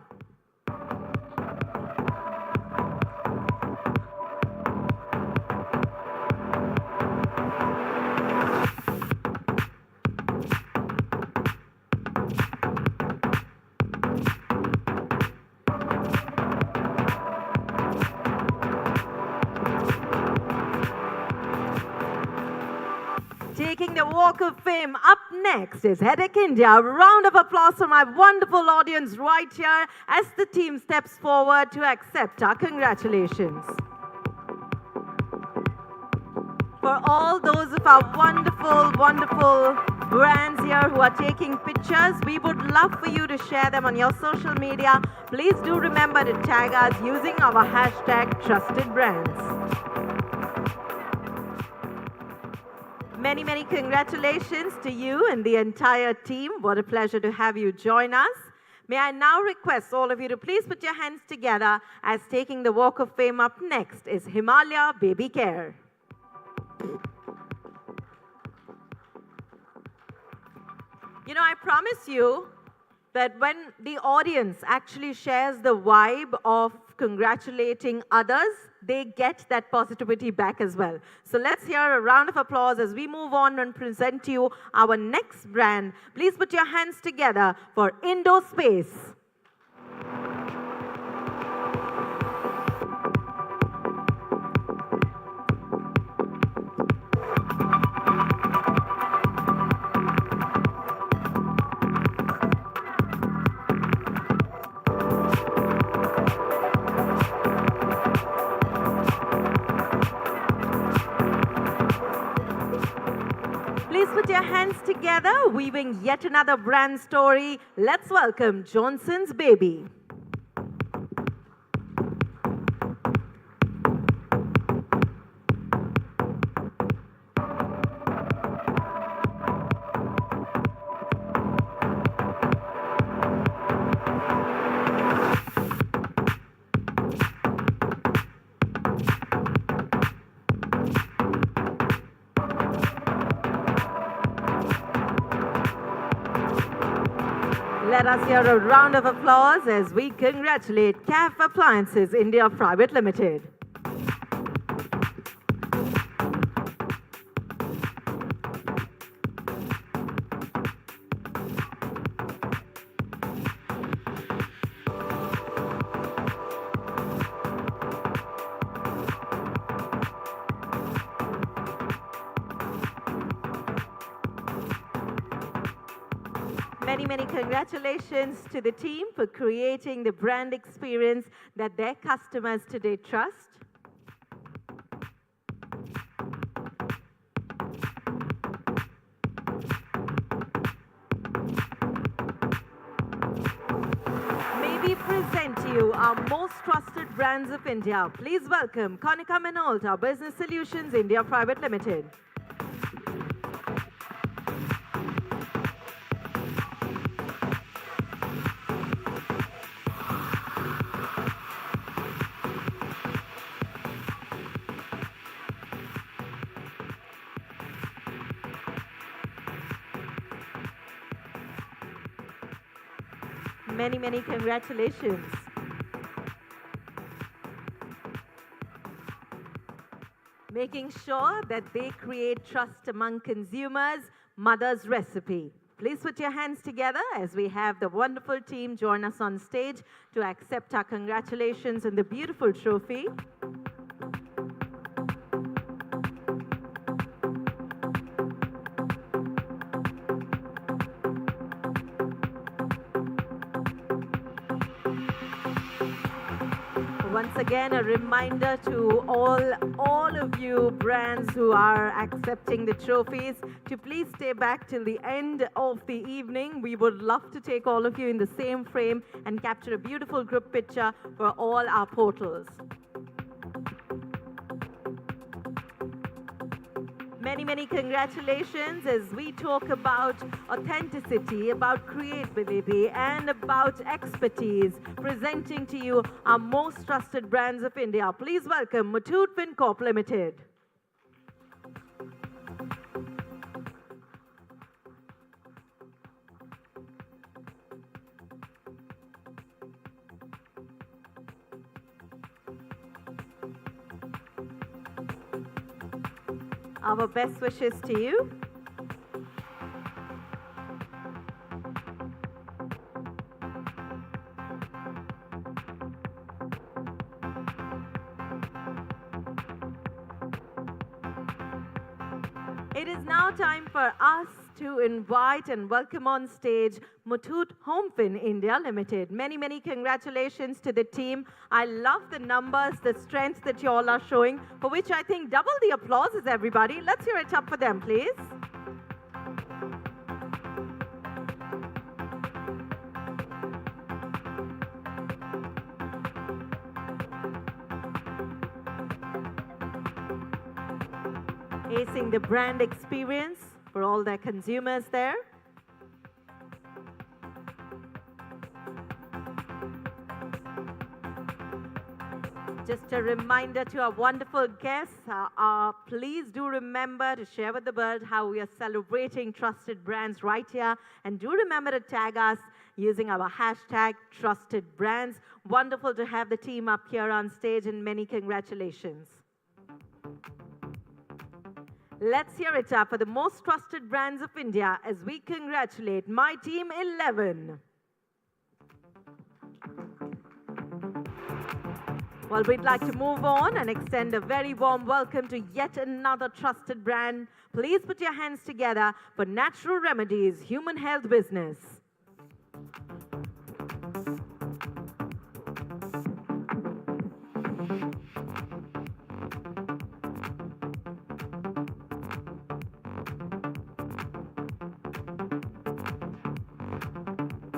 A: Taking the Walk of Fame up next is Headache India. A round of applause for my wonderful audience right here as the team steps forward to accept our congratulations. For all those of our wonderful brands here who are taking pictures, we would love for you to share them on your social media. Please do remember to tag us using our hashtag #TrustedBrands. Many, many congratulations to you and the entire team. What a pleasure to have you join us. May I now request all of you to please put your hands together as taking the Walk of Fame up next is Himalaya Baby Care. You know, I promise you that when the audience actually shares the vibe of congratulating others, they get that positivity back as well. So let's hear a round of applause as we move on and present to you our next brand. Please put your hands together for Indo Space. Please put your hands together, weaving yet another brand story. Let's welcome Johnson's Baby. Let us hear a round of applause as we congratulate CAF Appliances India Private Limited. Many, many congratulations to the team for creating the brand experience that their customers today trust. May we present to you our most trusted brands of India. Please welcome Konica Minolta Business Solutions India Private Limited. Many, many congratulations. Making sure that they create trust among consumers, Mother's Recipe. Please put your hands together as we have the wonderful team join us on stage to accept our congratulations and the beautiful trophy. Once again, a reminder to all of you brands who are accepting the trophies to please stay back till the end of the evening. We would love to take all of you in the same frame and capture a beautiful group picture for all our portals. Many, many congratulations as we talk about authenticity, about creativity, and about expertise, presenting to you our most trusted brands of India. Please welcome Muthoot Fincorp Limited. Our best wishes to you. It is now time for us to invite and welcome on stage Muthoot Homefin India Limited. Many, many congratulations to the team. I love the numbers, the strength that you all are showing, for which I think double the applause is everybody. Let's hear it up for them, please. Acing acing the brand experience for all their consumers there. Just a reminder to our wonderful guests, please do remember to share with the world how we are celebrating trusted brands right here. And do remember to tag us using our hashtag trusted brands. Wonderful to have the team up here on stage, and many congratulations. Let's hear it up for the most trusted brands of India as we congratulate My Team 11. Well, we'd like to move on and extend a very warm welcome to yet another trusted brand. Please put your hands together for Natural Remedies Human Health Business.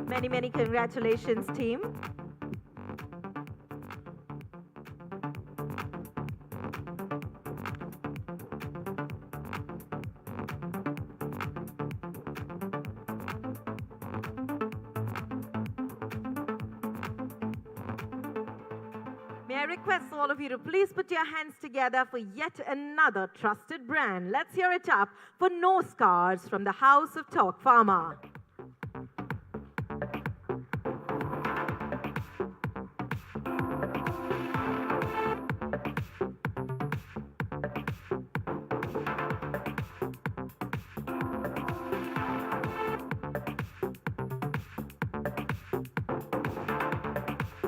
A: Many, many congratulations, team. May I request all of you to please put your hands together for yet another trusted brand. Let's hear it up for No Scars from the House of Talk Pharma.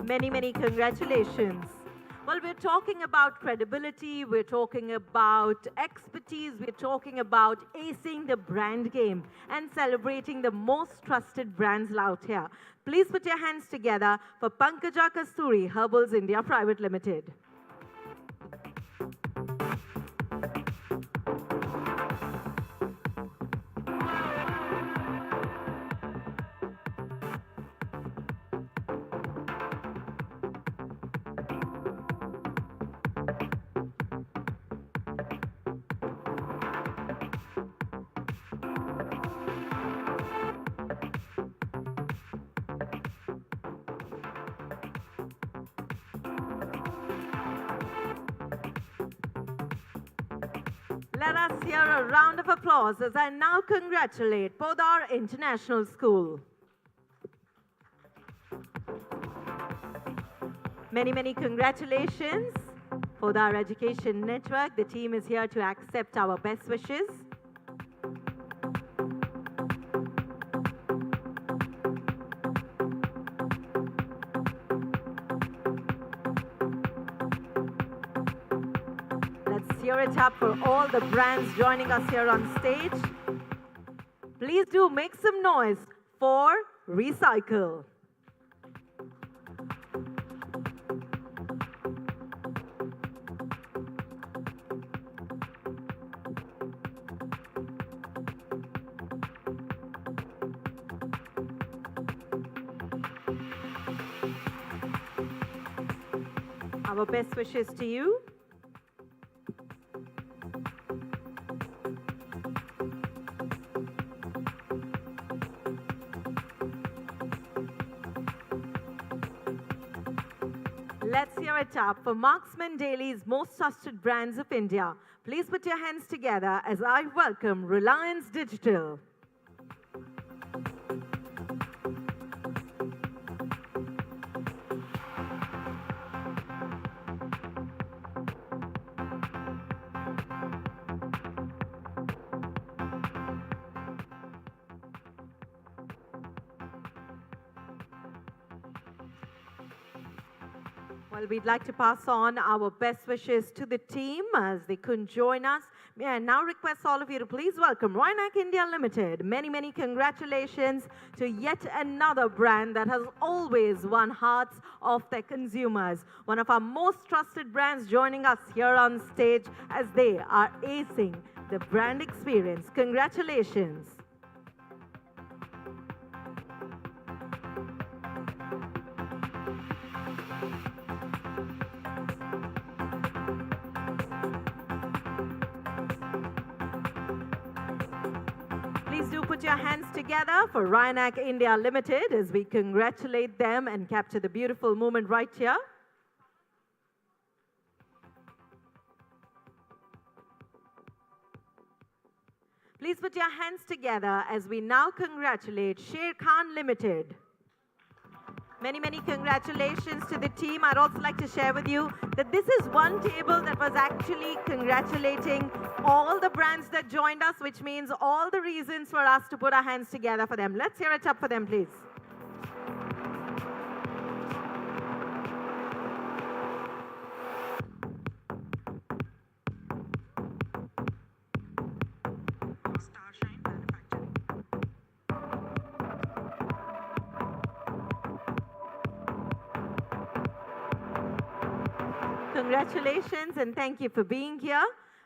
A: Many, many congratulations. Well, we're talking about credibility, we're talking about expertise, we're talking about acing the brand game and celebrating the most trusted brands out here. Please put your hands together for Pankaja Kasturi Herbals India Private Limited. Let us hear a round of applause as I now congratulate Podar International School. Many, many congratulations. Podar Education Network, the team is here to accept our best wishes. Hear it up for all the brands joining us here on stage. Please do make some noise for Recycle. Our best wishes to you. Let's hear it up for Marksman Daily's most trusted brands of India. Please put your hands together as I welcome Reliance Digital. Well, we'd like to pass on our best wishes to the team as they couldn't join us. May I now request all of you to please welcome Roynak India Limited. Many, many congratulations to yet another brand that has always won hearts of their consumers. One of our most trusted brands joining us here on stage as they are acing the brand experience. Congratulations. Please do put your hands together for Ryanak India Limited as we congratulate them and capture the beautiful moment right here. Please put your hands together as we now congratulate Sher Khan Limited. Many, many congratulations to the team. I'd also like to share with you that this is one table that was actually congratulating all the brands that joined us, which means all the reasons for us to put our hands together for them. Let's hear it up for them, please. Congratulations and thank you for being here.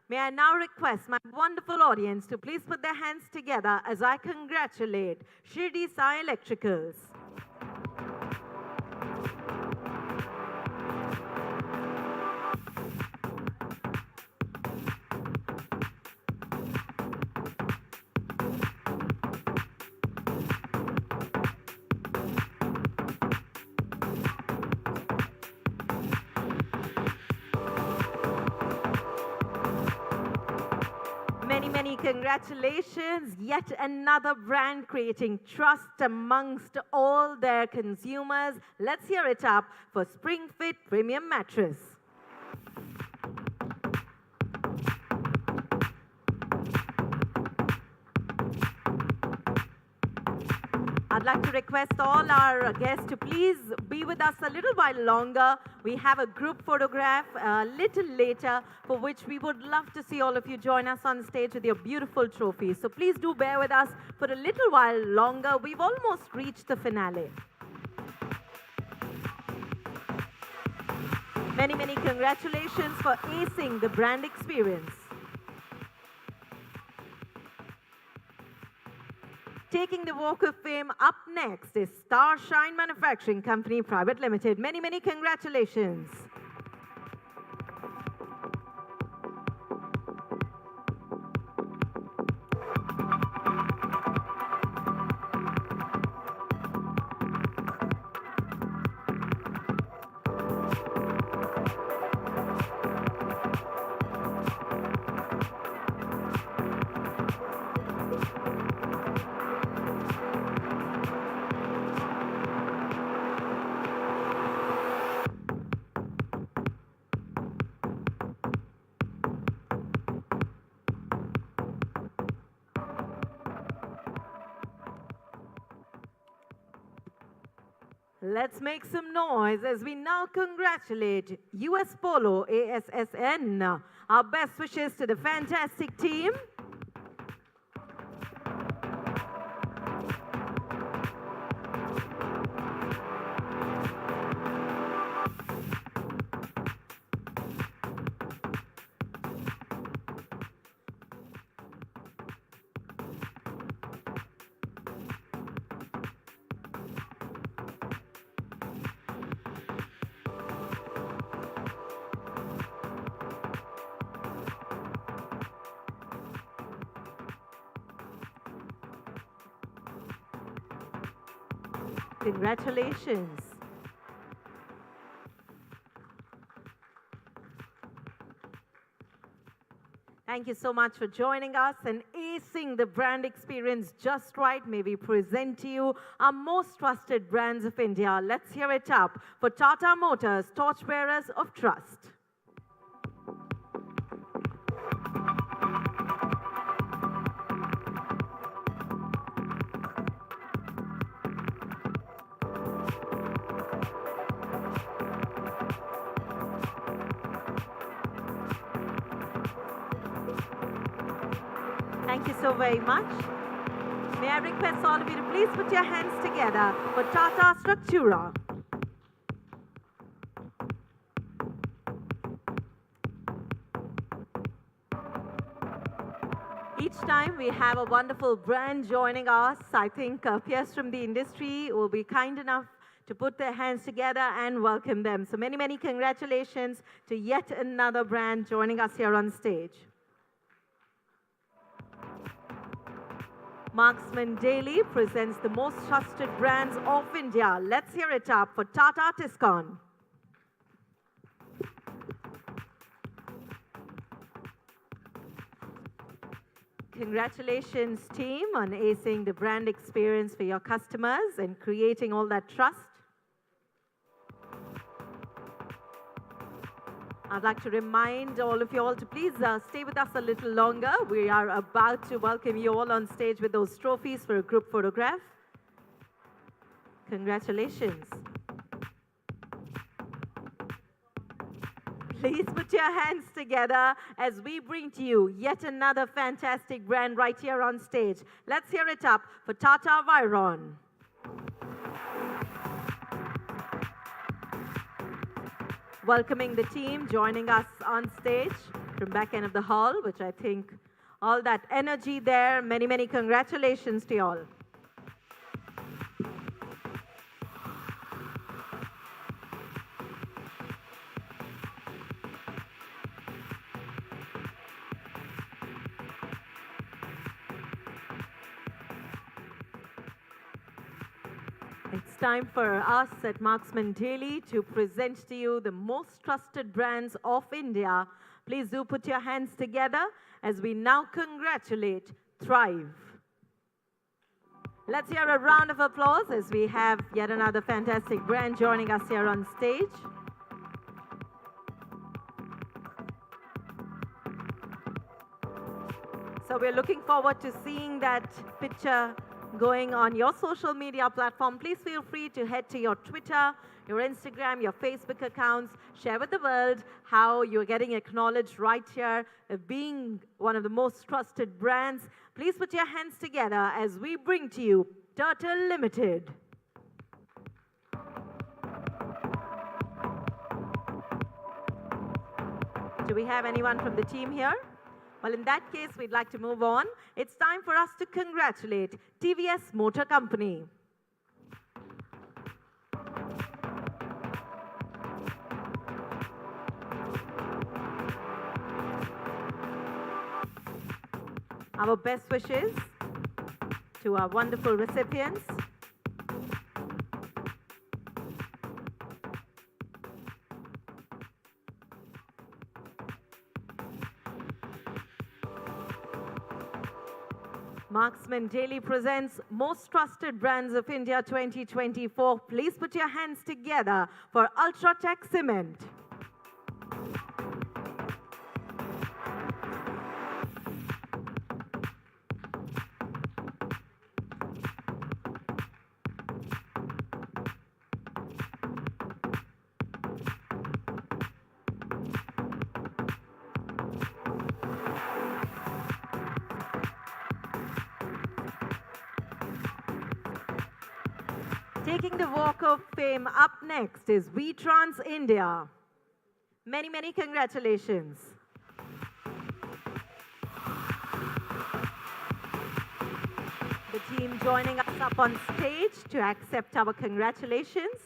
A: May I now request my wonderful audience to please put their hands together as I congratulate Shirdi Sai Electricals. Many congratulations. Yet another brand creating trust amongst all their consumers. Let's hear it up for SpringFit Premium Mattress. I'd like to request all our guests to please be with us a little while longer. We have a group photograph a little later for which we would love to see all of you join us on stage with your beautiful trophies. So please do bear with us for a little while longer. We've almost reached the finale. Many, many congratulations for acing the brand experience. Taking the Walk of Fame up next is Starshine Manufacturing Company Private Limited. Many, many congratulations. Let's make some noise as we now congratulate US Polo ASSN. Our best wishes to the fantastic team. Congratulations. Thank you so much for joining us and acing the brand experience just right. May we present to you our most trusted brands of India. Let's hear it up for Tata Motors, Torchbearers of Trust. Thank you so very much. May I request all of you to please put your hands together for Tata Structura. Each time we have a wonderful brand joining us, I think peers from the industry will be kind enough to put their hands together and welcome them. So many, many congratulations to yet another brand joining us here on stage. Marksman Daily presents the most trusted brands of India. Let's hear it up for Tata Tiscon. Congratulations, team, on acing the brand experience for your customers and creating all that trust. I'd like to remind all of you all to please stay with us a little longer. We are about to welcome you all on stage with those trophies for a group photograph. Congratulations. Please put your hands together as we bring to you yet another fantastic brand right here on stage. Let's hear it up for Tata Vyron. Welcoming the team, joining us on stage from back end of the hall, which I think all that energy there. Many, many congratulations to you all. It's time for us at Marksman Daily to present to you the most trusted brands of India. Please do put your hands together as we now congratulate Thrive. Let's hear a round of applause as we have yet another fantastic brand joining us here on stage. So we're looking forward to seeing that picture going on your social media platform. Please feel free to head to your Twitter, your Instagram, your Facebook accounts. Share with the world how you're getting acknowledged right here of being one of the most trusted brands. Please put your hands together as we bring to you Turtle Limited. Do we have anyone from the team here? Well, in that case, we'd like to move on. It's time for us to congratulate TVS Motor Company. Our best wishes to our wonderful recipients. Marksman Daily presents Most Trusted Brands of India 2024. Please put your hands together for Ultratech Cement. Taking the Walk of Fame up next is VTrans India. Many, many congratulations. The team joining us up on stage to accept our congratulations.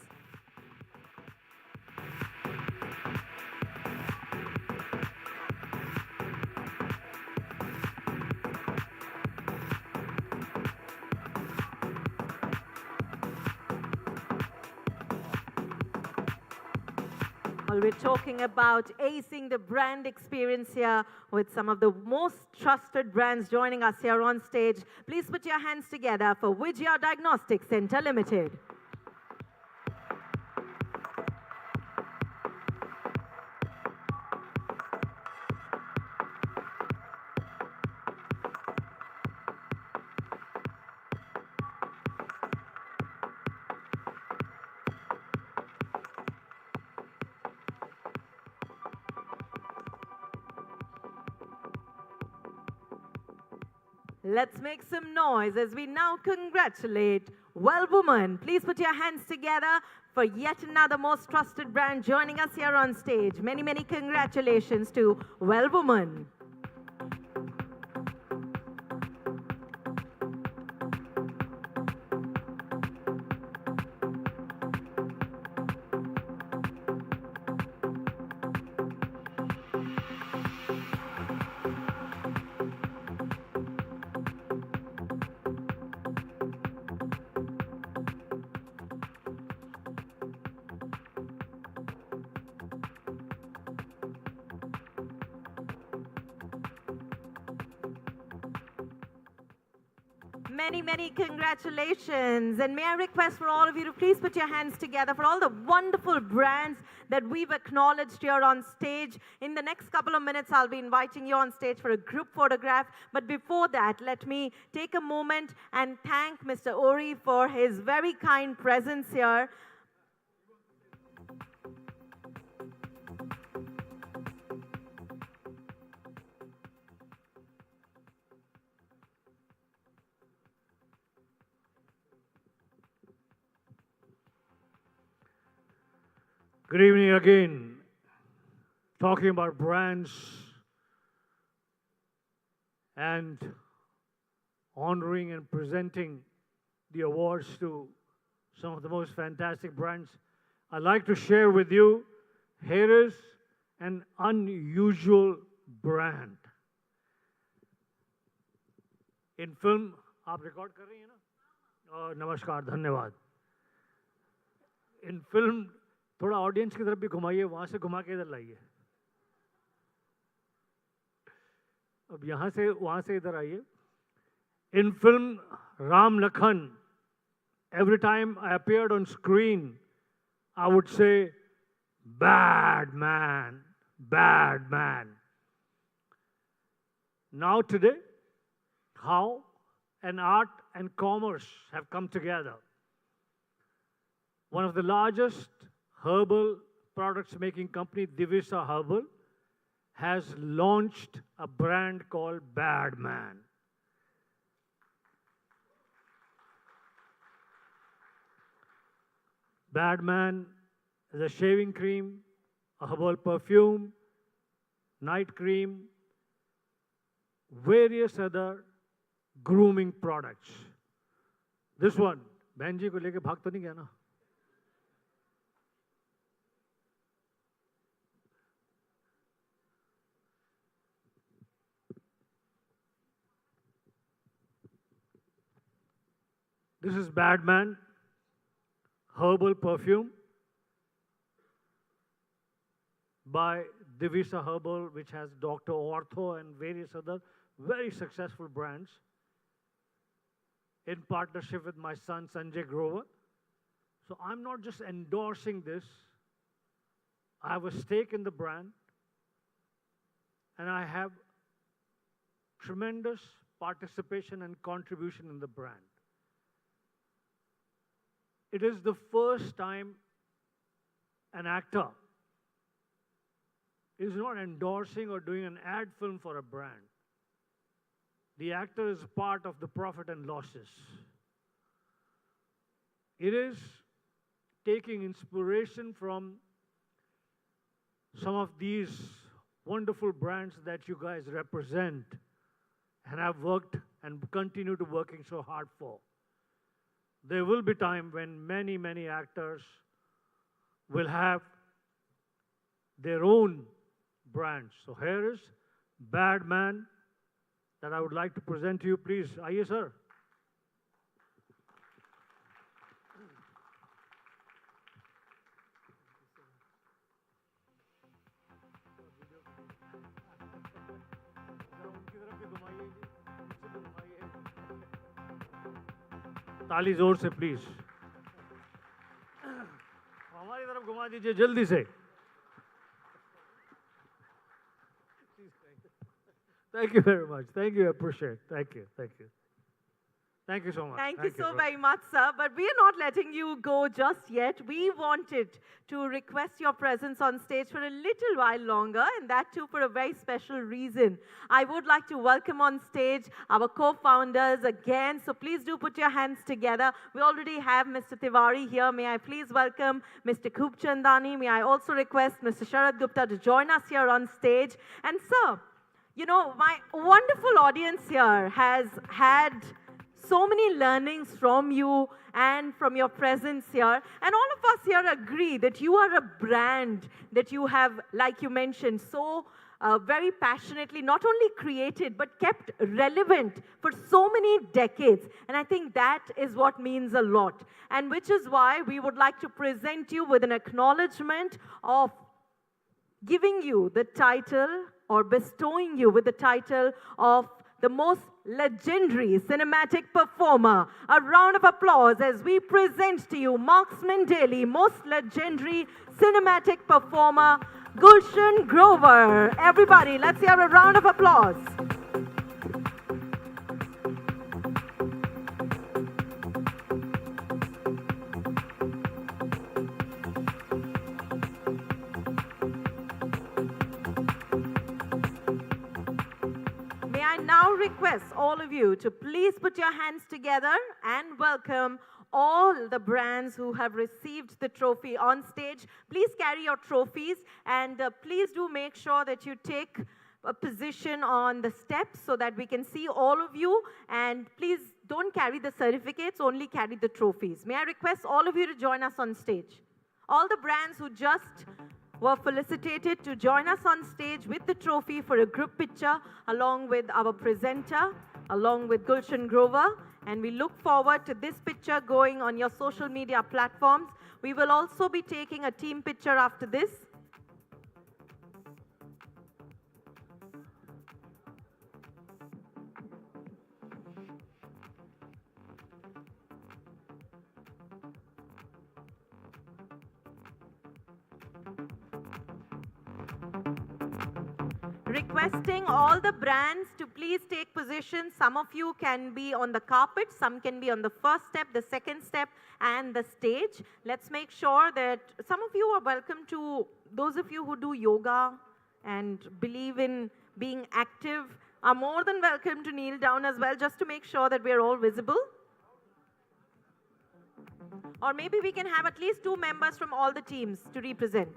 A: Well, we're talking about acing the brand experience here with some of the most trusted brands joining us here on stage. Please put your hands together for Vijaya Diagnostic Center Limited. Let's make some noise as we now congratulate Well Woman. Please put your hands together for yet another most trusted brand joining us here on stage. Many, many congratulations to Well Woman. Many, many congratulations. And may I request for all of you to please put your hands together for all the wonderful brands that we've acknowledged here on stage. In the next couple of minutes, I'll be inviting you on stage for a group photograph. But before that, let me take a moment and thank Mr. Ori for his very kind presence here.
U: Good evening again. Talking about brands and honoring and presenting the awards to some of the most fantastic brands. I'd like to share with you, here is an unusual brand. In film, आप record कर रही हैं ना? नमस्कार, धन्यवाद. In film, थोड़ा audience की तरफ भी घुमाइए, वहां से घुमा के इधर लाइए. अब यहाँ से वहाँ से इधर आइए. In film Ram Lakhan, every time I appeared on screen, I would say, bad man, bad man. Now today, how an art and commerce have come together. One of the largest herbal products making company, Divisa Herbal, has launched a brand called Bad Man. Bad Man is a shaving cream, a herbal perfume, night cream, various other grooming products. This one, बहन जी को लेके भाग तो नहीं गया ना? This is Bad Man herbal perfume by Divisa Herbal, which has Dr. Ortho and various other very successful brands, in partnership with my son Sanjay Grover. So I'm not just endorsing this. I have a stake in the brand, and I have tremendous participation and contribution in the brand. It is the first time an actor is not endorsing or doing an ad film for a brand. The actor is part of the profit and losses. It is taking inspiration from some of these wonderful brands that you guys represent and have worked and continue to working so hard for. There will be time when many, many actors will have their own brands. So here is Bad Man that I would like to present to you. Please, aaiye sir. ताली जोर से please. हमारी तरफ घुमा दीजिए जल्दी से. Thank you very much. Thank you. I appreciate it. Thank you. Thank you. Thank you so much.
A: Thank you so very much, sir. But we are not letting you go just yet. We wanted to request your presence on stage for a little while longer, and that too for a very special reason. I would like to welcome on stage our co-founders again. So please do put your hands together. We already have Mr. Tiwari here. May I please welcome Mr. Khub Chandani. May I also request Mr. Sharad Gupta to join us here on stage. And sir, you know, my wonderful audience here has had so many learnings from you and from your presence here. And all of us here agree that you are a brand that you have, like you mentioned, so very passionately not only created but kept relevant for so many decades. And I think that is what means a lot. And which is why we would like to present you with an acknowledgement of giving you the title or bestowing you with the title of the most legendary cinematic performer. A round of applause as we present to you Marksman Daily most legendary cinematic performer, Gulshan Grover. Everybody, let's hear a round of applause. May I now request all of you to please put your hands together and welcome all the brands who have received the trophy on stage. Please carry your trophies and please do make sure that you take a position on the steps so that we can see all of you, and please don't carry the certificates, only carry the trophies. May I request all of you to join us on stage. All the brands who just were felicitated to join us on stage with the trophy for a group picture along with our presenter, along with Gulshan Grover. And we look forward to this picture going on your social media platforms. We will also be taking a team picture after this. Requesting all the brands to please take position. Some of you can be on the carpet, some can be on the first step, the second step, and the stage. Let's make sure that some of you are welcome to, those of you who do yoga and believe in being active are more than welcome to kneel down as well, just to make sure that we're all visible. Or maybe we can have at least 2 members from all the teams to represent.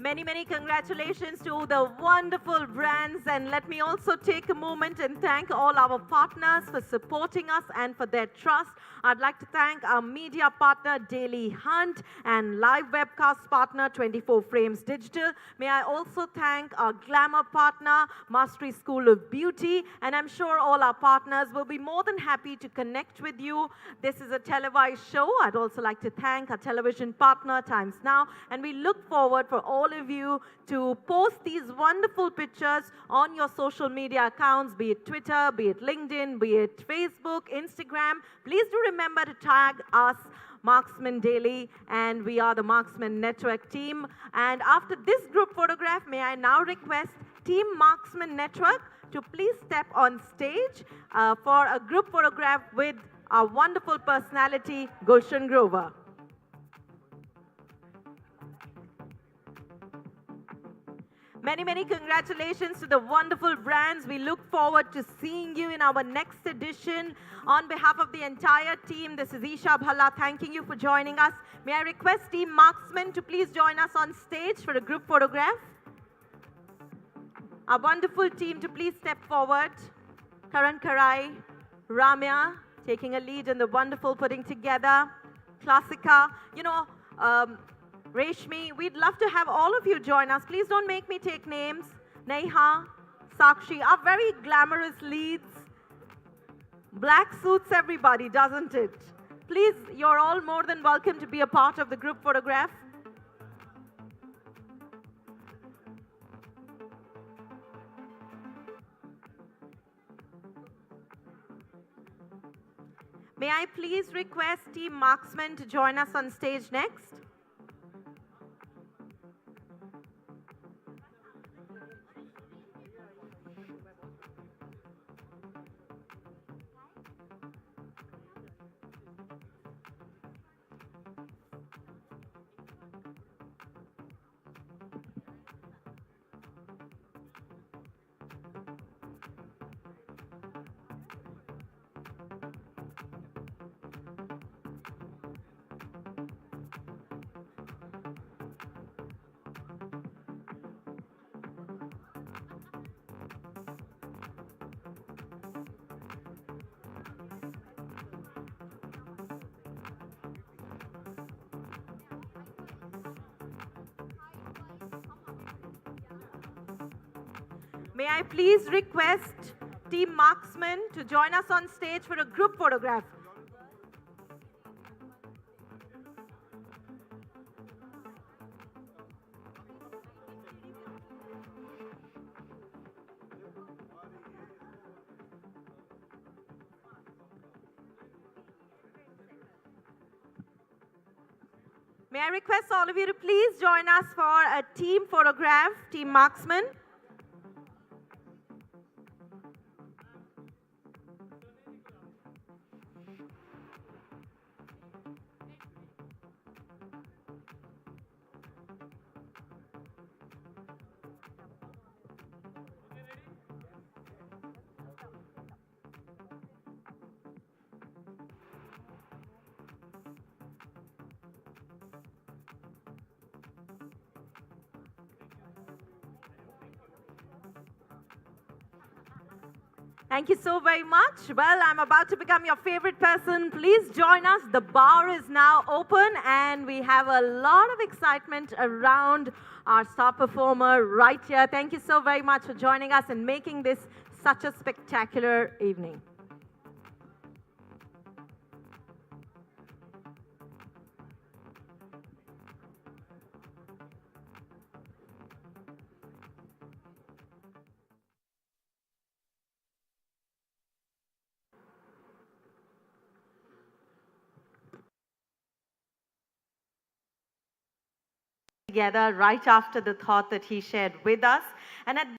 A: Many, many congratulations to the wonderful brands, and let me also take a moment and thank all our partners for supporting us and for their trust. I'd like to thank our media partner Daily Hunt and live webcast partner 24 Frames Digital. May I also thank our glamour partner Mastery School of Beauty, and I'm sure all our partners will be more than happy to connect with you. This is a televised show. I'd also like to thank our television partner Times Now, and we look forward for all of you to post these wonderful pictures on your social media accounts, be it Twitter, be it LinkedIn, be it Facebook, Instagram. Please do remember to tag us, Marksman Daily, and we are the Marksman Network team. And after this group photograph, may I now request Team Marksman Network to please step on stage for a group photograph with our wonderful personality, Gulshan Grover. Many, many congratulations to the wonderful brands. We look forward to seeing you in our next edition. On behalf of the entire team, this is Isha Bhalla thanking you for joining us. May I request Team Marksman to please join us on stage for a group photograph. Our wonderful team to please step forward. Karan Karai, Ramya, taking a lead in the wonderful putting together. Klasika, Reshmi, we'd love to have all of you join us. Please don't make me take names. Neha, Sakshi, our very glamorous leads. Black suits everybody, doesn't it? Please, you're all more than welcome to be a part of the group photograph. May I please request Team Marksman to join us on stage next? May I please request Team Marksmen to join us on stage for a group photograph. May I request all of you to please join us for a team photograph, Team Marksmen. Thank you so very much. Well, I'm about to become your favorite person. Please join us. The bar is now open and we have a lot of excitement around our star performer right here. Thank you so very much for joining us and making this such a spectacular evening. Together right after the thought that he shared with us. And at